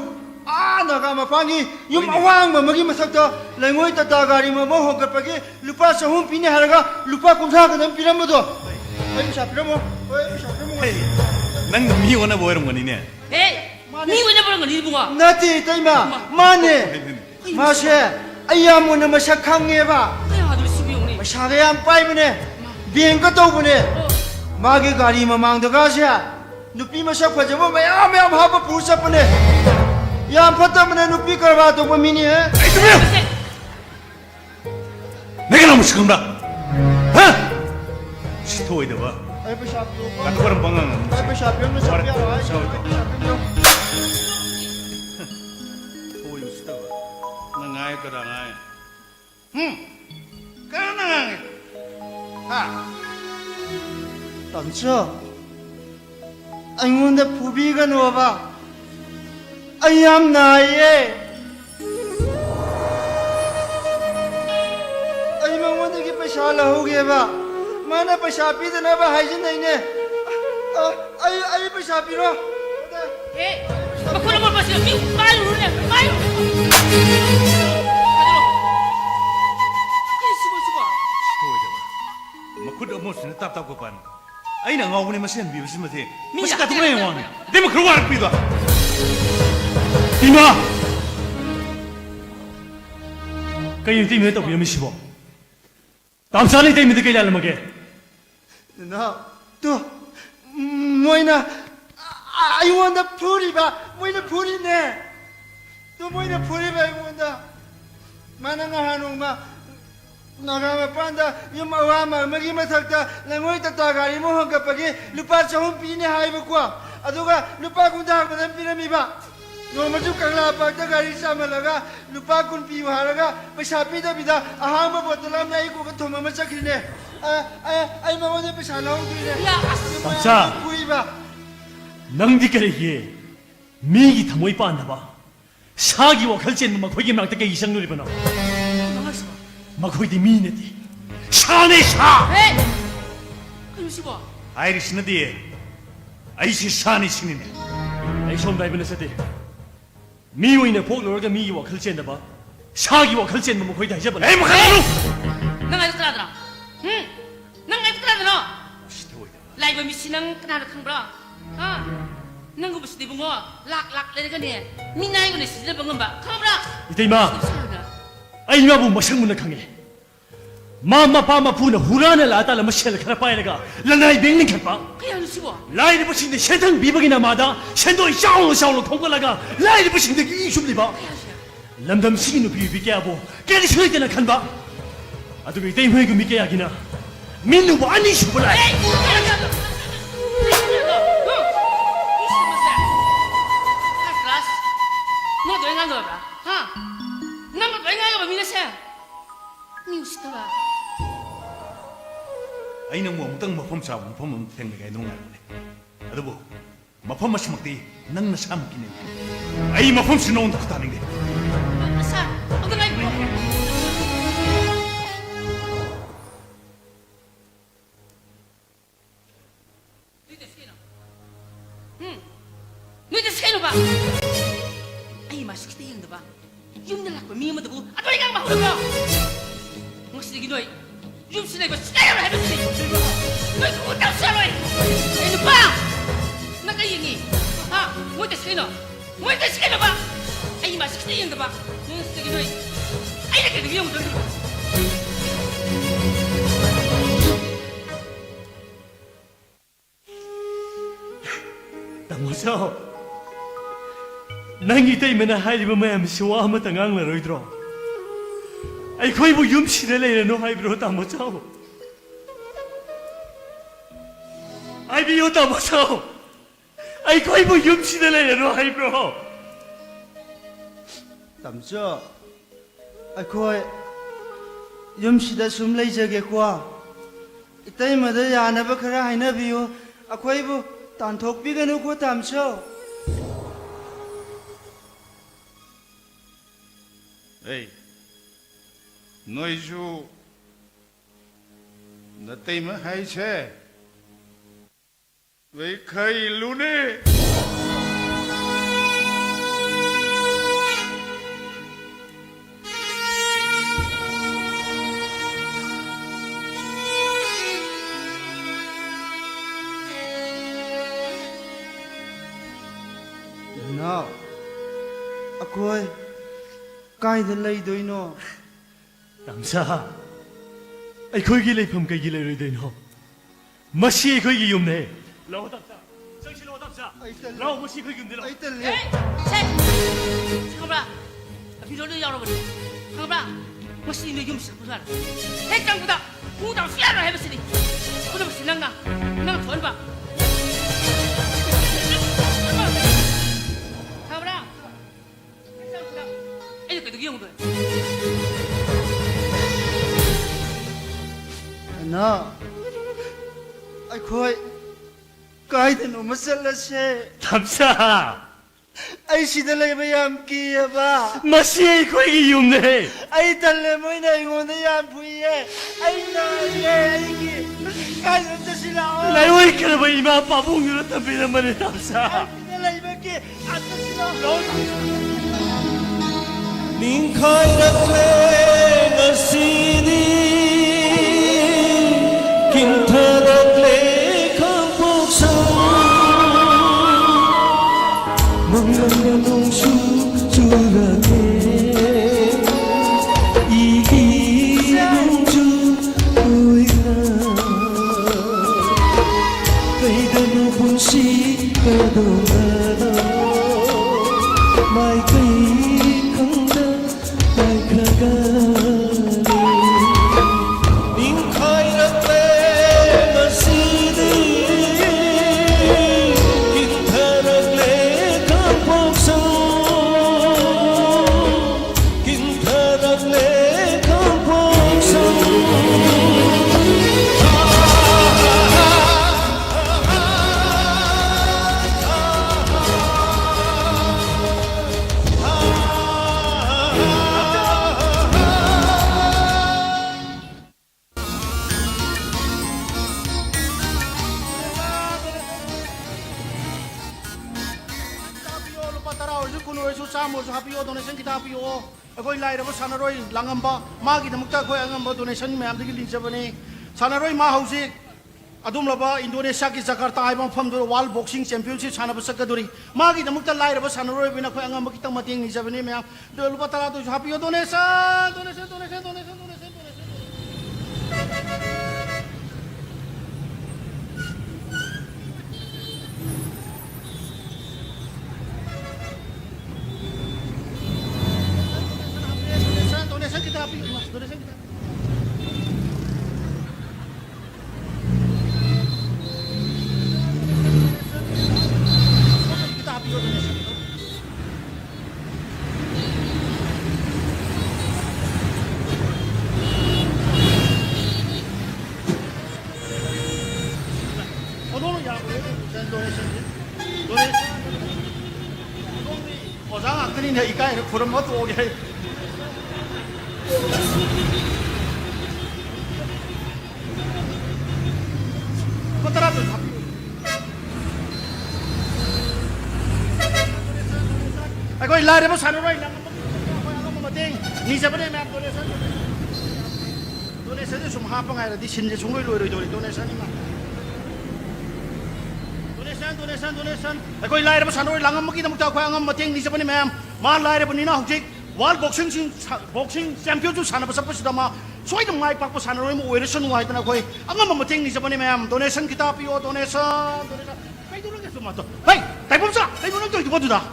ꯅꯥꯒꯥ ꯃꯄꯥꯟꯒꯤ ꯌꯨꯝ ꯑꯋꯥꯡꯕ ꯑꯃꯒꯤ ꯃꯊꯛꯇ ꯂꯩꯉꯣꯏ ꯇꯥꯇꯥ ꯒꯥꯔꯤ ꯑꯃ ꯍꯣꯡꯒꯠꯄꯒꯤ ꯂꯨꯄꯥ 100 ꯄꯤꯅꯤ ꯍꯥꯏꯔꯒ ꯂꯨꯄꯥ 50 ꯈꯛꯇꯪ ꯄꯤꯔꯝꯕꯗꯣ ꯑꯩ ꯄꯩꯁꯥ ꯄꯤꯔꯝꯃꯣ ꯍꯣꯏ ꯑꯩ ꯄꯩꯁꯥ ꯄꯤꯔꯝꯃꯣ ꯅꯪꯅ ꯃꯤ ꯑꯣꯟꯅꯕ ꯑꯣꯏꯔꯝꯒꯅꯤꯅꯦ mi wena ba ngani bunga ꯅꯠꯇꯦ ꯏꯇꯩꯃ ꯃꯥꯅꯦ ꯃꯥꯁꯦ ꯑꯩ ꯌꯥꯝ ꯃꯨꯟꯅ ꯃꯁꯛ ꯈꯪꯉꯦꯕ kai ha du si bi yong ni ꯄꯩꯁꯥꯒ ꯌꯥꯝ ꯄꯥꯏꯕꯅꯦ ꯕꯦꯡꯀ ꯇꯧꯕꯅꯦ ꯃꯥꯒꯤ ꯒꯥꯔꯤ ꯃꯃꯥꯡꯗꯒꯁꯦ ꯅꯨꯄꯤ ꯃꯁꯛ ꯐꯖꯕ ꯃꯌꯥꯝ ꯃꯌꯥꯝ ꯍꯥꯞꯄ ꯄꯨꯔ ꯆꯠꯄꯅꯦ ꯌꯥꯝ ꯐꯠꯇꯕꯅꯦ ꯅꯨꯄꯤ ꯀꯔꯕꯥꯔ ꯇꯧꯕ ꯃꯤꯅꯤ 내가 너무 시끄럽다 어? 시토이드와 ꯑꯩ ꯄꯩꯁꯥ ꯄꯤꯌꯨꯀꯣ 가토가람 방황 ꯑꯩ ꯄꯩꯁꯥ ꯄꯤꯔꯝꯅ ꯆꯠꯄ ꯌꯥꯔꯣꯏ ꯑꯩ ꯄꯩꯁꯥ ꯄꯤꯔꯝꯅ 토이 수다가 나가야 거라가야 까나가야 하 던져 ꯑꯩꯉꯣꯟꯗ ꯐꯨꯕꯤꯒꯅꯣꯕ ꯑꯩ ꯌꯥꯝ ꯅꯥꯏꯌꯦ ꯑꯩ ꯃꯉꯣꯟꯗꯒꯤ ꯄꯩꯁꯥ ꯂꯧꯍꯧꯒꯦꯕ ꯃꯥꯅ ꯄꯩꯁꯥ ꯄꯤꯗꯅꯕ ꯍꯥꯏꯖꯤꯟꯅꯩꯅꯦ ꯑꯩ ꯄꯩꯁꯥ ꯄꯤꯔꯣ ma ko mo ba si mi kai ru ne kai kai si mo si ba 시토이드와 마쿠드 어머스는 답답고 반 아이나 ngawne masen biusimate Mi mas ya, katune ya, wan ya. dema kruwa arpida 이마 Kayo team ito biyo misibo. Tamsali team ito kailan mage. 나 또 뭐이나 아이원다 풀이봐 뭐이나 풀이네 또 뭐이나 풀이봐 아이원다 만화가 하는마 나가마 판다 유마와마 머기 마삭다 랭오이 따따가리 모험갑하기 루파 100 피네 하이버고 아두가 루파 90 하거든 피라미바 노마주 강라 박다 가리 싸말라가 루파 10 피우 하라가 पैसा पिदा 아하마 보틀람 나이고 그 도마마 착히네 ai mà bao bây giờ lâu đi ya Tamsa. vui ba Nangdi kariye. Migi tamoy pa anda ba. Sagiwa kalchen mo maghoy gimnang take isang nuri bano. Maghoy di mineti. Shane sha. hey kai si ba 아이리시나디에 아이시 샤니 신이네 Ay som dai bana sate. Miwi ne pok lorga migiwa kalchen da ba. Sagiwa kalchen mo maghoy da hijab. 에이 뭐 가노 nang ai kra da nang ai kra da no 시토이드 lai ba mi si nang kna da khang bra ha nang go ba si bungo lak le ga ne mi nai go ne si da bangam ba khang bra Itay ma. Ay nga bu masang mo na kange. Mama pa ma puna hurana la ata la mashel khara pa ilaga. Lanay bingling kapa. kai ha si ba Lai di busing de shetang bibagi na mada. Shendo shao lo thongka laga. Lai di busing de gi shum di ba. Lamdam sinu bi bi kya bo. Kaya shoi de na khan ba. Adu bi tay hoy gu mi kya gina. Minu ba ani shu bula. hey class no do ngang ba ha nang ba ngang ba mi na sa music ba 아이는 뭐 묵당 머펌 사 머펌 땡내가 농아네 아도보 머펌 마시먹디 낭나 삼기네 아이 머펌 스노운다 그다는데 sa ang ngai ba Nui sino ba? Ay, masuk kita yung diba? Yung nalak ba? Miyama dago? At wala kang mahulog ba? 막시기 너희 윰시내고 시간을 해봤으니 너희 그거 다 살아요 이 누빠 나가 얘기 아 뭐한테 시키노 뭐한테 시키노 봐 아이 맛이 시키는 연가 봐 너는 시키기 너희 아이 이렇게 되게 영도 Tamosaw, nangitay man na hali ba mayam siwa matangang na roidro. Ay ko'y mo yung sinalay na no hay bro tamosaw. Ay biyo tamosaw. Ay ko'y mo yung sinalay na no hay bro. tamcho akhoi yumsida sum leijage kwa itai mada yanaba khara haina biyo akhoi bu tanthok biganu ko tamcho Ei, noizu na teima hai che. Vei khai lune. na akhoi kai da lei doino Tamsa, ay ko'y gilay pam kay gilay roy din ho. Masi ay ko'y giyumne. Lawa tamsa, sang si lawa tamsa. Ay, tal- Lawa masi ko'y giyumne lawa. ai tal 에이 셋 잠깐만 비로를 열어버려 잠깐만 막시 너 윰시 보자 해장보다 공당 시야를 해봤으니 그럼 신랑나 나 전봐 잠깐만 해장보다 이렇게 되게 영도 na akhoi kai da no masala se Tamsa, ai sida lei ba yam ki ba masi ay ko'y giyumne. ai talle moi na ingon da yam puye ai na ye ai ki kai da sila o Layaway ka na ba ima pabong yun at tabi naman ni Tamsa? sida lei ba ki at sila ning khoi rak le ngasidi kim tha rak le khang pok sa mong lang nong su chu ra ke i ki nong chu oi na kai da no bun si ka do na mai kai khang da mai kha ga ning khoi rak le masidi kin tha rak le khang pok sa kin tha rak le khang pok sa Happy lupa tara or kuno su samo su happy donation kita happy akoi lai ra sanaroi langamba magi damukta khoi angamba donation mayam digi linjabani sanaroi ma hausi adum laba Indonesia ki Jakarta ai bang pham do world boxing championship sana basakaduri magi damukta lai ra sanaroi bina khoi angamba kita mating ni jabani mayam do lupa tara do happy donation donation donation donation donation donation kita happy donation kita kita happy donation 오늘은 야 donation donation 어장 안 끊이네 이까이 그런 것도 오게 Kontara tuh sapi. Aku lari apa sana roy, lang apa mau mating. Ni siapa ni mak donation? 도네션에 좀 하방하라디 신제 종을 로이로이 도네션이 마 도네션 아이고 라이르 산으로 랑암 먹기 너무 타고 항암 머팅 니저번에 마 라이르 번이나 혹시 월 복싱 챔피언 산업 서포시다 마 소이도 마이 박고 산으로 뭐 오히려 선 와이드나 거의 항암 머팅 니저번에 도네션 기타 비오 도네션 kayo doon lang sumato. Hey! Tayo po sa! Tayo mo lang ito ba?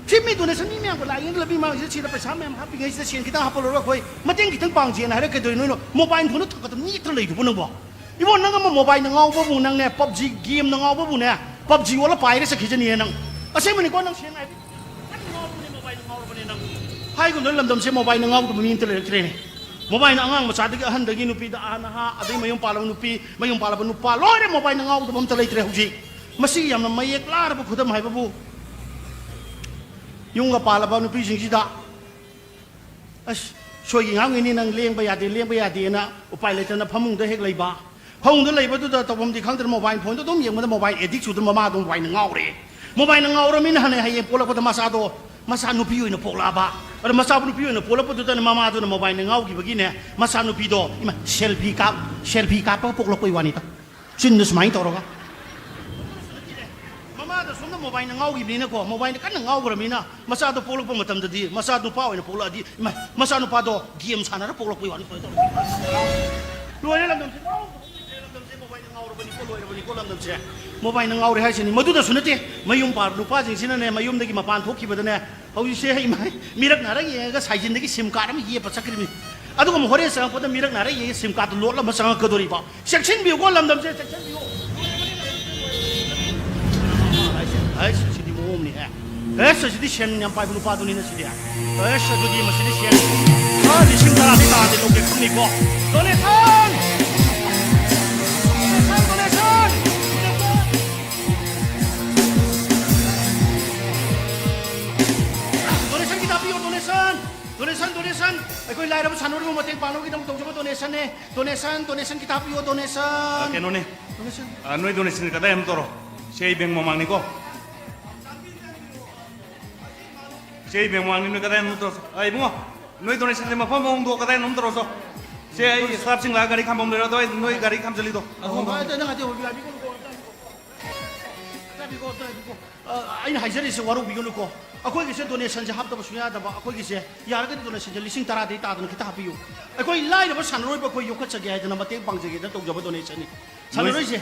Siyempre doon sa nimi ang kalahin labi mga sila pa sa mga happy guys sa siyan kita hapolo ro koy. Mating kitang pangjian na kayo doon no. Mobile phone to katam ni tralay ko nang ba. Ibo nang mo mobile nang ngaw mo nang ne PUBG game nang ngaw mo ne. PUBG wala paire sa kitchen niya nang. Asay man ko nang siyan ay. Ano ngaw mo ni mobile nang ngaw mo ni nang. Hay ko doon lamdam siya mobile nang ngaw mo min tralay trene. Mobile na angang masadig ahan dagi nupi da ana ha aday mayong palaw nupi mayong palaw nupa. Lore mobile nang ngaw mo tralay tre huji. Masih yang namanya kelar apa kuda mahai babu, yung kapala ba nupi sing sida, as so yung hang ini nang liang bayadi na upay leter na pamung dah hek laiba tu dah tapom di kang ter mobile phone tu dom yang mana mobile edik sudah mama dom mobile ngau re min hane hai pola pada masa nupi yo ina pola ba, ada masa nupi yo ina pola pada tu mama tu na mobile ngau ki begini masa nupi do, ima selfie kap apa pola koi wanita, sinus main toro ka. Ada sumber mobile nang ngau gini ko mobile kan nang ngau beramina masa tu polok pematam tadi masa tu pau ini pola di masa nu pado game sana ada polok piwan itu lu ada dalam mobile nang ngau berbani kolam dalam sih mobile nang ngau rehai sini madu dah sunat mayum par lupa jeng sini ne mayum dagi mapan thok kibat ne hau sih hai mirak nara ye ga saijin dagi sim card me ye pasak kiri adu kamu hore sang pada mirak nara ye sim card lot lah masang kedori pa section view kolam dalam sih section view Ay, sidi mo ni ha. Sidi siyan yang pai lupa tu ni na sidi ha. Sidi mas sidi siyan. Di sing tara di tara di loke kami ko. Donation! Donation kita piyo donation. Ay ko ilay ra sanuri mo mateng pano kita mo tong donation ne. Donation kita piyo donation. Keno ne? Noi donation kada em toro. Sei beng mamang ni ko. Sei beng mamang ni kada em toro. Ai mo. Noi donation le ma phom ong do kada em toro so. Sei ai sab sing la gari kham bom le do noi gari kham jali do. Oh, ba ta na ti ho bi ko. Ai hai jari se waru bi ko. Akoi gi se donation je hap ta suya da ba akoi gi se yar ga donation je lising tara de ta da kita hapi yu. Akoi lai da ba san roi ba ko yu kha cha ge da ma te bang je ge da tok ja ba donation ni. San roi je.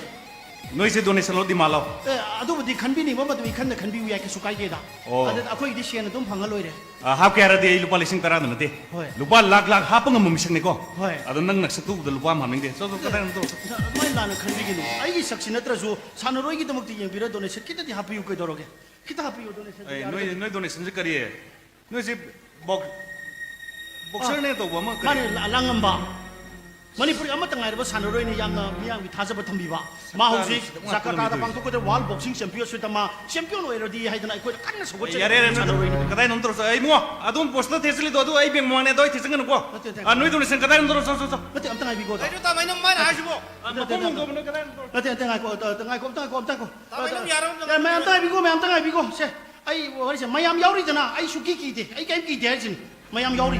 Noi se donation lo di malo. Adu di khan bi ni ba ma du khan da khan bi wi ya ke su kai ge da. Ada akoi di sian dum phang loi re. Hap ke ara di lupa lising tara na te. Lupa lag hap ngam misang ni ko. Hoi. Adu nang nak satu da lupa mam ning de. So kada em to. Mai la na khan bi gi ni. Ai gi sak sin na tra ju san roi gi da mak ti yeng bi ra donation kita di hapi yu ko doroge. Kita hapi yu donation. Noi donation je kari. Noi se boxer ne to ba ma. Mani langam ba. Manipuri ama tengah ada sanaroi ni yang yang thasa ba thambi ba. Ma hausi Jakarta da pangtok ko wall boxing championship ma champion oi rodi hai dana ko kan so goche. Yare sanaroi ni kada nom tro so ai mo adun post thesli do ai beng mo ne do thesang ko. Noi donation kada nom tro so. Mati am tengah bi go. Ai ta mai nang man ha sibo. Mati tengah ko. Mai am tengah bi go se. Ai wari se mai am yauri dana ai suki ki de. Ai kai ki de jin. Mai am yauri.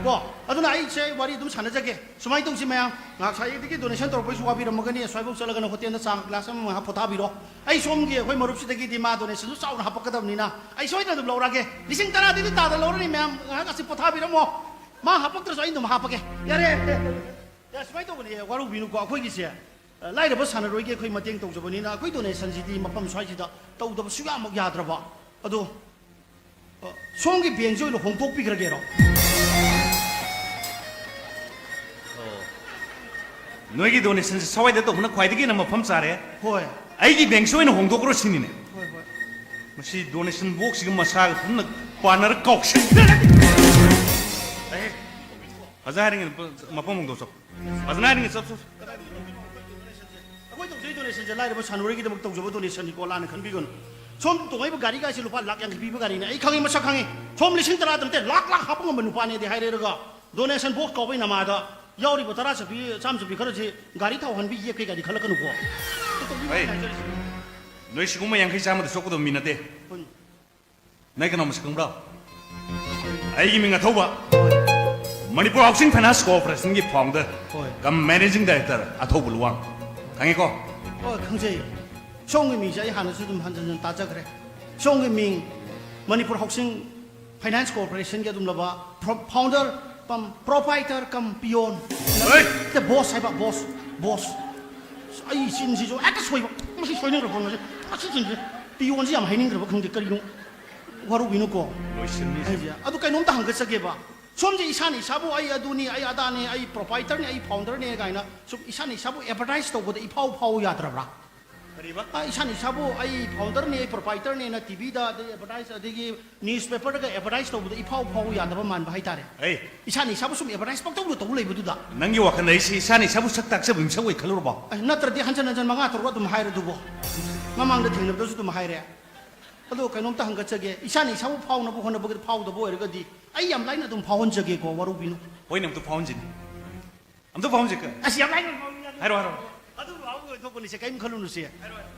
Ko aduna ai se wari dum sana jage. Sumai tong si mai ngak sai digi donation tor poi suwa bi ram magani swai bok sala gana hotel na sang class ma ha phota bi ro. Ai som gi khoi marup si dagi di ma donation su sau na hapak kadam ni na. Ai soi na dum lo ra ge. Lising tara di ta da lo ni mai ha ka si phota bi ro mo. Ma hapak tra so in dum hapak ge. Yare. Ya sumai tong ni waru bi nu ko khoi gi se. Lai da ba sana roi ge khoi mateng tong jabani na khoi donation si di mapam swai si da tau da su ya mak ya dra ba. Ado 송기 비행조로 홍폭비 그러게로. 너에게 donation 서와야 돼도 그나 과이득이 넘어 펌사래. 호에. 아이기 뱅쇼에는 홍독으로 신이네. 호에. 마시 donation book 지금 마사가 분나 관나를 꺽신. 에이. 아자하링은 마pomong도 서. 아자나링은 섭섭. 아고 또 저희 donation 저 라이브 산우르기도 막 또 저거 donation 이거 라는 컨비건. 좀 동아이브 가리가 있을 루파 락 yang 비브 가리네. 이 강이 마사 강이. 좀 리싱 따라들 때 락락 하봉은 뭐 누파네 데 하이레가. donation book 거기 남아다. 야우리 보다라 저비 잠수비 그러지 가리 타고 한비 이에 그 가리 걸러가는 거. 에이. 너희 시구마 양키 자마도 속고도 미나대. 내가 너무 시끄럽다. 아이기 민가 더봐. Manipur Housing Finance Corporation 기 founder Hoi. 감 managing director 아토블루왕 강해고 강제 송의 미자 이 하나서 좀 한잔 따져 그래 송의 민 머니푸르 하우싱 파이낸스 코퍼레이션 게 좀 러바 파운더 빰 프로파이터 감 비온 어이! 때 보스 해봐 보스 아이 신시 좀 아까 소이 무슨 소이는 거 보는 거지 아 진짜 비온지 아마 해는 거 근데 거리는 와로 위놓고 아이야 아도 까이 놈다 한거 쓰게 봐 somje isani sabu ai aduni ai adani ai proprietor ni ai founder ni gaina so isani sabu advertise to bod ipau yadra bra kariba ai isani sabu ai founder ni ai proprietor ni na tv da advertise adigi newspaper ga advertise to bod ipau yadra man ba haitare 에이 isani sabu sum advertise pak to to lei budu da 낭기 와칸 나이시 산이 사부 석닥 서 뭉쳐고 이칼로로 봐 ai natradi hanjan manga to dum haire dubo mamang da thingna do su dum haire ado kainom ta hanga chage isani sabu phau na bu hona bu phau do bo erga di ai yam laina dum phau chage ko waru binu 보이네 아무도 파운진 아무도 파운진 그 asi yam laina 하로 adu awu to boni se kaim khalu nu se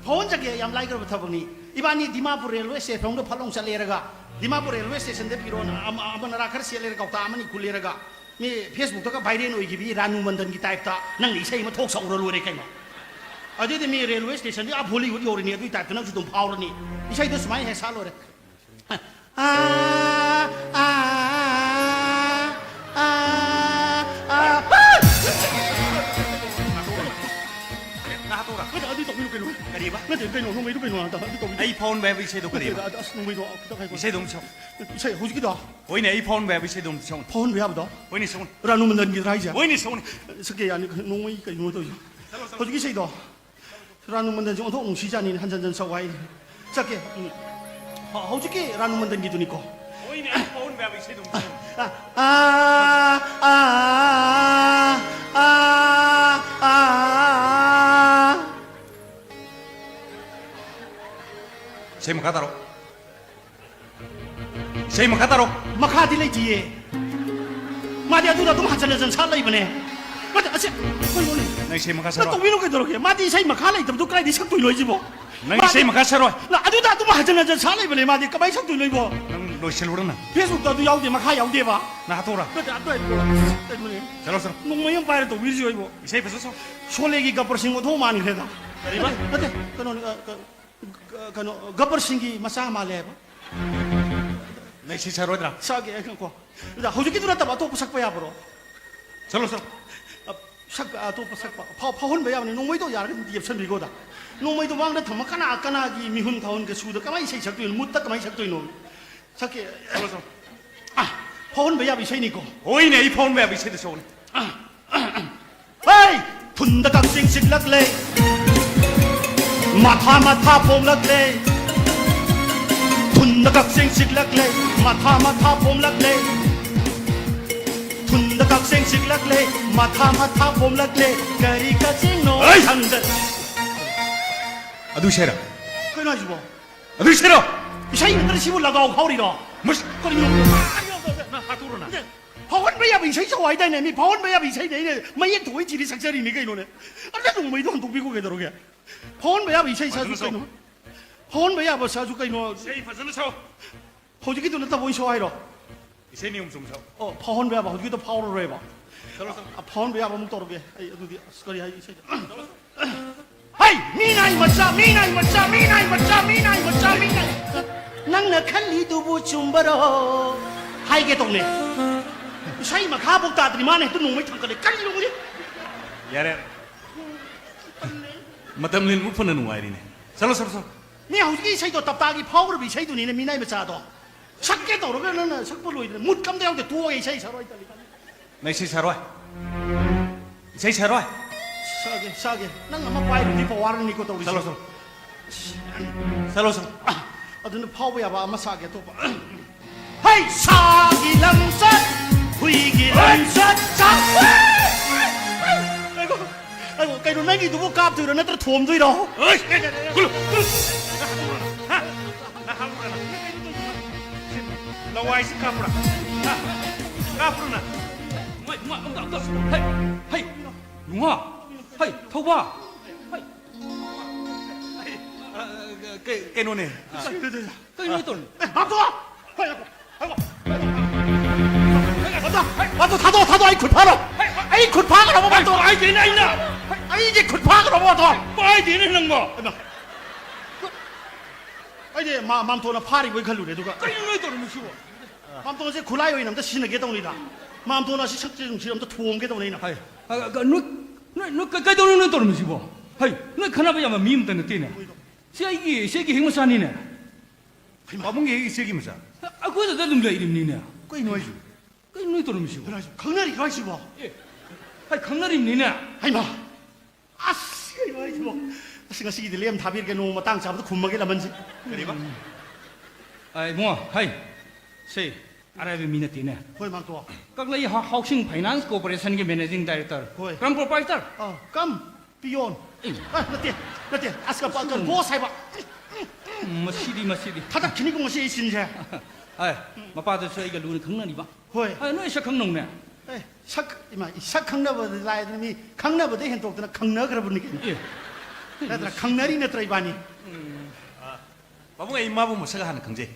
phone jage yam lai gar bathabni ibani dimapur railway station do phalong chaleraga dimapur railway station de piron amana rakhar selera ka ta amani kuleraga ni facebook to ka viral oi gibi ranu mandan gi type ta nang ni sei ma thok sauro lore kai ma adi de mi railway station de a bholi uri ori ni adu type na judum phawr ni isai do smai he salo re 나하도라 어디 또 이렇게 그리바 나 되게 너무 이렇게 나한다 또 아이폰 웹 이세도 그리바 너무 이거 어떻게 이세도 뭉쳐 이세 호지기다 보이네 아이폰 웹 이세도 뭉쳐 폰 왜 하다 보이네 손 라누 만든 게 라이자 보이네 손 스게 아니 너무 이거 이거도 호지기 세도 라누 만든 좀 동 시자니 한잔잔 사와이 자게 호지기 라누 만든 게 두니까 보이네 아이폰 웹 이세도 뭉쳐 세모 가다로 세모 가다로 마카디 레이티에 마디 아두라 좀 한잔잔 살라 이번에 맞아 아세 뭐이거네 나 세모 나 가사로 또 위로 그러게 마디 사이 마카라 이때 또 까이디 sak도 이러지 뭐 나 세모 가사로 나 아두다 좀 한잔잔 살라 이번에 마디 까바이 sak도 이러고 난 로실 모르나 페이스북도 야우데 마카 야우데 봐 나하도라 그때 아또 때문에 잘했어 농모형 바이를 또 위르지 이거 이세 벗었어 솔레기 가버싱고 더 많이 그래다 그리바 어때 그노 가버싱기 마사 말레 봐 나 시차로더라 사게 그거 나 호주기 들었다 봐 또 삭바야 버로 잘했어 또 삭바 파혼 배야 니 농모이도 야르게 디앱선 비고다 농모이도 왕다 더마카나 아까나기 미훈 다운 그 수도 까마이 세 작도 묻다 까마이 작도 이놈 사게 잘했어 파혼 배야 비세니고 보이네 아이폰 웹 이세도 손 헤이 분다 각생 식락래 마타 봄락래 분다 각생 식락래 마타 봄락래 분다 각생 식락래 마타 봄락래 거리 가징노 어이! 상들 아두세라 끊어지 뭐 아두세라 이사이는 시불 나가고 하오리라 무슨 거리 나 하도로나 파원 배야 비세이 좋아야 되네 미 파원 배야 비세이 되네 마이 도이 지리 sak자리 니가 이노네 알다 농모이도 한 독비고 게더러게 파원 배야 비세이 사주까 이노 파원 배야 뭐 사주까 이노 세이 벗어서 호지기도 넣다 보이 좋아이로 이세니 umsum서 파원 배야 봐 호지기도 파워로 해봐 잘했어 파원 배야 뭐 묵도록게 아이 어디 스거리 아이 세이 하이 미나이 멋자 낭나 칼리두부 춤바로 하이게 동네 사이 막 가복다들이 많네 또 농모이 탕거리 깔리는 거지 야래 마담 린 우프는 와이리네 잘했어 네 호지기 사이도 답답이 파워로 비 사이도 니네 미나이 멋자도 sak게 도로가는 sak불로 이래 묻감대 하고 두어에 사이 서로 있다니까 나 시차로 시차로 싸게 난 아마 파이로 디포 와르니 것도 우리 잘했어 어떤 파워야 봐 아마 싸게 또 봐. 헤이 사기 람삿 후이기 람삿 자 아이고 까이로 나기 누구 깝들어 나들 톰도 이러 어이 굴 나 와이스 카프라 카프라나 하이 용화 하이 토바 cái nôn này cái này tôi 앞서 아이고 왔다 마도 타도 아이 굿파라 아이 굿파가 마도 아이 되나 있나 아이 이게 굿파가 마도 아이 되는 놈 아이 맘도나 파리 왜 갈루래 누가 까이는 또 너무 쉬워. 맘도나 제 굴라요 이놈도 신나게 동이다 맘도나 시 석재 좀 지름도 투옹게 동이나 하이. 너 까이도는 또 너무 쉬워. 하이. 너 카나바야마 미임다는 때네. 세기 행무산이네. 마봉이 세기면서. 아, 그래도 나좀 내 이름이네. 꽤 노이지. 까이는 또 너무 쉬워. 강날이 가시 봐 하이, 강나리입니네. 아이마 아씨 이거 이거 아시가 시기들 렘 다비르게 노마 땅 잡아도 굶먹게 라면지 그래 봐. 아이, 뭐, 하이. 세, 아라비 미네티네. 거기 맘도 Các lấy Housing Finance Corporation के Managing Director. Ôi. Ram Proprietor. 깜 비온 나때 아스가 빠져 뭐 사이바 Masidi. 타다 키니고 뭐시 신세 Ai, mà pa tôi chơi cái lúa khăng này đi ba. 거기 Ai nói sao khăng nồng nè. 샥 이마 샥 강나버드 라이드니 강나버드 hen독드나 강나 그러보니까 예. 나들 강나리 네트라 이바니 마봉이 마봉 뭐 생각하는 경제.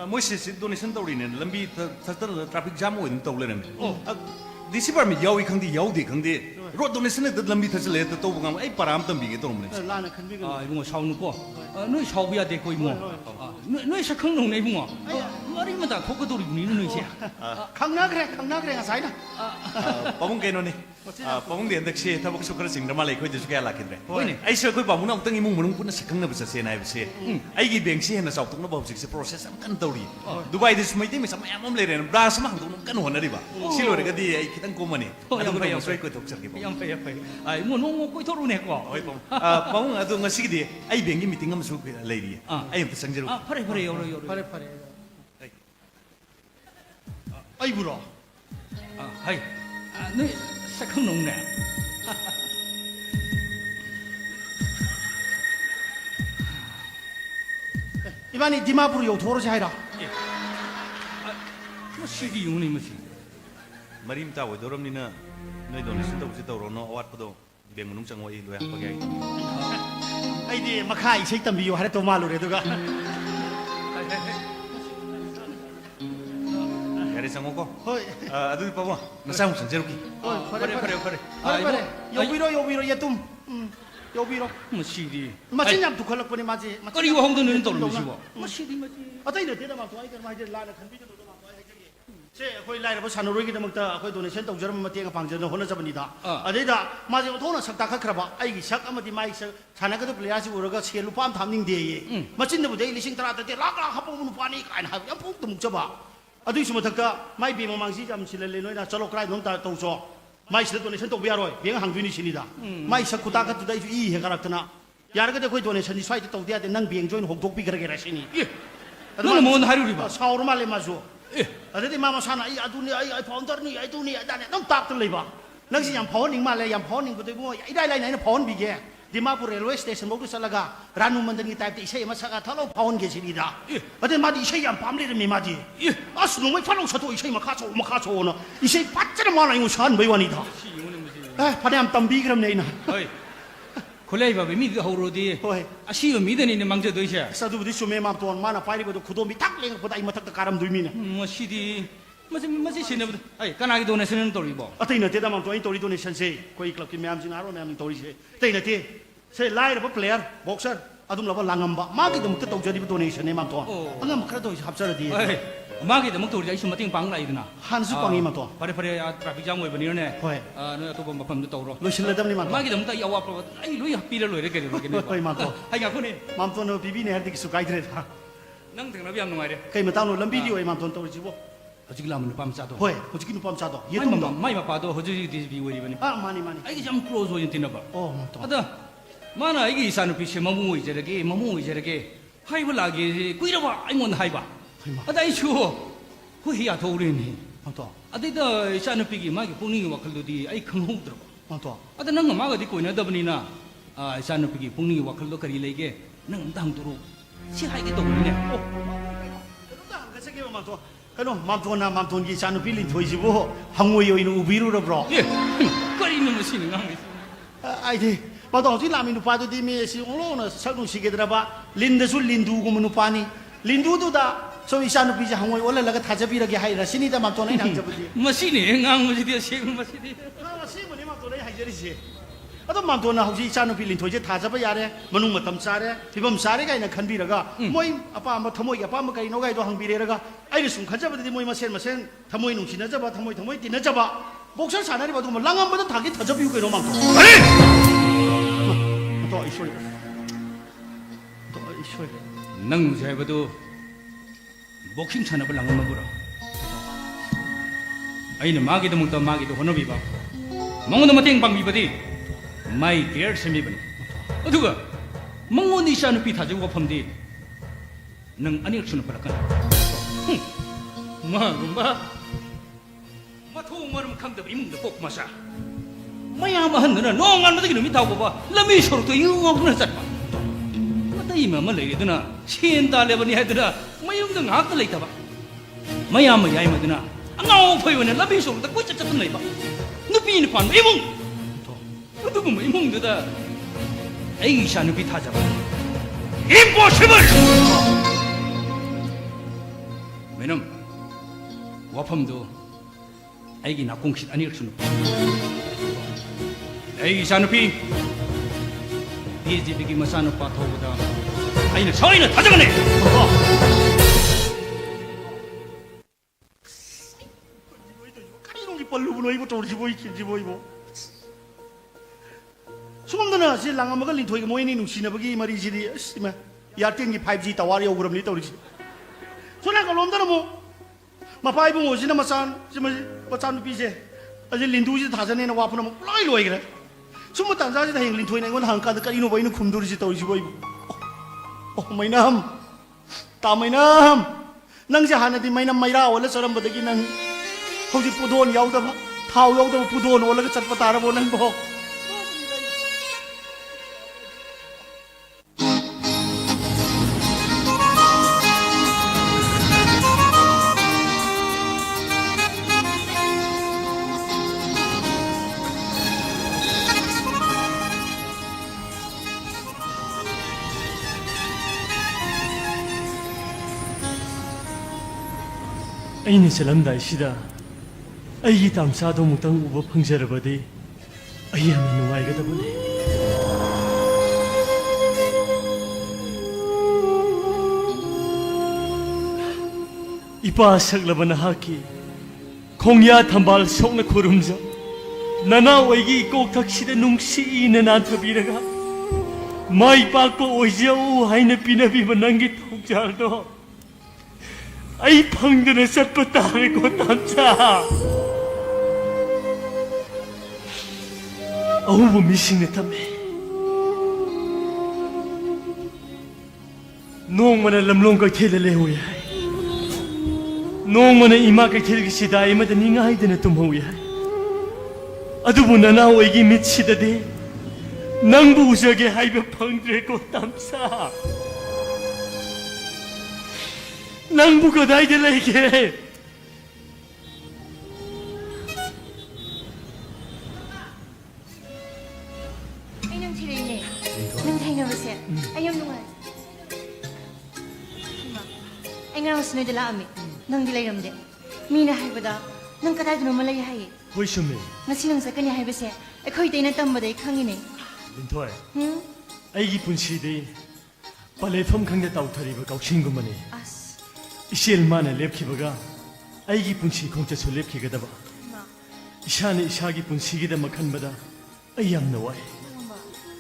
뭐시 도네션 떠오르는 람비 터터 트래픽 잠 오는 떠오르는. 디시버미 야위 강디 야우디 강디 로드 도네션에 람비 터질 레트 또 보면 이 바람 덤비게 또 오는. 라나 큰비가 À, 이거 sao nữa cô. Nói sao bây giờ để coi mua. Nói sao khăng nồng này mua. Mà đi mà ta không có đồ gì nữa chứ. 강나 그래 사이나 마봉 개노니. 마봉 덴덕시 타복 쇼크를 징드마 레이코 이제 죽게 할라긴데. 뭐네? 아이서 그 마봉나 어떤 이몽 문은 분은 sakang나 버서 세나이브시. 아이기 뱅시 해나 사우통나 법식시 프로세스 암간 떠우리. 두바이드 스마이티 미사 마야맘 레레는 브라스 망도 간 호나리바. 실로르가디 아이 키탄 고마니. 아동가 영소이 그 독적이 봐. Yang phải. Ai muốn nông coi thốt luôn nè cô. 어이 봄. 마봉 아동 ngasi기디 아이 뱅기 미팅 함수 레이디. 아이 또 상제로. À, phải 요로. 파레 아이구라 À, hay. Nói sao khăng nồng nè. 이바니 디마부르 요 도로시 하이라 Nó 시기 용này mà gì. 마림 타고 도럼니나 너희 도네션 또 우지 떠오르노 어왓도 뱅문웅 정워 이 로야 거기. 아이디 마카 이세 담비요 하레 또 말로래 누가 야리 상고고. 허이 아들 봐봐. 나상 상제로기. 파레 요비로 예tum요비로 Mà 시디. 마친냠 두컬럭보니 마지 Có đi vào không tôi nên tôi làm gì vậy? Mà 시디 mà gì. 어떤 데다 막 도와이들 마이들 라나 컨비도 도 막. 제 거기 라이브 산으로기다먹다 거기 도네션 동저럼 마티가 방전을 혼나잡니다. 아데다 마지 돈은 석다카 크라바 아이기 석 아마디 마이서 사나가도 플레이하시 우러가 셀루 팜 탐닝데예. 마친데부 데일리 싱트라데 락락 하보면 파니 가인 하 양폭도 묵잡아. 아두이스 모탁다 마이 비모망시 잠실레 노이나 절로크라이 농다 도서 마이스 도네션 또 비아로이 비행 항준이 신이다. 마이스 쿠다가 두다 이 해가락드나 야르가데 거기 도네션이 사이트 또 돼야 돼난 비행 조인 홍독비 그러게라 신이. 예. 너는 뭔 하루리 봐. 사오르 말레 마주. 예. 아데디 마마 사나 이 아두니 아이 파운더니 아이 두니 아다네 넘 딱들 레바. 능시 양 파원닝 말레 양 파원닝 부데 뭐 이다이라이 나이는 파원 비게. 디마푸 레일웨이 스테이션 모두 살라가 라누 만드니 타입 이세 마사가 탈로 파원 게시리다. 아데 마디 이세 양 밤레르 미마디. 예. 아스 농의 팔로 서도 이세 마카초오나 이세 빠짜라 마나 이거 산 메와니다. 아 파냠 담비 그럼 네이나. 어이. 콜레이 바비 미드 하우로디. 호이. 아시오 미드니 망저 도이샤. 사두부디 수메 맘돈 마나 파이리고도 구도미 딱 랭보다 이 마탁다 가람 두이미네. 뭐 시디. 맞지 신내부터. 아이 까나기 도네서는 또 이거. अतैन तेदा माम तोइ तोरी दोने सनसे कोई क्लब की मैम जिन आरो मैम तोरी से तैन ते से लाइर ब प्लेयर बॉक्सर अदुम लब लांगम बा मागी दम त तौजरी ब डोनेशन ने माम तो अंगम खरा तो हाबसर दी 어이. 마기도 또 우리 아이스 마팅 방 라이드나. 한수 광이 마 또. 파레 트래픽 장 오이버니네. 호이. 너 또 뭐 떠오르. 로실레담 니 마. 마기도 또 야와 프로. 아이 로이 하피를 로이래 그래. 호이 마 또. 하이가 코네. माम तो नो बीबी ने हर दिक सुकाई दरे था năng thằng nó bị ăn ngoài đấy. कई मतानो लंबी दी होई माम तो तोरी जीवो 아직 라면 밤 짜도. होय होजकी नु पम चादो ये 마이 तुम 마 마이 마 봐도 허지 디비 오이버니. आ मानी मानी 아이 좀 클로즈 오인 티나 봐. ओ माम तो 아다 마나 이게 이사는 비시 마무 이제르게 하이브 라게 꾸이러 봐. 아이 뭔 하이바. 아다 이슈. 후히야 도우리니. माम तो 아데다 이사는 비기 마기 봉닝이 와클로디 아이 큰호 들어. माम तो 아다 능 마가디 꼬이나 더브니나. 아 이사는 비기 봉닝이 와클로 거리 레게 능 당도로 시하이게 도우리네. 그세게 माम तो कनो माम तो ना माम तो की चानु पिलिन थोइ जीवो हंगोय ओइन उबिरु र ब्रो 예. 거리는 무슨 강. 아이디 마도 어디 라미 누파도 디미 시 올로나 살동 시게드라바 린데술 린두고 누파니 린두도다 소 이샤누 비지 항원 올라라가 타자비라게 하이라 신이다 막도네 낭자부지 마시네 낭무지디 세금 마시디 아 세모네 막도네 하이저리지 아도 막도나 혹시 이샤누 빌린 토제 타자바 야래 만웅 마탐 사래 비범 사래 가이나 칸비라가 모이 아빠 아마 터모이 아빠 아마 가이노 가이도 항비레라가 아이리 숨 가자바디 모이 마센 터모이 농시나 잡아 터모이 띠나 잡아 목살 사나리 봐도 뭐 랑암보다 닭이 타자비고 가이노 막도 아니 또 이쇼리 또 이쇼리 낭무지 해봐도 목힘 차나볼 랑은 먹으라 아이는 마기도 먹다 마기도 혼업이 봐 멍어도 마탱 방비버디 마이 디어 세미버니 어두가 멍어니 샤누 피 타지고 펌디 능 아니를 주는 바라까 마rumba 마토 마름 칸다 이문도 꼭 마사 마야마 한느나 농안 마다기 놈이 타고 봐 라미 쇼르도 이거 없는 sat마 마다 이마마 레이드나 신달레버니 하드나 마용도 ngak 레이다 봐 마야마 야이마드나 angau phayone labi 쇼르다 꼬짝짝은 레이봐 누비니 판 이문 어두고 뭐 이몽드다 에이 샤누비 타자봐 임포시블 왜냐면 와펌도 애기 낙공식 아니일 수는 에이 샤누비 이 집이기 마사누 파토보다 아이는 서인은 타자가네 카리노기 빨루부노 이거 또르지보 이키지보 이거 수금도나 시 랑아마가 린토이가 모이니 누시나버기 말이지리 씨마 야텐기 5G 타와리 오그럼니 떠리지 소나가 롬다나 뭐 마파이부 모시나 마산 지마 마산 비제 아지 린두지 다자네나 와푸나 뭐 플라이 로이 그래 수무 단자지 다 행 린토이나 이건 한카드 까리노 보이는 쿰도리지 떠리지 보이고 마이남 따마이남 낭지 하나디 마이남 마이라 원래 사람 보다기 난 혹시 부도원 야우다봐 타우 야우다봐 부도원 올라가 잣바 따라보는 거 ꯑꯩꯅ ꯆꯠꯂꯝꯗꯥꯏꯁꯤꯗ ꯑꯩꯒꯤ ꯇꯥꯝꯆꯥꯗꯣ ꯑꯃꯨꯛꯇꯪ ꯎꯕ ꯐꯪꯖꯔꯕꯗꯤ ꯑꯩ ꯌꯥꯝꯅ ꯅꯨꯡꯉꯥꯏꯒꯗꯕꯅꯤ ꯏꯄꯥ ꯁꯛꯂꯕ ꯅꯍꯥꯛꯀꯤ ꯈꯣꯡꯌꯥ ꯊꯝꯕꯥꯜ ꯁꯣꯛꯅ ꯈꯨꯔꯨꯝꯖ ꯅꯅꯥꯎ ꯑꯩꯒꯤ ꯏꯀꯣꯛꯊꯛꯁꯤꯗ ꯅꯨꯡꯁꯤꯅ ꯅꯥꯟꯊꯕꯤꯔꯒ ꯃꯥꯏ ꯄꯥꯛꯄ ꯑꯣꯏꯖꯧ ꯍꯥꯏꯅ ꯄꯤꯅꯕꯤꯕ ꯅꯪꯒꯤ ꯊꯧꯖꯥꯜꯗꯣ ꯑꯩ ꯐꯪꯗꯅ ꯆꯠꯄ ꯇꯥꯔꯦꯀꯣ ꯇꯥꯝꯆꯥ ꯑꯍꯧꯕ ꯃꯤꯁꯤꯡꯅ ꯇꯝꯃꯤ ꯅꯣꯡꯃꯅ ꯂꯝꯂꯣꯡ ꯀꯩꯊꯦꯜꯗ ꯂꯩꯍꯧꯏ ꯍꯥꯏ ꯅꯣꯡꯃꯅ ꯏꯃꯥ ꯀꯩꯊꯦꯜꯒꯤ ꯁꯤꯗꯥꯏ ꯑꯃꯗ ꯅꯤꯡꯉꯥꯏꯗꯅ ꯇꯨꯝꯍꯧꯏ ꯍꯥꯏ ꯑꯗꯨꯕꯨ ꯅꯅꯥꯎ ꯑꯩꯒꯤ ꯃꯤꯠꯁꯤꯗꯗꯤ ꯅꯪꯕꯨ ꯎꯖꯒꯦ ꯍꯥꯏꯕ ꯐꯪꯗ꯭ꯔꯦꯀꯣ ꯇꯥꯝꯆꯥ ꯅꯪꯕꯨ ꯀꯗꯥꯏꯗ ꯂꯩꯒꯦ ꯑꯩ ꯅꯪ ꯊꯤꯔꯛꯏꯅꯦ ꯅꯪ ꯊꯦꯡꯅꯕꯁꯦ ꯑꯩ ꯌꯥꯝ ꯅꯨꯡꯉꯥꯏ ꯑꯩ ꯉꯔꯥꯡꯁꯨ ꯅꯣꯏꯗ ꯂꯥꯛꯑꯝꯃꯤ ꯅꯪꯗꯤ ꯂꯩꯔꯝꯗꯦ ꯃꯤꯅ ꯍꯥꯏꯕꯗ ꯅꯪ ꯀꯗꯥꯏꯗꯅꯣꯃ ꯂꯩ ꯍꯥꯏꯌꯦ ꯍꯣꯏ ꯆꯨꯝꯃꯤ ꯉꯁꯤ ꯅꯪ ꯆꯠꯀꯅꯤ ꯍꯥꯏꯕꯁꯦ ꯑꯩꯈꯣꯏ ꯇꯩꯅ ꯇꯝꯕꯗ ꯑꯩ ꯈꯪꯉꯤꯅꯦ ꯂꯤꯟꯊꯣꯏ ꯑꯩꯒꯤ ꯄꯨꯟꯁꯤꯗꯤ ꯄꯂꯩꯐꯝ ꯈꯪꯗ ꯇꯥꯎꯊꯔꯤꯕ ꯀꯥꯎꯁꯤꯡꯒꯨꯝꯕꯅꯤ ꯑꯁ ꯏꯆꯦꯜ ꯃꯥꯅ ꯂꯦꯞꯈꯤꯕꯒ ꯑꯩꯒꯤ ꯄꯨꯟꯁꯤ ꯈꯣꯡꯆꯠꯁꯨ ꯂꯦꯞꯈꯤꯒꯗꯕ ꯏꯁꯥꯅ ꯏꯁꯥꯒꯤ ꯄꯨꯟꯁꯤꯒꯤꯗꯃꯛ ꯈꯟꯕꯗ ꯑꯩ ꯌꯥꯝꯅ ꯋꯥꯏ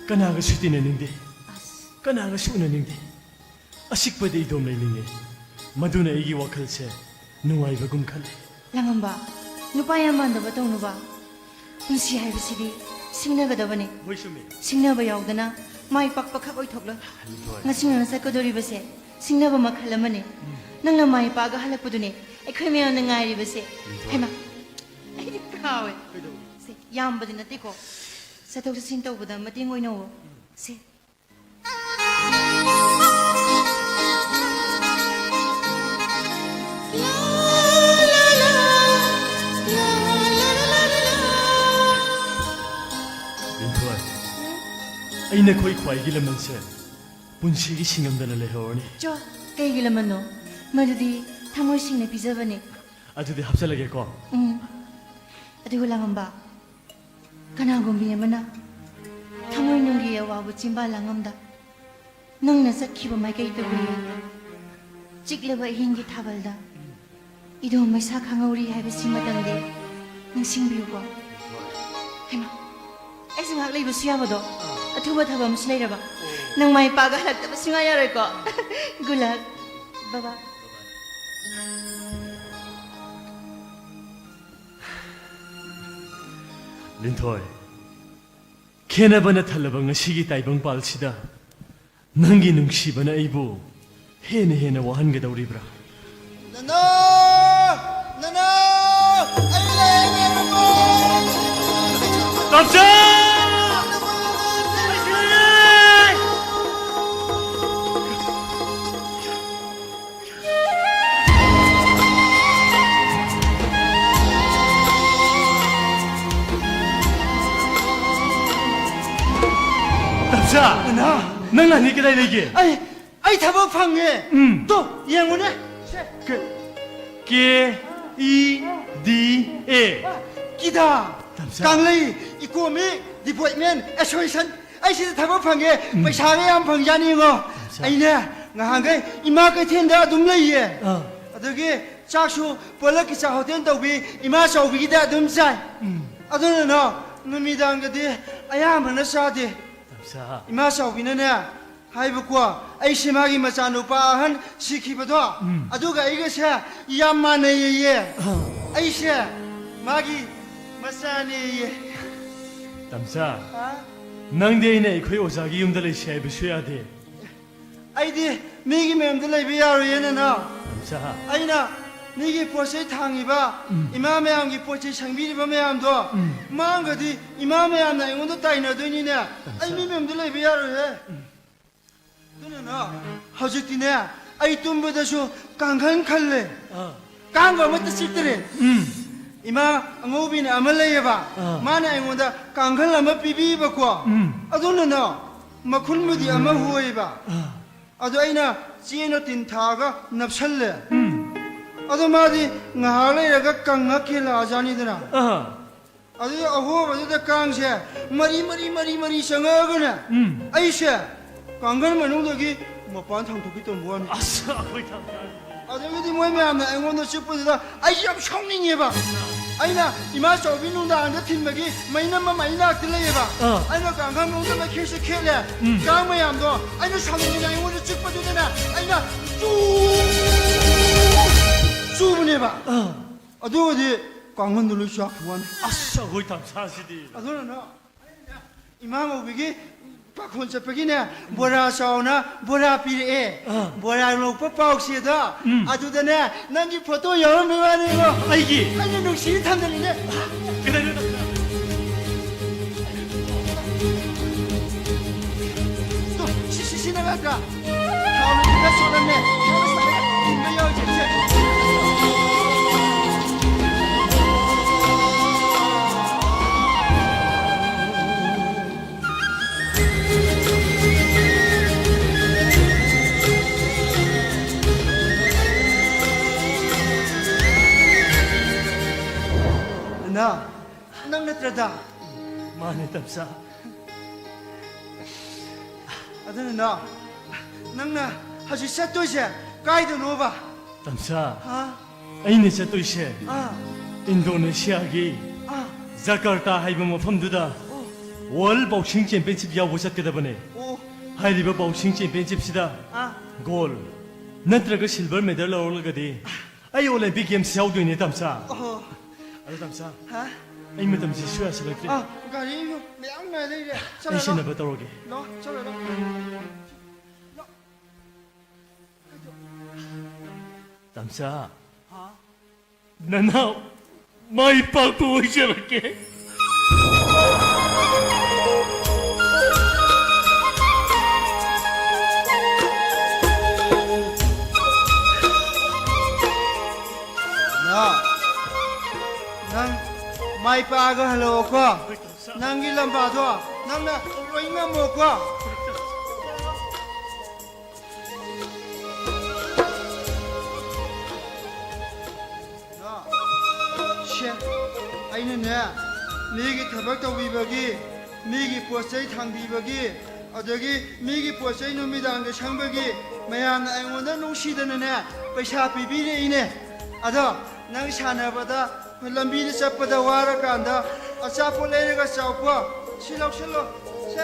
ꯀꯅꯥꯒꯁꯨ ꯇꯤꯟꯅꯅꯤꯡꯗꯦ ꯀꯅꯥꯒꯁꯨ ꯎꯅꯅꯤꯡꯗꯦ ꯑꯁꯤꯛꯄꯗ ꯏꯗꯣꯝ ꯂꯩꯅꯤꯡꯉꯦ ꯃꯗꯨꯅ ꯑꯩꯒꯤ ꯋꯥꯈꯜꯁꯦ ꯅꯨꯡꯉꯥꯏꯕꯒꯨꯝ ꯈꯜꯂꯤ ꯂꯥꯡꯉꯝꯕ ꯅꯨꯄꯥ ꯌꯥꯝ ꯃꯥꯟꯗꯕ ꯇꯧꯅꯨꯕ ꯄꯨꯟꯁꯤ ꯍꯥꯏꯕꯁꯤꯗꯤ ꯁꯤꯡꯅꯒꯗꯕꯅꯤ ꯍꯣꯏ ꯆꯨꯝꯃꯤ ꯁꯤꯡꯅꯕ ꯌꯥꯎꯗꯅ ꯃꯥꯏ ꯄꯥꯛꯄ ꯈꯛ ꯑꯣꯏꯊꯣꯛꯂꯣꯏ ꯉꯁꯤ ꯅꯪꯅ ꯆꯠꯀꯗꯧꯔꯤꯕꯁꯦ ꯁꯤꯡꯅꯕ ꯃꯈꯜ ꯑꯃꯅꯤ ꯅꯪꯅ ꯃꯥꯏ ꯄꯥꯛꯑꯒ ꯍꯜꯂꯛꯄꯗꯨꯅꯦ ꯑꯩꯈꯣꯏ ꯃꯌꯥꯝꯅ ꯉꯥꯏꯔꯤꯕꯁꯦ ꯍꯩꯃꯥ ꯑꯩꯗꯤ ꯀꯥꯎꯋꯦ ꯁꯦ ꯌꯥꯝꯕꯗꯤ ꯅꯠꯇꯦꯀꯣ ꯆꯠꯊꯣꯛ ꯆꯠꯁꯤꯟ ꯇꯧꯕꯗ ꯃꯇꯦꯡ ꯑꯣꯏꯅꯋꯣ ꯁꯦ ꯂꯤꯟꯊꯣꯏ ꯑꯩꯅ ꯈꯣꯏ ꯈ꯭ꯋꯥꯏꯒꯤ ꯂꯃꯟꯁꯦ ꯄꯨꯟꯁꯤꯒꯤ ꯁꯤꯡꯉꯝꯗꯅ ꯂꯩꯍꯧꯔꯅꯤ ꯆꯣ ꯀꯩꯒꯤ ꯂꯃꯟꯅꯣ ꯃꯗꯨꯗꯤ ꯊꯃꯣꯏꯁꯤꯡꯅ ꯄꯤꯖꯕꯅꯤ ꯑꯗꯨꯗꯤ ꯍꯥꯞꯆꯜꯂꯒꯦꯀꯣ ꯑꯗꯨꯒ ꯂꯥꯡꯉꯝꯕ ꯀꯅꯥꯒꯨꯝꯕꯤ ꯑꯃꯅ ꯊꯃꯣꯏ ꯅꯨꯡꯒꯤ ꯑꯋꯥꯕ ꯆꯤꯡꯕꯥꯜ ꯂꯥꯡꯉꯝꯗ ꯅꯪꯅ ꯆꯠꯈꯤꯕ ꯃꯥꯏꯀꯩꯗꯕꯨ ꯆꯤꯛꯂꯕ ꯑꯍꯤꯡꯒꯤ ꯊꯥꯕꯜꯗ 이도 ꯃꯩꯁꯥ ꯈꯪꯍꯧꯔꯤ ꯍꯥꯏꯕꯁꯤꯃꯇꯪꯗꯤ ꯅꯤꯡꯁꯤꯡꯕꯤꯌꯨꯀꯣ ꯍꯩꯃꯥ ꯑꯩꯁꯨ ꯉꯥꯏꯍꯥꯛ ꯂꯩꯕꯁꯨ ꯌꯥꯕꯗꯣ ꯑꯊꯨꯕ ꯊꯕꯛ ꯑꯃꯁꯨ ꯂꯩꯔꯕ ꯅꯪ ꯃꯥꯏ ꯄꯥꯛꯒ ꯍꯜꯂꯛꯇꯕ ꯁꯨꯡꯌꯥ ꯌꯥꯔꯣꯏꯀꯣ ꯒꯨꯂꯥꯛ ꯕꯕꯥ ꯂꯤꯟꯊꯣꯏ ꯈꯦꯅꯕꯅ ꯊꯜꯂꯕ ꯉꯁꯤꯒꯤ ꯇꯥꯏꯕꯪꯄꯥꯜꯁꯤꯗ ꯅꯪꯒꯤ ꯅꯨꯡꯁꯤꯕꯅ ꯑꯩꯕꯨ ꯍꯦꯟꯅ ꯍꯦꯟꯅ ꯋꯥꯍꯟꯒꯗꯧꯔꯤꯕ꯭ꯔꯥ Nana! Nana! Ay, ay, 깜짝! 남자! 난 아니 기다리게. ay, thabo phangye. To, yengune. K E D A. Kida. Tamsa. Kanglei, ikomi, department, association. Ay, si thabo phangye. Paisa ge am phang jani ngo. Ay ne, ngahangai ima ka thenda dum laiye. Adoge chaksu polak ki cha hotel tawbi ima chawbi da dum sai. Adona no, numidang ga de ayam na sa de. 남자. 이마 사오비는 하이브과 아이시마기 마사누파 한 시키버도 아두가 이것이 야마네예 아이시 마기 마사네예 남자. 낭대인의 거의 오자기 용달의 셰브 쉬어야 돼. 아이디 미기 멤들레 비야로예는 남자. 아이나 미기 포세 탕이바 이마메양기 포세 창비리바 메암도 망가디 이마메암나 이건도 따이나더니네 아이 미 멤들레 비야로예 너는 하직디네 아이 tum보다쇼 강간 칼레 강가 못다 씹더래 이마 응오비네 아말레예바 마나 이건다 강간 아마 비비바고 아도는 마쿤무디 아마 후에바 아도 아이나 지에노 틴타가 납살레 아도 마디 나할레가 강하킬라 아자니드나 아도 아호바도 강세 머리 상어거나 아이샤 강간 만웅도기 뭐반 탕도기 또 뭐하니 아싸, 거의 다. 아도 여기 뭐냐면 응원도 싶어도 아이 좀 성능해봐 아이나 이마 소비는다 안데 팀맥이 마이나마 마이나 들려해봐 아이나 강간 농도가 계속 킬래 강마야도 아이나 성능이나 응원도 찍어도 되나 아이나 쭈분해봐 아도 어디 강만 눌러 쫙 보안 아싸, 거의 다 사시디. 아도는 이마 오비기 박혼 잡기네 보라 사오나 보라 피레 보라 로빠 파옥시다 아두다네 난기 포토 여러 메와네 거 아이기. 아니 눈시 탐들리네 기다려. 또 시시시 나갈까 다음에 누가 쏘았네 이거 여기 나 낭나트라다 마네 남자. 아드는 나 낭나 하지 샷도시 가이드 노바 남자. 아 아이네 또 이제 아 인도네시아기 아 자카르타 하이브 모품두다. 월 복싱 챔피언십 야보셨게다 보네. 오 하이리버 복싱 챔피언십시다. 아 골. नंतरग silver medal लौरगदी आई Olympic games याउदोइने तमसा 어 अरे तमसा 하 आई मतम से सुया सलक्ते 아 가리 이거 매양 나야 돼 이래 आई सेना बताओगे 너 저래 너 तमसा नना माई पाको इजरके 난 마이 빠가 할로 거 난기 람바도 난나 로잉가 먹고 ꯑꯩꯅꯅꯦ ꯃꯤꯒꯤ ꯊꯕꯛ ꯇꯧꯕꯤꯕꯒꯤ ꯃꯤꯒꯤ ꯄꯣꯠ ꯆꯩ ꯊꯥꯡꯕꯤꯕꯒꯤ ꯑꯗꯒꯤ ꯃꯤꯒꯤ ꯄꯣꯠ ꯆꯩ ꯅꯨꯃꯤꯗꯥꯡꯗ ꯁꯪꯕꯒꯤ ꯃꯌꯥꯝꯅ ꯑꯩꯉꯣꯟꯗ ꯅꯨꯡꯁꯤꯗꯅꯅꯦ ꯄꯩꯁꯥ ꯄꯤꯕꯤꯔꯛꯏꯅꯦ ꯑꯗꯣ ꯅꯪ ꯁꯥꯟꯅꯕꯗ ꯂꯝꯕꯤꯗ ꯆꯠꯄꯗ ꯋꯥꯔꯀꯥꯟꯗ ꯑꯆꯥꯄꯣꯠ ꯂꯩꯔꯒ ꯆꯥꯎꯀꯣ ꯁꯤ ꯂꯧꯁꯜꯂꯣ ꯁꯦ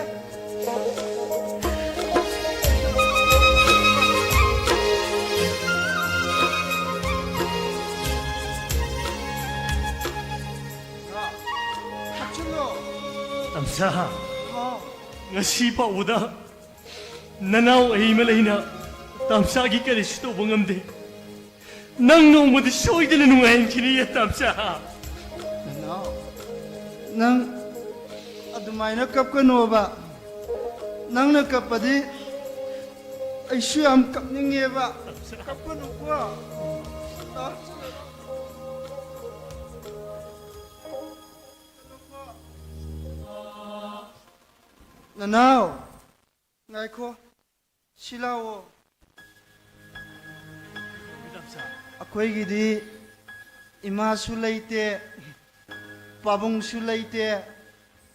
ꯍꯥꯞꯆꯤꯜꯂꯣ ꯇꯝꯆꯥ ꯍꯥꯎ ngasi ꯐꯥꯎꯕꯗ ꯅꯅꯥꯎ ꯑꯩꯃ ꯂꯩꯅ ꯇꯝꯆꯥꯒꯤ ꯀꯔꯤꯁꯨ ꯇꯧꯕ ꯉꯝꯗꯦ ꯅꯪ ꯅꯣꯡꯃꯗꯤ ꯁꯣꯏꯗꯅ ꯅꯨꯡꯉꯥꯏꯍꯟꯈꯤꯅꯤ ꯇꯝꯆꯥ ꯅꯅꯥꯎ ꯅꯪ ꯑꯗꯨꯃꯥꯏꯅ ꯀꯞꯀꯅꯣꯕ ꯅꯪꯅ ꯀꯞꯄꯗꯤ ꯑꯩꯁꯨ ꯌꯥꯝ ꯀꯞꯅꯤꯡꯉꯦꯕ ꯀꯞꯀꯅꯨꯀꯣ ꯅꯅꯥꯎ ꯉꯥꯏꯈꯣ ꯁꯤ ꯂꯥꯛꯑꯣ ꯑꯩꯈꯣꯏꯒꯤꯗꯤ ꯏꯃꯥꯁꯨ ꯂꯩꯇꯦ ꯄꯥꯕꯨꯡꯁꯨ ꯂꯩꯇꯦ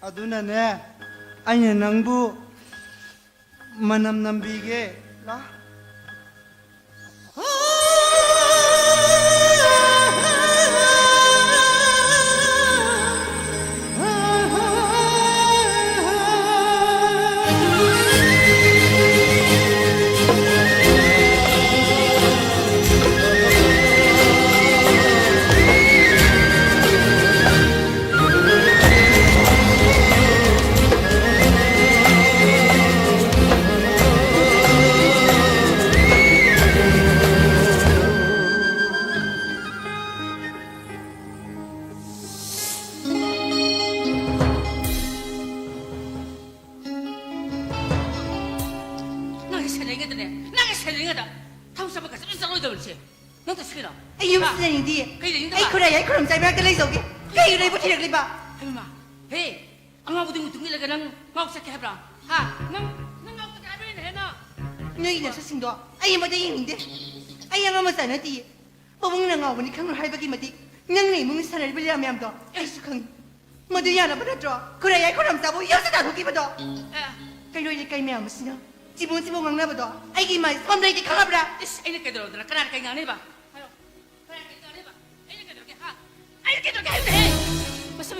ꯑꯗꯨꯅꯅꯦ ꯑꯩꯅ ꯅꯪꯕు ꯃꯅꯝ ꯅꯝꯕꯤꯒꯦ ꯂꯥ nang senengada ne nang senengada thau sa ka sa loi da che nang ta sira ไอ้ยุ่งเสียงดีไอ้คนใดไอ้คนใจแม่ก็เลยส่งกี่ไอ้อยู่ในบุตรเด็กเลยปะ hai ma he anga bu ding tungi la ga nang ngau sa ke habra ha nang ngau ta ka be ne na นี่เนี่ยสักสิ่งตัวไอ้ยังไม่ได้ยินดีไอ้ยังไม่มาใส่นาทีพวกมึงนั่งเอาวันนี้ข้างหลังให้ไปกินมาดิยังไงมึงสั่นอะไรไปเรื่อยๆตัวไอ้สุขังมาดูยาหน้าบ้านตัวคนใดไอ้คนทำสาวบุยอดสุดท้ายทุกทีบ้านตัว eh ใครรู้ยังไงแมวมันสินะจีบจีบงังหน้าบ้านตัวไอ้กี่มาความได้ที่ข้างหลังบ้าน is ai ne ke do da kana ka ngane ba hayo kana ka ngane ba ai ne ke do ke ha ai ne ke do ke he masam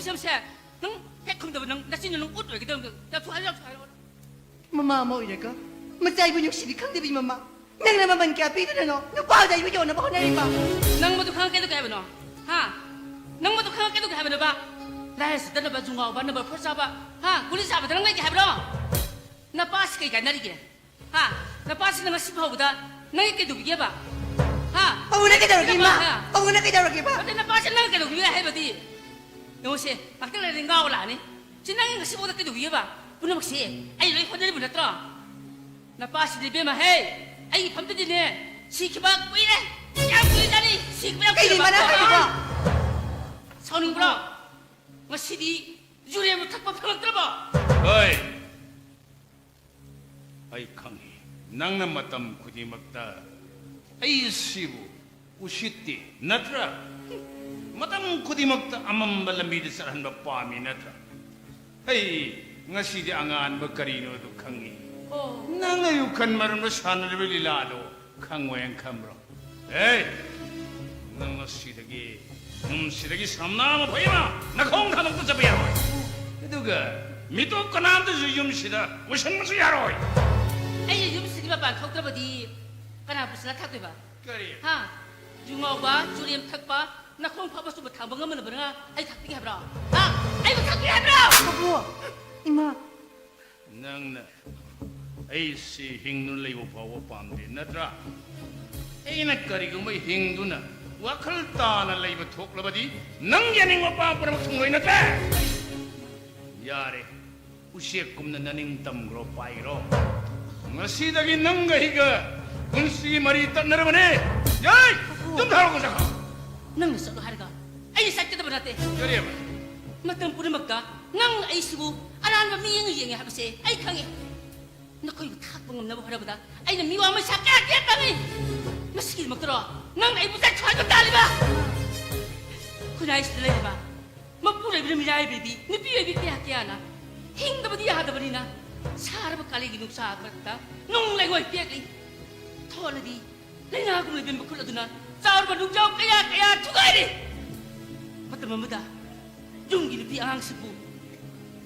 nang he khum da nang na sin nang ut we ke do da tu ha lo mama mau ini ke macam ibu nyusi bikang dia mama nang nama ban kia pi tu no nu pau dah ibu jauh nak bawa nari pa nang ma tu khang ke do ke ba no ha nang ma tu khang ke do ke ba no ba da he sa da ba jungao ba na ba phsa ba ha kuli sa ba nang lai ke ha ba no na pas ke ka nari ke ha na pas nang si phau da nang ke do ke ba ha bawa nak kita lagi ma bawa nak kita lagi pa Ate na pa nang ke do ke ha ba di no se akal le ngao la ni sinang nang si mo da ke do ke ba puna mak se ai loi phon ni bu na tra na pa si de be ma he ai pham de ne si ki ba kui le ya kui da ni si ki ba cái gì mà nó hay vậy sao ning bro ma si di jure mo thak pa phang tra ba ꯍꯣꯏ ꯑꯩ ꯈꯪꯉꯤ ꯅꯪꯅ ꯃꯇꯝ ꯈꯨꯗꯤꯡꯃꯛꯇ ꯑꯩꯁꯤꯕꯨ ꯎꯁꯤꯠꯇꯦ ꯅꯠꯇ꯭ꯔꯥ ꯃꯇꯝ ꯈꯨꯗꯤꯡꯃꯛꯇ ꯑꯃꯝꯕ ꯂꯝꯕꯤꯗ ꯆꯠꯍꯟꯕ ꯄꯥꯝꯃꯤ ꯅꯠꯇ꯭ꯔꯥ ꯑꯩ ꯉꯁꯤꯗꯤ ꯑꯉꯥꯟꯕ ꯀꯔꯤꯅꯣꯗꯣ ꯈꯪꯉꯤ ꯅꯪ ꯑꯌꯨꯛꯈꯟ ꯃꯔꯝꯗ ꯁꯥꯟꯅꯔꯤꯕ ꯂꯤꯂꯥꯗꯣ ꯈꯪꯉꯣꯏꯅ ꯈꯟꯕ꯭ꯔꯣ ꯑꯦ ꯅꯪ ꯉꯁꯤꯗꯒꯤ ꯌꯨꯝꯁꯤꯗꯒꯤ ꯁꯝꯅꯥ ꯑꯃ ꯐꯩꯃ ꯅꯈꯣꯡ ꯊꯥꯗꯣꯛꯇ ꯆꯠꯄ ꯌꯥꯔꯣꯏ ꯑꯗꯨꯒ ꯃꯤꯇꯣꯞ ꯀꯅꯥꯝꯇꯁꯨ ꯌꯨꯝꯁꯤꯗ ꯎꯁꯟꯕꯁꯨ ꯌꯥꯔꯣꯏ ai yum si di ba ban thok tra ba di kana bu sala thak ba ꯀꯔꯤ ha jungao ba juriem thak ba na khong pha ba su ba thang ba ngam na ba nga ai thak ti ha bra ha ai ba thak ti ha bra babu ima ꯅꯪꯅ ꯑꯩꯁꯤ ꯍꯤꯡꯗꯨꯅ ꯂꯩꯕ ꯐꯥꯎꯕ ꯄꯥꯝꯗꯦ ꯅꯠꯇ꯭ꯔꯥ ꯑꯩꯅ ꯀꯔꯤꯒꯨꯝꯕ ꯍꯤꯡꯗꯨꯅ ꯋꯥꯈꯜ ꯇꯥꯅ ꯂꯩꯕ ꯊꯣꯛꯂꯕꯗꯤ ꯅꯪ ꯌꯥꯅꯤꯡꯕ ꯄꯥꯝ ꯄꯨꯝꯅꯃꯛ ꯊꯨꯡꯂꯣꯏ ꯅꯠꯇ꯭ꯔꯥ ꯌꯥꯔꯦ ꯎꯆꯦꯛꯀꯨꯝꯅ ꯅꯅꯤꯡ ꯇꯝꯈ꯭ꯔꯣ ꯄꯥꯏꯈ꯭ꯔꯣ ꯉꯁꯤꯗꯒꯤ ꯅꯪꯒ ꯑꯩꯒ ꯄꯨꯟꯁꯤꯒꯤ ꯃꯔꯤ ꯇꯠꯅꯔꯕꯅꯦ ꯌꯥꯏ ꯑꯗꯨꯝ ꯊꯥꯔꯛꯑꯣ ꯆꯠꯈ꯭ꯔꯣ nang na sa har ga ai sa ti da ba na te ꯀꯔꯤꯕ matam pura magka nang ai sibu anan ba mi yang yang ha ba se ai khangi na koi thak bang na ba hara ba da ai na mi wa ma sa ka ke ba ni maski mag tro nang ai bu sa chwa ba ta li ba kunai sta le ba Mapulay binamiray baby. Nipiyo ibig kaya kaya na. Hinga ba di yada ba nina? Sara ba kaligi nung sa agat nung lay piyak ay. Tola di. Lina ako may bimbakul aduna. Sara ba nung jaw kaya tugay di. Matamamada. Yung ginipi ang sipu.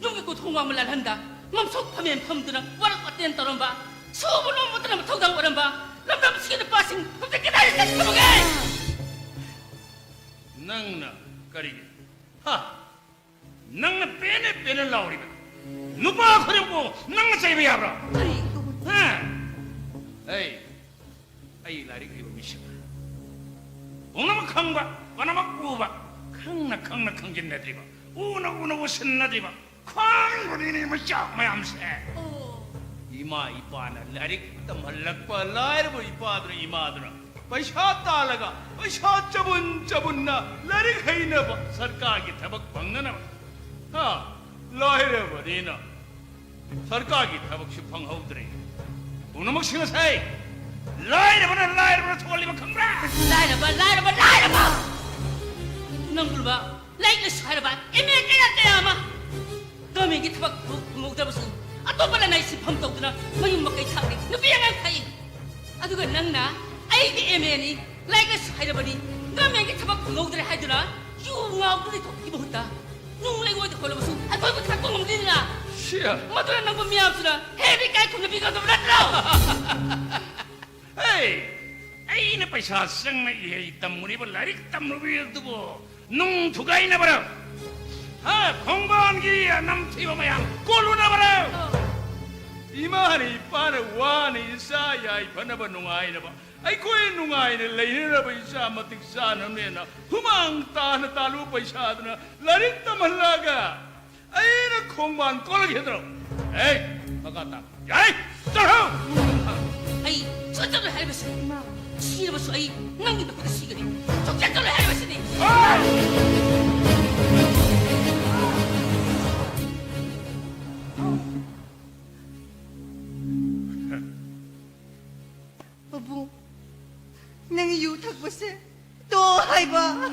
Yung ikot humang malalhanda. Mamsok pamiyang pamduna. Warak patin taron ba? Subo nung mata na matawdang waran ba? Lamdam sige na passing. Kapag kinayos na sabagay! Nang na karige. Ha? Nang na pene lauri ba? Nupa ko rin po, nang na sa ibiyabra. Ay, Ha? Ay, lari kayo misya ba? Kung naman kang ba, kung naman po ba, kang na kang gin na di ba? Una wasan na di ba? Kang ko din yung masyak mayamse. Ima ipa na lari kita malagpa, lari mo ipa dra ima dra. Paisa talaga, paisa cabun na, lari kayo na ba? Sarkar ki tabak bang na naman. Ha? Lari ba di na? Sarkar ki tabak si panghaudre. Kung naman sinasay, lari ba na tuwali makambra? Laya ba? Nanggul ba? Like na siya ba? Kaya ma! Dami kita pag kumugda ba sa ato pala naisip hamtog na mayong makaitari nabiyang ang kain. Ato ka nang na, ay di emeni, like na siya ba ni? Dami kita pag kumugda na na, yung nga ako nito, ibuhuta. Nung lay wad ko lang baso, ato ay magkakong ang din na. Siya. Matulan nang pumiyap sila, heavy kahit kung nabigaw na raw! Ay na paisasang na ihitam mo ni ba lari tam mo biyag tubo. Nung tugay na ba? Ha? Kongbaan giya nam tiba mayang kulo na ba? Imani para wani isa ya ipana ba nungay na ba? Ay ko'y nungay na lain na ba isa matiksa na na humang ta na talo pa isa na lari tamalaga. Ay na kongbaan ko lagi ito. Makata. Ay! Taro! Ay, suwatan na halibas ni. Sino ba so ay nangin ako na siga ni. Suwatan na halibas ni. Babu, nang iyutag ba siya? To, hay ba?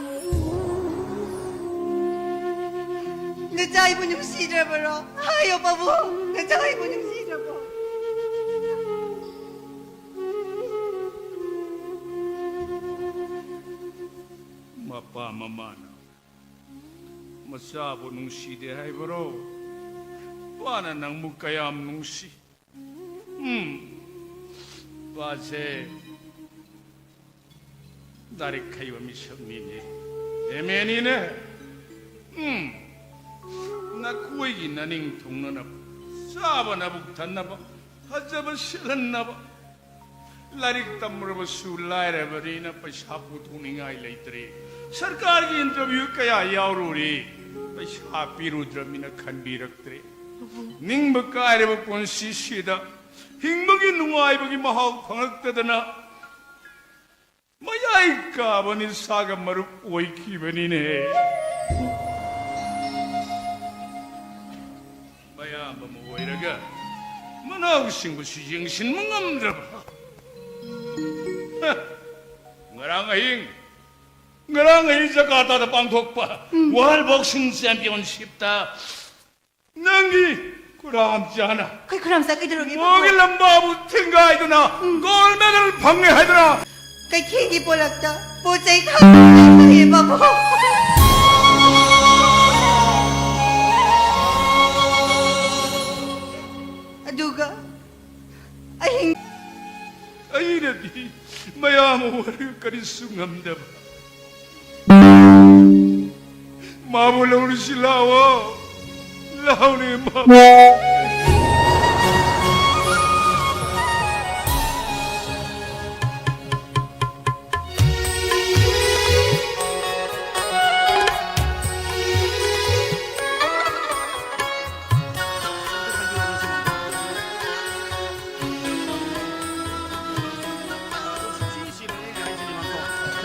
Nagdahay mo niyong sidra ba ro? Hayo, babu! Nagdahay mo niyong sidra ba? Mapamamana. Masabo nung si dehay bro. Paano nang mukayam nung si? Base. Dari kayo misam nini. Emeni ne. Nakuwi naning tungna na. Saba na buktan na ba? Hajaba silan na ba? Larik tamra ba sulay re ba rin na pasapu tuningay laytre. Sarkar ki interview kaya yaururi. Pasapi rudra mina kanbiraktre. Ning bakay re ba ponsisida. Hingmagi nungay bagi mahal pangagtada na. Mayay ka ba ni saga marup oy ki ba ni ne? Maya ba mo oy raga? Manaw sing ba si jingsin mangamdra ba? Ngarang ahing Jakarta da pangthok pa. World Boxing Championship ta. Nangi kuram jana. Kay kuram sa kay darong Mogi lamba bu tingay do na. Gold medal phangge hai do na. kay kigi po lagta. Pucay ka kay babu. Aduga, ay Ay na di. Maya mo wari karisungam da ba. Mabulaw ni sila wa. Law ni mama.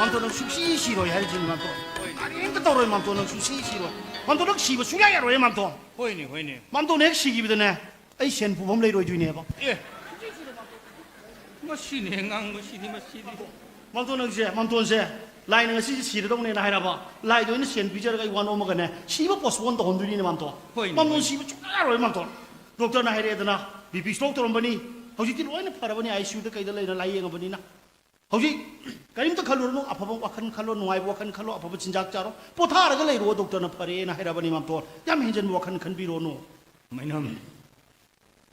만토는 숙시시로 해야지 만토. 아니 인도로 만토는 숙시시로. 만토는 시부 숙야야로 해 만토. 호이니. 만토 넥 시기비드네. 아이 셴 부범 레이로 주네 봐. 예. 마시니 행한 것이니 마시니. 만토는 제 만토는 제. lai nang si si dong ne na hai ra ba lai do ni sen bi jar ga wan o ma ga ne si ba pos won do hon du ni mam to mam no si ba chu na ro mam to doctor na hai re da na bp stroke to bani hauji ti loi na phara bani icu da kai da lai na lai yang bani na hauji karim to khalo no apha wakhan khalo nuai wakhan khalo apha chinjak charo potha ra ga lai ro doctor na phare na hai ra bani mam to yam hin jen wakhan khan bi ro no mainam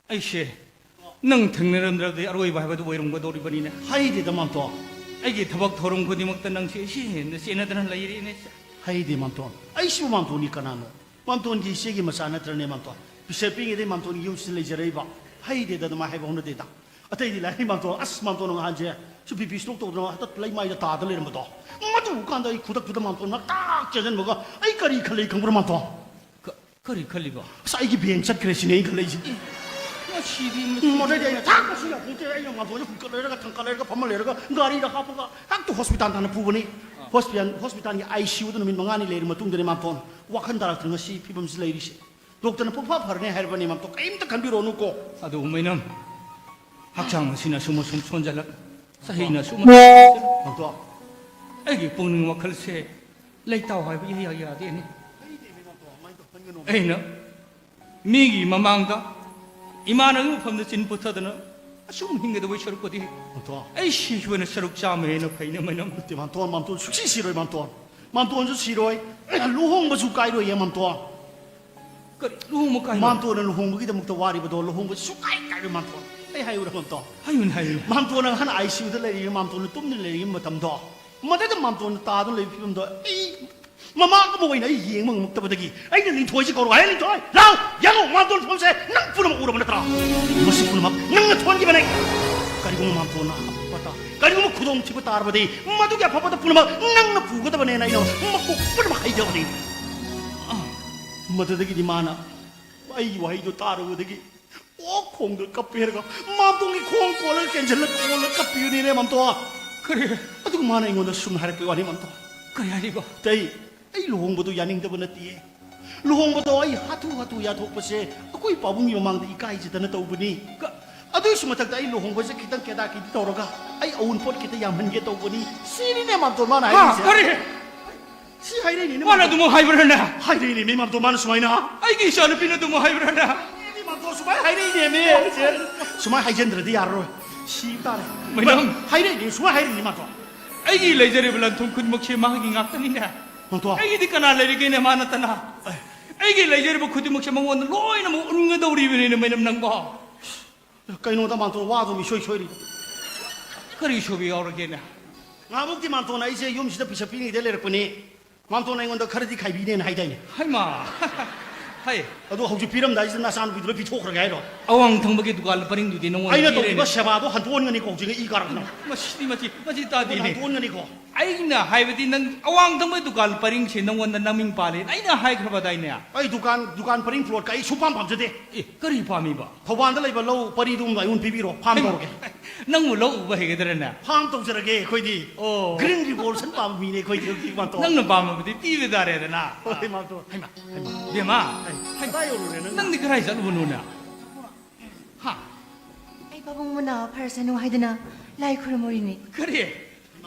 ai she nang thangnaramdragdi aroi bai badu boirum go dori bani ne hai de da mam to ai gi thabak thorum khudi makta nang she she ne sena dan lai ri ne hai de mam to ai shi mam to ni kana no mam to ji she gi ma sa na tra ne mam to bise pi de mam to ni yum sin lai jare ba hai de da ma hai ba no de da atai di lai mam to as mam to no han je su bp stroke to no ta lai mai da ta da le ma to ma tu kan da khu da khu da mam to na ta che jen mo ga ai kari khalai khang bra mam to kari khali ba sai gi beng chat kre sin ei khalai ji ma shi di mo de de ta ka su ya pu te ai mam to ku ka le ga thang ka le ga pham le ga gari da ha pa ga tak tu hospital ta na pu bani hospital ni icu da min mangani le ma tung de mam to wakhan da ra thang si phi bam si lai ri se doctor na pha phar ne har bani mam to kaim ta kan bi ro nu ko adu mainam hakchang sina sumo sum sonjalak sahina sum mam to ai gi pungning wakhal se lai taw hai bi ya ya de ni ai na mi gi mamang da imana ngu pham da chin putha da na asum hinga da wai sharuk pati mam to ai shi shwana sharuk cha me na phai na mainam te mam to su si roi mam to ju si roi lu hong ba su kai roi ye mam to kari lu mo kai mam to na lu hong gi da muk ta wari ba do lu hong ba su kai kai mam to ai hai ura mam to hayun hayun mam to na han icu da le ri mam to na tum ni le ri ma tam do ma da mam to na ta do le phim do ai mama ko mo wai na yeng mong muk ta ba da gi ai ni thoi si ko ro ai ni thoi lao yang mam to phom se nang pu na ura ma tra ma si pu na nang na thon gi ba ne kari ko mam to na pata kari ko khudom chi ba tar ba de ma du ga pha ba da pu na nang na pu ga da ba ne na ino ma ko pu na hai da ba ni ma da gi di mana ai wai do tar wo da gi o khong da ka per ga mam to gi khong ko la ken jel ko la ka pi ni ne mam to kari adu ma na ngon da sum har pe wa ni mam to kari ari ba tai ai luhong ba do yaning da ba na ti luhong ba do ai hatu ya thok pa se akoi pa bung yo mang da ikai ji da na to bu ni adu su ma tak da ai luhong ba se kitang ke da ki to ro ga ai aun pot ki ta yam han ge to bu ni si ni ne mam to ma na ai se kari si hai re ni ne mana du mo hai bra na hai re ni me mam to ma na sumai na ai gi sha na pina du mo hai bra na ni mam to sumai hai re ni me sumai hai jen da di yar ro si ta re Mainam. hai re ni sumai hai re ni mam to ai gi lai jare blan thum khud mok che ma gi ngak ta ni na mam to ai gi di kana lai ri ge ne ma na ta na ai gi lai jare bu khud mok che ma won loi na mo un nga do ri bi ne mainam nang ba kai no da mam to wa do mi shoi ri kari sho bi aur ge na nga muk ti mam to na ai se yum si da pi sa pi ni de le re pu ni mam to na ngon da khar di khai bi ne na hai dai ni hai ma hai adu hauji piram dai na san bi do pi thok ra ga ro awang thang ba gi dugal paring du di nong ai na to ba seba do han ton ngani ko ji i gar na ma shi ma chi ta di han ni ton ngani ko ai na hai ba di nang awang thang ba dugal paring che nong won na naming pa le ai na hai khra ba dai ne ai dukan paring plot kai su pam pam je de e kari pa mi ba thoban da lai ba lo pari dum dai un pi bi ro pham do ge nang mo lo u ba he ge dra na pham to je ge khoi di Oh. green revolution pam mi ne khoi di ki ma to nang na ba ma ba di pi be da re da na oi ma to hai ma be ma hai ba yo ro ne nang ni krai sa lu nu na ha ai babung mo na para sa no hai da na lai khuru mo ri ni kare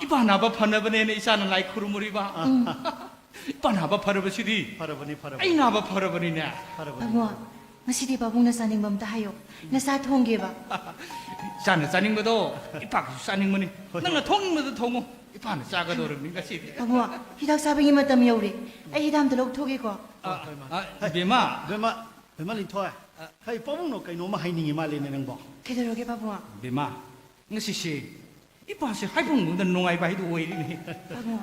iba na ba phana ba ne ne isa na lai khuru muri ba iba na ba phara ba si di para bani ai na ba phara ba ni na babung ngasi di babung na saning bam ta hayo na sa thong ge ba sa na saning ba do ipa saning mani nang na thong ma do thong ipa na sa ga do ri ga si di babung hidak sa bing ma tam yo ri ai hidam da lok thoge ko be ma be ma lin thoi hai pom no kai no ma hai ni ma le ne nang bo ke do ge babung be ma ngasi si ipa si hai pung da nongai ba hi do oi ni babung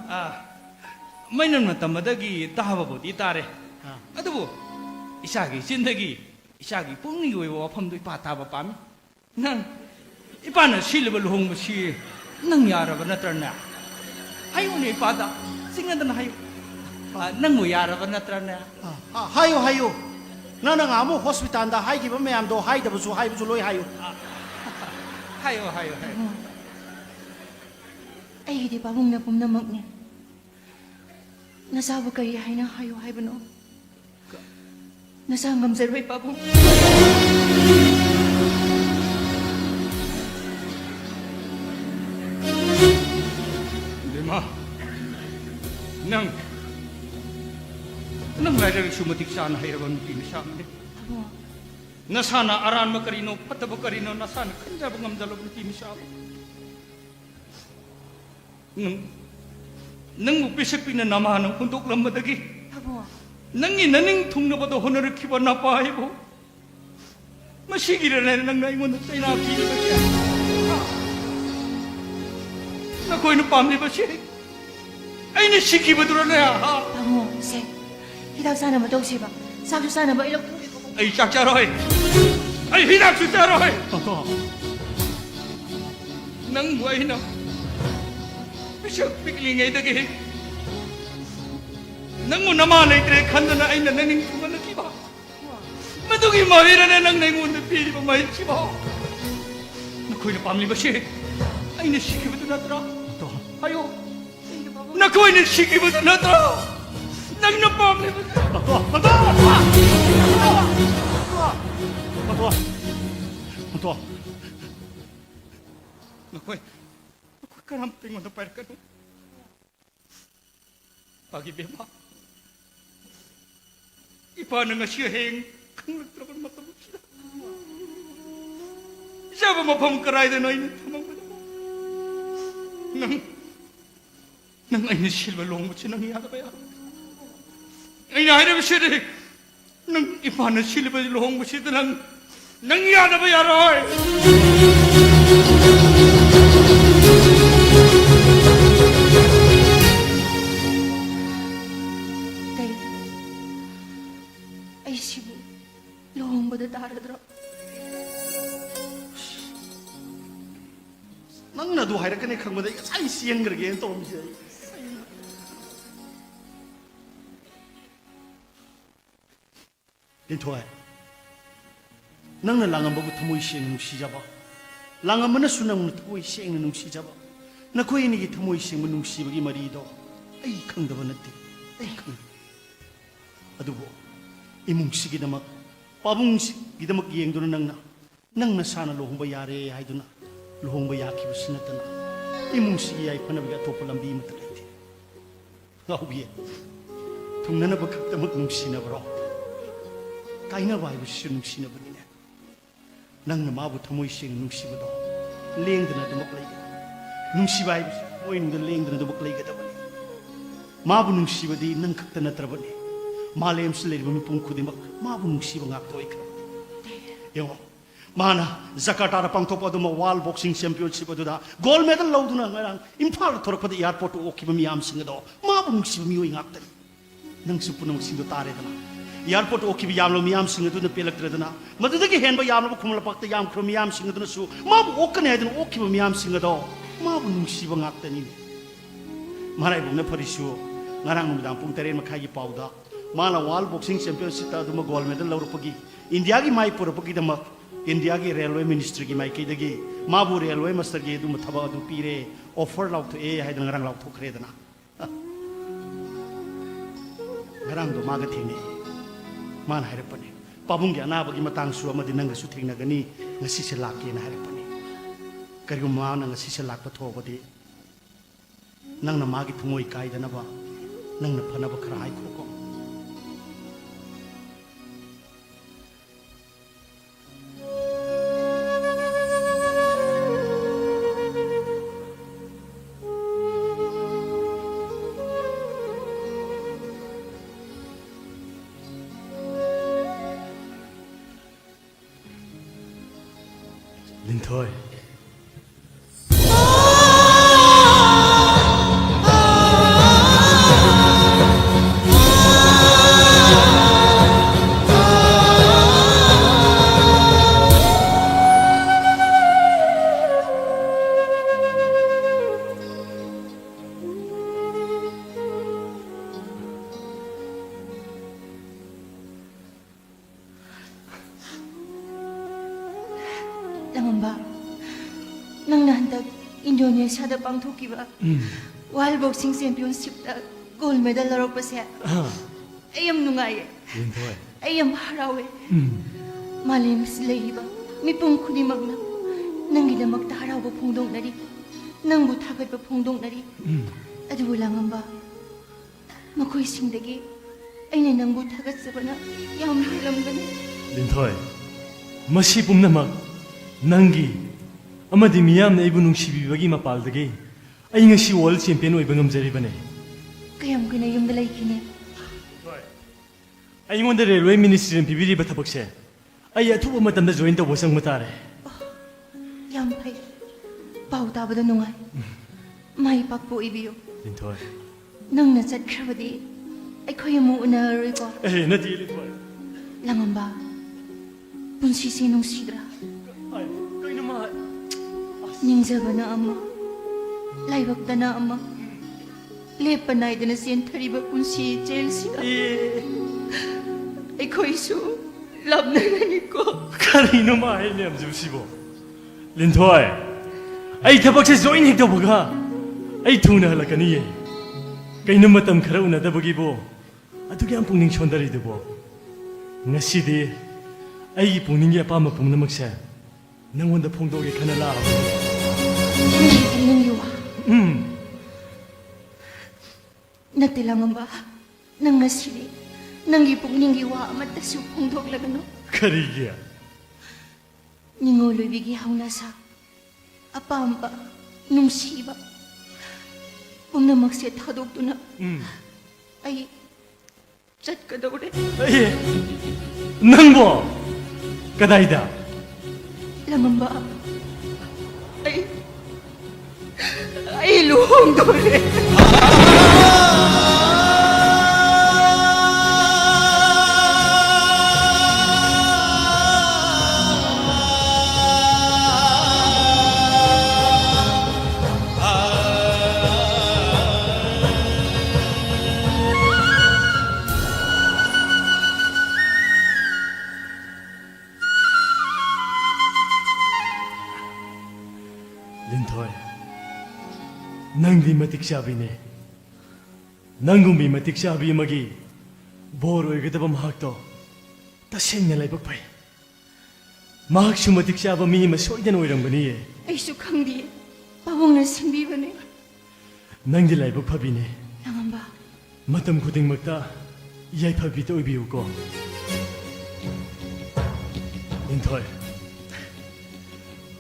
mai nan ma tam da gi ta ba bo di ta re adu bu isa gi sin da gi isa gi pung ni oi wa pham do ipa ta ba pa mi nang ipa na si le ba lu hong ba si nang ya ra ba na tra na hai u ni pa da sing na da hai nang mo ya ra ba na tra na hayo na na nga mo hospital da hai ki ba me am do hai da bu su hai bu su loi hayo hayo ai di babung na pum na mak ni na sa ba kari hai na hayo hai ba no na sa ngam zerway babung be ma 하이라ꯒꯁꯨ 마틱 ꯆꯥꯅ ꯍꯩꯔꯕ ꯅꯨꯄꯤ ꯃꯆꯥꯅꯤ ꯄꯥꯕꯨꯡ ꯅꯁꯥꯅ ꯑꯔꯥꯟꯕ ꯀꯔꯤꯅꯣ ꯐꯠꯇꯕ ꯀꯔꯤꯅꯣ ꯅꯁꯥꯅ ꯈꯟꯖꯕ ꯉꯝꯖꯂꯕ ꯅꯨꯄꯤ ꯃꯆꯥꯕꯨ ꯅꯪꯕꯨ ꯄꯤꯁꯛ ꯄꯤꯛꯅ ꯅꯃꯥꯅ ꯍꯨꯟꯗꯣꯛꯂꯝꯕꯗꯒꯤ ꯄꯥꯕꯨꯡ ꯅꯪꯒꯤ ꯅꯅꯤꯡ ꯊꯨꯡꯅꯕꯗ ꯍꯣꯠꯅꯔꯛꯈꯤꯕ ꯅꯄꯥꯏꯕꯨ ꯃꯁꯤꯒꯤꯔꯅꯦ ꯅꯪꯅ ꯑꯩꯉꯣꯟꯗ ꯆꯩꯅꯥ ꯄꯤꯔꯤꯕꯁꯦ ꯅꯈꯣꯏꯅ ꯄꯥꯝꯂꯤꯕꯁꯤ ꯑꯩꯅ ꯁꯤꯈꯤꯕꯗꯨꯔꯅꯦ ꯄꯥꯕꯨꯡ ꯁꯦ ꯍꯤꯗꯥꯛ ꯆꯥꯅꯕ ꯇꯧꯁꯦꯕ ꯆꯥꯛꯁꯨ ꯆꯥꯅꯕ ꯑꯩ ꯂꯧꯊꯣꯛꯒꯦ ꯑꯩ ꯆꯥꯛ ꯆꯥꯔꯣꯏ ꯑꯩ ꯍꯤꯗꯥꯛꯁꯨ ꯆꯥꯔꯣꯏ ꯅꯪꯕꯨ ꯑꯩꯅ ꯄꯤꯁꯛ ꯄꯤꯛꯂꯤꯉꯩꯗꯒꯤ ꯅꯪꯕꯨ ꯅꯃꯥ ꯂꯩꯇ꯭ꯔꯦ ꯈꯟꯗꯅ ꯑꯩꯅ ꯅꯅꯤꯡ ꯊꯨꯡꯍꯜꯂꯛꯈꯤꯕ ꯃꯗꯨꯒꯤ ꯃꯍꯩꯔꯅꯦ ꯅꯪꯅ ꯑꯩꯉꯣꯟꯗ ꯄꯤꯔꯤꯕ ꯃꯍꯩꯁꯤꯕꯣ ꯅꯈꯣꯏꯅ ꯄꯥꯝꯂꯤꯕꯁꯤ ꯑꯩꯅ ꯁꯤꯈꯤꯕꯗꯨ ꯅꯠꯇ꯭ꯔꯥ ꯍꯥꯏꯌꯣ ꯅꯈꯣꯏꯅ ꯁꯤꯈꯤꯕꯗꯨ ꯅꯠꯇ꯭ꯔꯥ ꯅꯪꯅ ꯄꯥꯝꯂꯤꯕꯁꯤ 너희 그럼 빙어도 빨까노 아기 배마 이 반응은 시행 강력 들어갈 맛도 봅시다 잡아마 범거라야 돼 너희는 도망가다 능 아이는 실버 롱무치 능이 하다 봐야 아이는 아이는 실이 능이 반은 실버 롱무치도 능이 하다 봐야 라 네, 아이씨부 롱보다 다르더라. ꯅꯪꯅꯗꯨ ꯍꯥꯏꯔꯛꯀꯅꯤ ꯈꯪꯕꯗ ꯉꯁꯥꯏ ꯆꯦꯟꯈ꯭ꯔꯒꯦꯅ ꯇꯧꯔꯝꯃꯤꯁꯦ ꯂꯤꯟꯊꯣꯏ ꯅꯪꯅ ꯂꯥꯡꯉꯝꯕꯕꯨ ꯊꯃꯣꯏ ꯁꯦꯡꯅ ꯅꯨꯡꯁꯤꯖꯕ ꯂꯥꯡꯉꯝꯕꯅꯁꯨ ꯅꯪꯅ ꯊꯃꯣꯏ ꯁꯦꯡꯅ ꯅꯨꯡꯁꯤꯖꯕ ꯅꯈꯣꯏ ꯑꯅꯤꯒꯤ ꯊꯃꯣꯏ ꯁꯦꯡꯕ ꯅꯨꯡꯁꯤꯕꯒꯤ ꯃꯔꯤꯗꯣ ꯑꯩ ꯈꯪꯗꯕ ꯅꯠꯇꯦ ꯑꯩ ꯈꯪꯏ ꯑꯗꯨꯕꯨ ꯏꯃꯨꯡꯁꯤꯒꯤꯗꯃꯛ ꯄꯥꯕꯨꯡꯁꯤꯒꯤꯗꯃꯛ ꯌꯦꯡꯗꯨꯅ ꯅꯪ ꯅꯁꯥꯅ ꯂꯨꯍꯣꯡꯕ ꯌꯥꯔꯦ ꯍꯥꯏꯗꯨꯅ ꯂꯨꯍꯣꯡꯕ ꯌꯥꯈꯤꯕꯁꯤ ꯅꯠꯇꯅ ꯏꯃꯨꯡꯁꯤꯒꯤ ꯌꯥꯏꯐꯅꯕꯒꯤ ꯑꯇꯣꯞꯄ ꯂꯝꯕꯤ ꯑꯃꯠꯇ ꯂꯩꯇꯦ ꯉꯥꯎꯕꯤ ꯊꯨꯡꯅꯅꯕ ꯈꯛꯇꯃꯛ ꯅꯨꯡꯁꯤꯅꯕꯔꯣ ꯀꯥꯏꯅꯕ ꯍꯥꯏꯕꯁꯤꯁꯨ ꯅꯨꯡꯁꯤꯅꯕꯅꯤꯅꯦ ꯅꯪꯅ ꯃꯥꯕꯨ ꯊꯃꯣꯏ ꯁꯦꯡꯅ ꯅꯨꯡꯁꯤꯕꯗꯣ ꯂꯦꯡꯗꯅ ꯑꯗꯨꯃꯛ ꯂꯩꯒꯅꯤ ꯅꯨꯡꯁꯤꯕ ꯍꯥꯏꯕꯁꯤ ꯊꯃꯣꯏꯅꯨꯡꯗ ꯂꯦꯡꯗꯅ ꯑꯗꯨꯃꯛ ꯂꯩꯒꯗꯕꯅꯤ ꯃꯥꯕꯨ ꯅꯨꯡꯁꯤꯕꯗꯤ ꯅꯪ ꯈꯛꯇ ꯅꯠꯇ꯭ꯔꯕꯅꯤ ꯃꯥꯂꯦꯝꯁꯤꯗ ꯂꯩꯔꯤꯕ ꯃꯤꯄꯨꯝ ꯈꯨꯗꯤꯡꯃꯛ ꯃꯥꯕꯨ ꯅꯨꯡꯁꯤꯕ ꯉꯥꯛꯇ ꯑꯣꯏꯈ꯭ꯔꯕꯅꯤ ꯌꯦꯡꯉꯣ ꯃꯥꯅ ꯖꯀꯥꯔꯇꯥꯗ ꯄꯥꯡꯊꯣꯛꯄ ꯑꯗꯨꯝꯕ ꯋꯥꯔꯜ ꯕꯣꯛꯁꯤꯡ ꯆꯦꯝꯄꯤꯌꯟꯁꯤꯞ ꯑꯗꯨꯗ ꯒꯣꯜ ꯃꯦꯗꯜ ꯂꯧꯗꯨꯅ ꯉꯔꯥꯡ ꯏꯝꯐꯥꯜꯗ ꯊꯣꯔꯛꯄꯗ ꯏꯌꯥꯔꯄꯣꯔꯠꯇ ꯑꯣꯛꯈꯤꯕ ꯃꯤꯌꯥꯝꯁꯤꯡ ꯑꯗꯣ ꯃꯥꯕꯨ ꯅꯨꯡꯁꯤꯕ ꯃꯤꯑꯣꯏ ꯉꯥꯛꯇꯅꯤ ꯅꯪꯁꯨ ꯄꯨꯝꯅꯃꯛꯁꯤꯡꯗꯣ ꯇꯥꯔꯦꯗꯅ ꯏꯌꯥꯔꯄꯣꯔꯠꯇ ꯑꯣꯛꯈꯤꯕ ꯌꯥꯝꯂꯕ ꯃꯤꯌꯥꯝꯁꯤꯡ ꯑꯗꯨꯅ ꯄꯦꯜꯂꯛꯇ꯭ꯔꯦꯗꯅ ꯃꯗꯨꯗꯒꯤ ꯍꯦꯟꯕ ꯌꯥꯝꯂꯕ ꯈꯨꯃꯟ ꯂꯝꯄꯥꯛꯇ ꯌꯥꯝꯈ꯭ꯔꯕ ꯃꯤꯌꯥꯝꯁꯤꯡ ꯑꯗꯨꯅꯁꯨ ꯃꯥꯕꯨ ꯑꯣꯛꯀꯅꯤ ꯍꯥꯏꯗꯨꯅ ꯑꯣꯛꯈꯤꯕ ꯃꯤꯌꯥꯝꯁꯤꯡ ꯑꯗꯣ ꯃꯥꯕꯨ ꯅꯨꯡꯁꯤꯕ ꯉꯥꯛꯇꯅꯤꯅꯦ ꯃꯔꯥꯏꯕꯛꯅ ꯐꯔꯤꯁꯨ ꯉꯔꯥꯡ ꯅꯨꯃꯤꯗꯥꯡ ꯄꯨꯡ 8:30ꯒꯤ ꯄꯥꯎꯗ ꯃꯥꯅ ꯋꯥꯔꯜ ꯕꯣꯛꯁꯤꯡ ꯆꯦꯝꯄꯤꯌꯟꯁꯤꯞꯇ ꯑꯗꯨꯝꯕ ꯒꯣꯜ ꯃꯦꯗꯜ ꯂꯧꯔꯛꯄꯒꯤ ꯏꯟꯗꯤꯌꯥꯒꯤ ꯃꯥꯏ ꯄꯨꯔꯛꯄꯒꯤꯗꯃꯛ ꯏꯟꯗꯤꯌꯥꯒꯤ ꯔꯦꯜꯋꯦ ꯃꯤꯅꯤꯁꯇ꯭ꯔꯤꯒꯤ ꯃꯥꯏꯀꯩꯗꯒꯤ ꯃꯥꯕꯨ ꯔꯦꯜꯋꯦ ꯃꯥꯁꯇꯔꯒꯤ ꯑꯗꯨꯝꯕ ꯊꯕꯛ ꯑꯗꯨ ꯄꯤꯔꯦ ꯑꯣꯐꯔ ꯂꯥꯎꯊꯣꯛꯑꯦ ꯍꯥꯏꯗꯅ ꯉꯔꯥꯡ ꯂꯥꯎꯊꯣꯛꯈ꯭ꯔꯦꯗꯅ ꯉꯔꯥꯡꯗꯣ ꯃꯥꯒ ꯊꯦꯡꯅꯩ ꯃꯥꯅ ꯍꯥꯏꯔꯛꯄꯅꯦ ꯄꯥꯕꯨꯡꯒꯤ ꯑꯅꯥꯕꯒꯤ ꯃꯇꯥꯡꯁꯨ ꯑꯃꯗꯤ ꯅꯪꯒꯁꯨ ꯊꯦꯡꯅꯒꯅꯤ ꯉꯁꯤꯁꯦ ꯂꯥꯛꯀꯦꯅ ꯍꯥꯏꯔꯛꯄꯅꯦ ꯀꯔꯤꯒꯨꯝꯕ ꯃꯥꯅ ꯉꯁꯤꯁꯦ ꯂꯥꯛꯄ ꯊꯣꯛꯑꯕꯗꯤ ꯅꯪꯅ ꯃꯥꯒꯤ ꯊꯃꯣꯏ ꯀꯥꯏꯗꯅꯕ ꯅꯪꯅ ꯐꯅꯕ ꯈꯔ ꯍꯥꯏꯈꯣꯀꯣ 린토이 랑엄바 ꯅꯪꯅ ꯍꯟꯗꯛ ꯏꯟꯗꯣꯅꯦꯁꯤꯌꯥꯗ ꯄꯥꯡꯊꯣꯛꯈꯤꯕ ꯋꯥꯔꯜ ꯕꯣꯛꯁꯤꯡ ꯆꯦꯝꯄꯤꯌꯟꯁꯤꯞꯇ ꯒꯣꯜ ꯃꯦꯗꯜ ꯂꯧꯔꯛꯄꯁꯦ ꯑꯩ ꯌꯥꯝ ꯅꯨꯡꯉꯥꯏꯌꯦ 린토이 ꯑꯩ ꯌꯥꯝ ꯍꯔꯥꯎꯋꯦ ꯃꯥꯂꯦꯝꯁꯤꯗ ꯂꯩꯔꯤꯕ ꯃꯤꯄꯨꯝ ꯈꯨꯗꯤꯡꯃꯛꯅ ꯅꯪꯒꯤꯗꯃꯛꯇ ꯍꯔꯥꯎꯕ ꯐꯣꯡꯗꯣꯛꯅꯔꯤ ꯅꯪꯕꯨ ꯊꯥꯒꯠꯄ ꯐꯣꯡꯗꯣꯛꯅꯔꯤ ꯑꯗꯨꯕꯨ ꯂꯥꯡꯉꯝꯕ ꯃꯈꯣꯏꯁꯤꯡꯗꯒꯤ ꯑꯩꯅ ꯅꯪꯕꯨ ꯊꯥꯒꯠꯆꯕꯅ ꯌꯥꯝ ꯍꯦꯜꯂꯝꯒꯅꯤ ꯂꯤꯟꯊꯣꯏ ꯃꯁꯤ ꯄꯨꯝꯅꯃꯛ ꯅꯪꯒꯤ ꯑꯃꯗꯤ ꯃꯤꯌꯥꯝꯅ ꯑꯩꯕꯨ ꯅꯨꯡꯁꯤꯕꯤꯕꯒꯤ ꯃꯄꯥꯜꯗꯒꯤ ꯑꯩ ꯉꯁꯤ ꯋꯥꯔꯜ ꯆꯦꯝꯄꯤꯌꯟ ꯑꯣꯏꯕ ꯉꯝꯖꯔꯤꯕꯅꯦ ꯀꯌꯥꯝ ꯀꯨꯏꯅ ꯌꯨꯝꯗ ꯂꯩꯈꯤꯅꯤ ꯑꯩꯉꯣꯟꯗ ꯔꯦꯜꯋꯦ ꯃꯤꯅꯤꯁꯇ꯭ꯔꯤꯅ ꯄꯤꯕꯤꯔꯤꯕ ꯊꯕꯛꯁꯦ ꯑꯩ ꯑꯊꯨꯕ ꯃꯇꯝꯗ ꯖꯣꯏꯟ ꯇꯧꯕ ꯆꯪꯕ ꯇꯥꯔꯦ ꯌꯥꯝ ꯐꯩ ꯄꯥꯎ ꯇꯥꯕꯗ ꯅꯨꯡꯉꯥꯏ ꯃꯥꯏ ꯄꯥꯛꯄ ꯑꯣꯏꯕꯤꯌꯨ ꯂꯤꯟꯊꯣꯏ ꯅꯪꯅ ꯆꯠꯈ꯭ꯔꯕꯗꯤ ꯑꯩꯈꯣꯏ ꯑꯃꯨꯛ ꯎꯅꯔꯔꯣꯏꯀꯣ ꯅꯠꯇꯦ ꯂꯤꯟꯊꯣꯏ ꯂꯥꯡꯉꯝꯕ ꯄꯨꯟꯁꯤꯁꯦ ꯅꯨꯡꯁꯤꯗ꯭ꯔꯥ ꯀꯩꯅꯣ ꯃꯥ ꯅꯤꯡꯖꯕꯅ ꯑꯃ ꯂꯥꯏꯕꯛꯇꯅ ꯑꯃ ꯂꯦꯞꯄ ꯅꯥꯏꯗꯅ ꯆꯦꯟꯊꯔꯤꯕ ꯄꯨꯟꯁꯤ ꯆꯦꯜꯁꯤꯗ ꯑꯩꯈꯣꯏꯁꯨ ꯂꯥꯞꯅꯒꯅꯤꯀꯣ ꯀꯔꯤꯅꯣ ꯃꯥ ꯍꯥꯏ ꯂꯩꯔꯝꯖꯕꯁꯤꯕꯣ ꯂꯤꯟꯊꯣꯏ ꯑꯩ ꯊꯕꯛꯁꯦ ꯖꯣꯏꯟ ꯍꯦꯛ ꯇꯧꯕꯒ ꯑꯩ ꯊꯨꯅ ꯍꯜꯂꯛꯀꯅꯤꯌꯦ ꯀꯩꯅꯣ ꯃꯇꯝ ꯈꯔ ꯎꯅꯗꯕꯒꯤꯕꯣ ꯑꯗꯨꯛ ꯌꯥꯝ ꯄꯨꯛꯅꯤꯡ ꯁꯣꯟꯊꯔꯤꯗꯨꯕꯣ ꯉꯁꯤꯗꯤ ꯑꯩꯒꯤ ꯄꯨꯛꯅꯤꯡꯒꯤ ꯑꯄꯥꯝꯕ ꯄꯨꯝꯅꯃꯛꯁꯦ ꯅꯪꯉꯣꯟꯗ ꯐꯣꯡꯗꯣꯛꯒꯦ ꯈꯟꯅ ꯂꯥꯛꯑꯕꯅꯤ ꯅꯪꯒꯤ ꯄꯨꯛꯅꯤꯡꯒꯤ ꯋꯥ ꯎꯝ ꯅꯠꯇꯦ ꯂꯥꯡꯉꯝꯕ ꯅꯪ ꯉꯁꯤꯗꯤ ꯅꯪꯒꯤ ꯄꯨꯛꯅꯤꯡꯒꯤ ꯋꯥ ꯑꯃꯠꯇꯁꯨ ꯐꯣꯡꯗꯣꯛꯂꯒꯅꯨ ꯀꯔꯤꯒꯤ ꯅꯤꯡꯉꯣꯜꯂꯣꯏꯕꯤꯒꯤ ꯍꯧꯅꯁꯥ ꯑꯄꯥꯝꯕ ꯅꯨꯡꯁꯤꯕ ꯄꯨꯝꯅꯃꯛꯁꯦ ꯊꯥꯗꯣꯛꯇꯨꯅ ꯑꯩ ꯆꯠꯀꯗꯧꯔꯦ ꯑꯦ ꯅꯪꯕꯣ ꯀꯗꯥꯏꯗ ꯂꯥꯡꯉꯝꯕ ꯑꯩ ꯂꯨꯍꯣꯡꯗꯧꯔꯦ ꯂꯤꯟꯊꯣꯏ ꯅꯪꯗꯤ ꯃꯇꯤꯛ ꯆꯥꯕꯤꯅꯦ ꯅꯪꯒꯨꯝꯕꯤ ꯃꯇꯤꯛ ꯆꯥꯕꯤ ꯑꯃꯒꯤ ꯕꯣꯔ ꯑꯣꯏꯒꯗꯕ ꯃꯍꯥꯛꯇꯣ ꯇꯁꯦꯡꯅ ꯂꯥꯏꯕꯛ ꯐꯩ ꯃꯍꯥꯛꯁꯨ ꯃꯇꯤꯛ ꯆꯥꯕ ꯃꯤ ꯑꯃ ꯁꯣꯏꯗꯅ ꯑꯣꯏꯔꯝꯒꯅꯤꯌꯦ ꯑꯩꯁꯨ ꯈꯪꯗꯤꯌꯦ ꯄꯥꯕꯨꯡꯅ ꯁꯤꯟꯕꯤꯕꯅꯦ ꯅꯪꯗꯤ ꯂꯥꯏꯕꯛ ꯐꯕꯤꯅꯦ ꯂꯥꯡꯉꯝꯕ ꯃꯇꯝ ꯈꯨꯗꯤꯡꯃꯛꯇ ꯌꯥꯏꯐꯕꯤꯗ ꯑꯣꯏꯕꯤꯌꯨꯀꯣ ꯂꯤꯟꯊꯣꯏ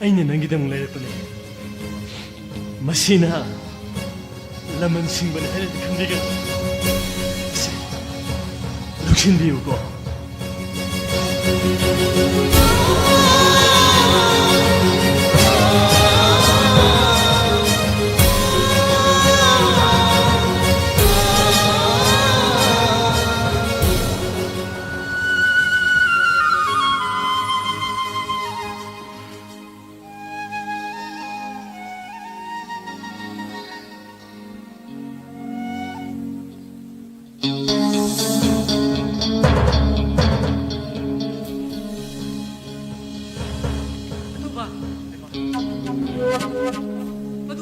ꯑꯩꯅ ꯅꯪꯒꯤꯗꯃꯛ ꯂꯩꯔꯛꯄꯅꯦ ꯃꯁꯤꯅ ꯂꯃꯟ ꯁꯤꯡꯕꯅ ꯍꯥꯏꯅꯗꯤ ꯈꯪꯕꯤꯒꯅꯤ ꯂꯧꯁꯤꯟꯕꯤꯌꯨꯀꯣ 봐. 모두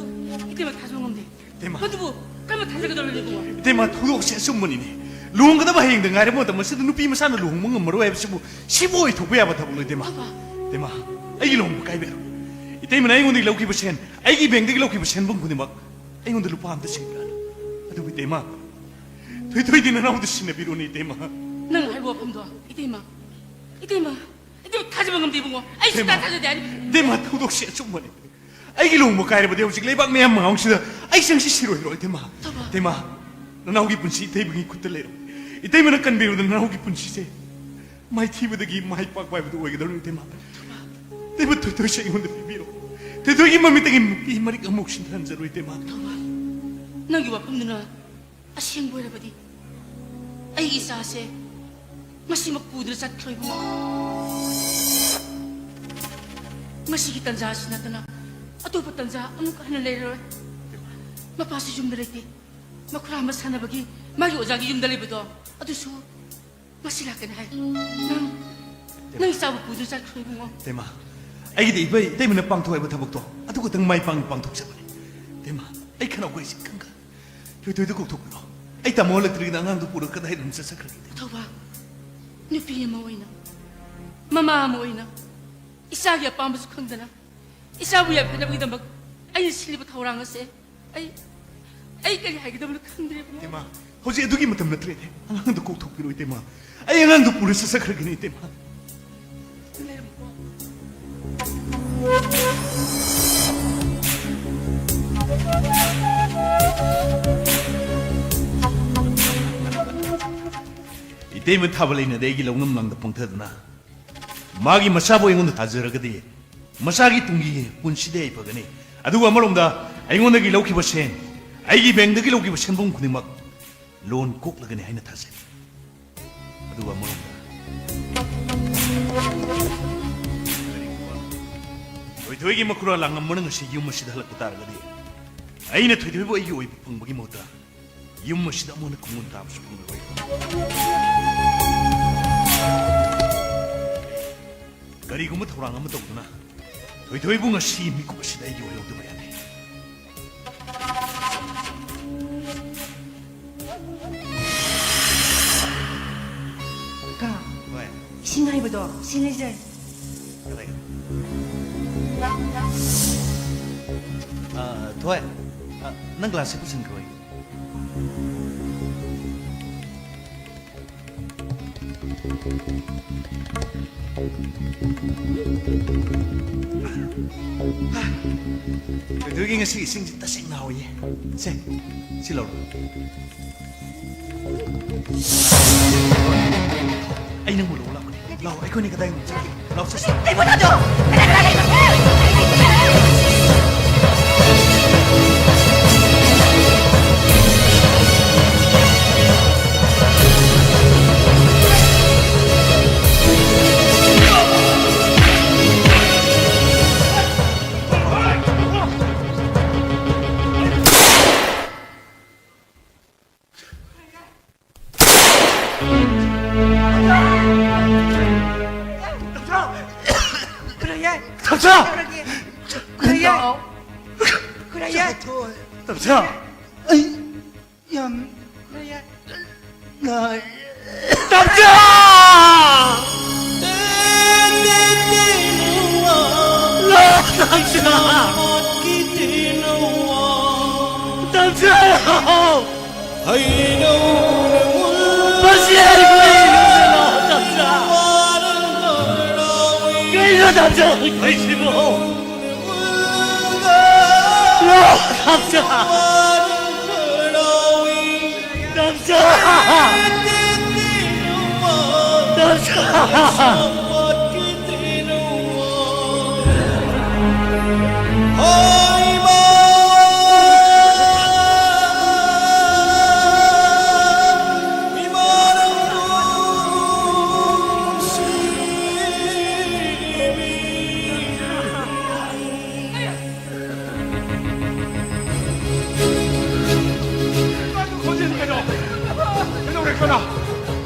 이때만 다 정없네. 대마. 모두 뭐 까만 단자가 돌리고 와. 대마 도덕시 숨문이네 루홍가다 행동 가려 뭐다 뭐쓰는 누피 마사는 루홍 먹는 뭐로 해보시고 15이 도구야 바타보는 대마 대마 아이기 루홍 까이베로 이때면 아이군들 lauki 보시엔 아이기 뱅들이 lauki 보시엔 벙군이 막 아이군들 루파 함도 생각 아두 대마 되되디는 아무도 신내 비로니 대마 능 알고 밤도 이때만 이때만 다 집어가면 되고 뭐. 아이 진짜 다 저대 아니. 대마 도덕시 숨문이 아이기 루홍 뭐 까이려 보대 혹시 레박 매한 마음시다 아이 생시 싫어요 대마 대마 너 나오기 분시 대붕이 굳들래요 이때면 간 배우는 나오기 분시세 마이 티브드기 마이 빡바이브도 오게 너는 대마 대부터 도시 이건데 비비로 대도기 맘이 되게 이 말이 까먹신 한자로 이때마 nang giwa pum nuna asyang boy rabadi ay isa se masi magpudra sa troy mo masi kitan za sinatana ato patan za ang kahanan lero mapasi yung daliti makurama sana bagi magi ozagi yung dalibudo ato so masilakan hay nang isa magpudra sa troy mo 대마 아이기 이번 때문에 빵토해부 타복도 아두고 등마이 빵 독사버리 대마 아이 카나고 있지 kan가 되도 꼭독도 아이 다 몰래 들이나 낭도 뿌르 까다 해는 사사 그러게 tau ba nupiya mo ina mama mo ina isagi apambas kangdana isabu ya pinabagi dambag ay silibot haurang ase ay ꯑꯩ ꯀꯔꯤ ꯍꯥꯏꯒꯗꯕꯅꯣ ꯈꯪꯗ꯭ꯔꯦ ꯏꯕꯨꯡꯉꯣ. 이때마 호지 애두기 못하면 너트레 안강도 꼭 독비로 이때마 아이 안강도 불을 써서 그러긴 이때마 내려먹고. 이때면 탑을 있는 애기 롱놈랑도 뻥터드나 마기 마사보 잉온도 다 저러거디 마사기 뚱기 본시대에 버거니 아두고 아말롱다 아잉온에기 로키버센 아이기 뱅드기 로키버센 봉 군이막 론 꼭라거니 하이나 타세 아두고 아말롱다 토이토이기 먹구라 랑남 머는 것이 유무시다 할고 따르거디 아이네 토이토이보 이기 오이 펑벅이 못다 유무시다 뭐는 공문 다음 싶은 거고 그리고 뭐 돌아가면 또구나 도이 bunga si mi ko si dai yo yo to bayane 가 왜 신나이보다 신내자 그래 아 도에 난 글라스 무슨 거이 Tôi nghe sự sinh ta sinh nào vậy? Xin lỗi. Anh đang ngồi lâu lắm rồi. Lâu anh có nên cái tay mình lâu sẽ. Đi một thằng chỗ. Tamsa! 그래야. 그래야. Tamsa! Ay, yan. 그래야. Na, Tamsa!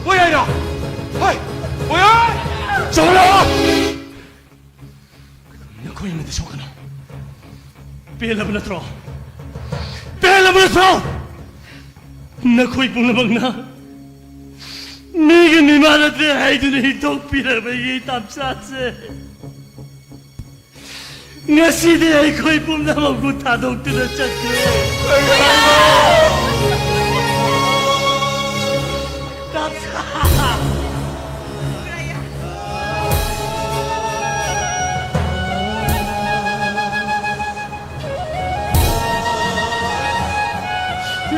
뭐야 이거? 어이, 뭐야? 저라! 너 거기 있는데 저거나. 빼라면 들어. 빼라면 들어. 나 거기 보는 막나. 네가 네 말한테 하이드네 독비라면 이 답사세. nga si de ay ko'y pumnamang kutadong tinatsak ko.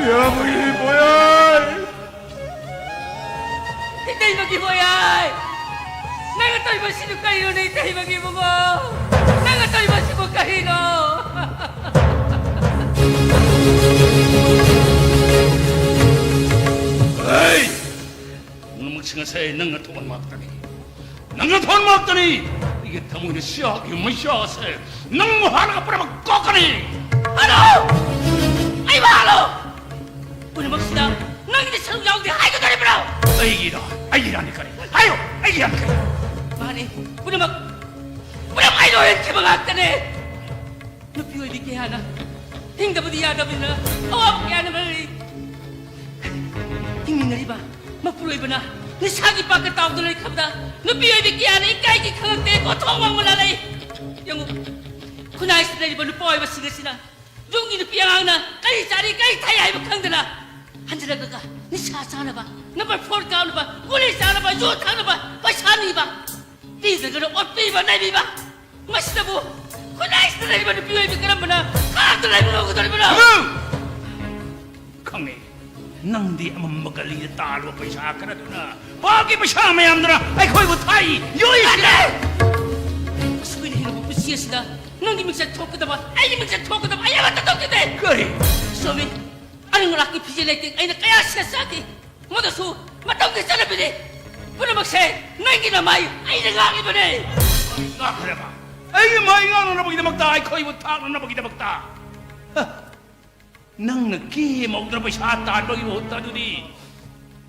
야, 뭐야? Itay mag-iboyay! Nangatoy ba sino kayo na itay mag-ibo mo? Nangatoy ba sino kayo? 에이! 멍청한 새에 너가 돈을 먹더니 너가 돈 먹더니 이게 더무이는 시작이 뭐 시작하세 너무 하나가 뿌려면 꺾으니 Ano? Ay ba ano? Puna magsida, nang hindi sa lugaw di ay ko tali bro! 아이기라니까 아유 아이기라니까 Mani, puna ay doon si mga aktan eh! Napiyoy di kaya na, hingga ba di yada na, awap kaya naman eh! Hingin na riba, magpuloy ba na, nisagi pa katawag doon ay kabda, napiyoy di kaya na, ikay di kagagte ko, tuwang mo lalay! Yung, kunayos na riba, nupoy ba sila sila, 용기 누피 양아나 까이 자리 까이 타이 하이브 캉드나 한지라가가 니샤 사나봐 넘버 4 가우나봐 꿀리 사나봐 요 타나봐 바샤니봐 비즈그로 옷비바 나비바 마시다부 코나이스 나이바 누피웨비 그람바나 카드 나이바 오고더리바나 강네 낭디 아마 먹을리 따로 पैसा 그러더나 바기 पैसा 매암더나 아이 거이고 타이 요이 안돼 수빈이 해놓고 부시에시다 너기 믹사 토크다봐 아이 믹사 토크다봐 아야 맞다 토크대 그래 소미 아는 걸 아끼 비질레이팅 아이나 까야 시사사기 모두수 맞다고 살아비니 부르막세 나기나 마이 아이나 가기버네 나 그래봐 아이 마이가 너나 보기다 먹다 아이 거이고 타 너나 보기다 먹다 nang nagki mo dra पैसा तार बगी होता दुदी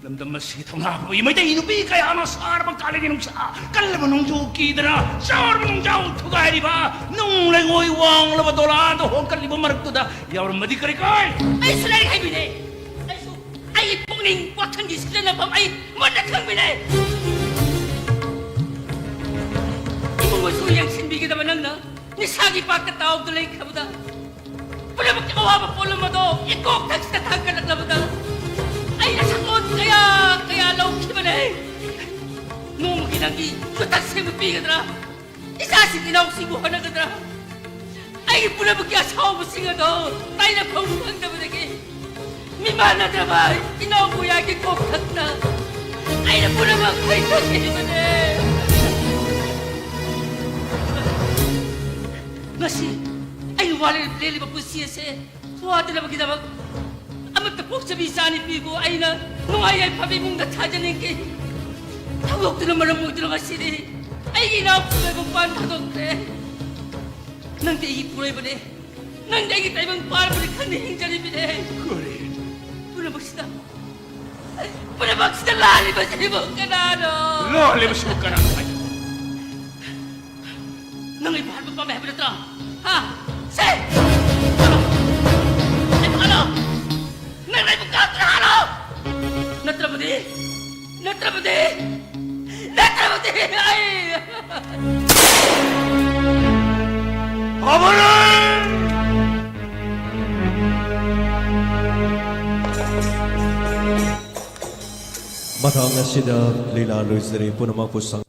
लमदम मसी थोंगा बई मै दे इनुपी कया न सार बं काले गिनुम सा कल बनung जो की दरा सार बनung जाऊ थुगारी बा नुंग ले ngoi wang la dola do hon kali bo marak tu da yaur madi kare kai ai sulai kai bine ai su ai pungning wakhan di sikna pam ai mon na khang bine ibu mo su yang sin bigi da manang na ni sagi pak ta taw dulai khabuda pura bak awa ba polo mo do ikok tak sa tangkal at labuda ay nasakot kaya law kibane nung ginagi kutak sa mabiga dra isasi ginaw sibuhan na dra ay pura bak asawa mo singa do tayo na pangbuhang na badagi mimana dra ba ginaw ko yagi kokak na ay na pura bak kayo na kinibane nasi ay wala lili ba pusiya se tuwada na magidamag amat tapok sa bisani pigo ay na nung ay pabi mong natajanin ki tawag to naman ang mga dito kasi ay ginapulay mong panhatog pre nang di ipulay ba ne nang di kita ibang para ba ne kanihing dyan ibine punabag sila lali ba sa ibang kanano loli mo siya ka na nang ibahal mo pa may habi na ito ha say ano nanay mo ka ano natrabudi ay Matang na sida Lila Luis dari Punamang Pusang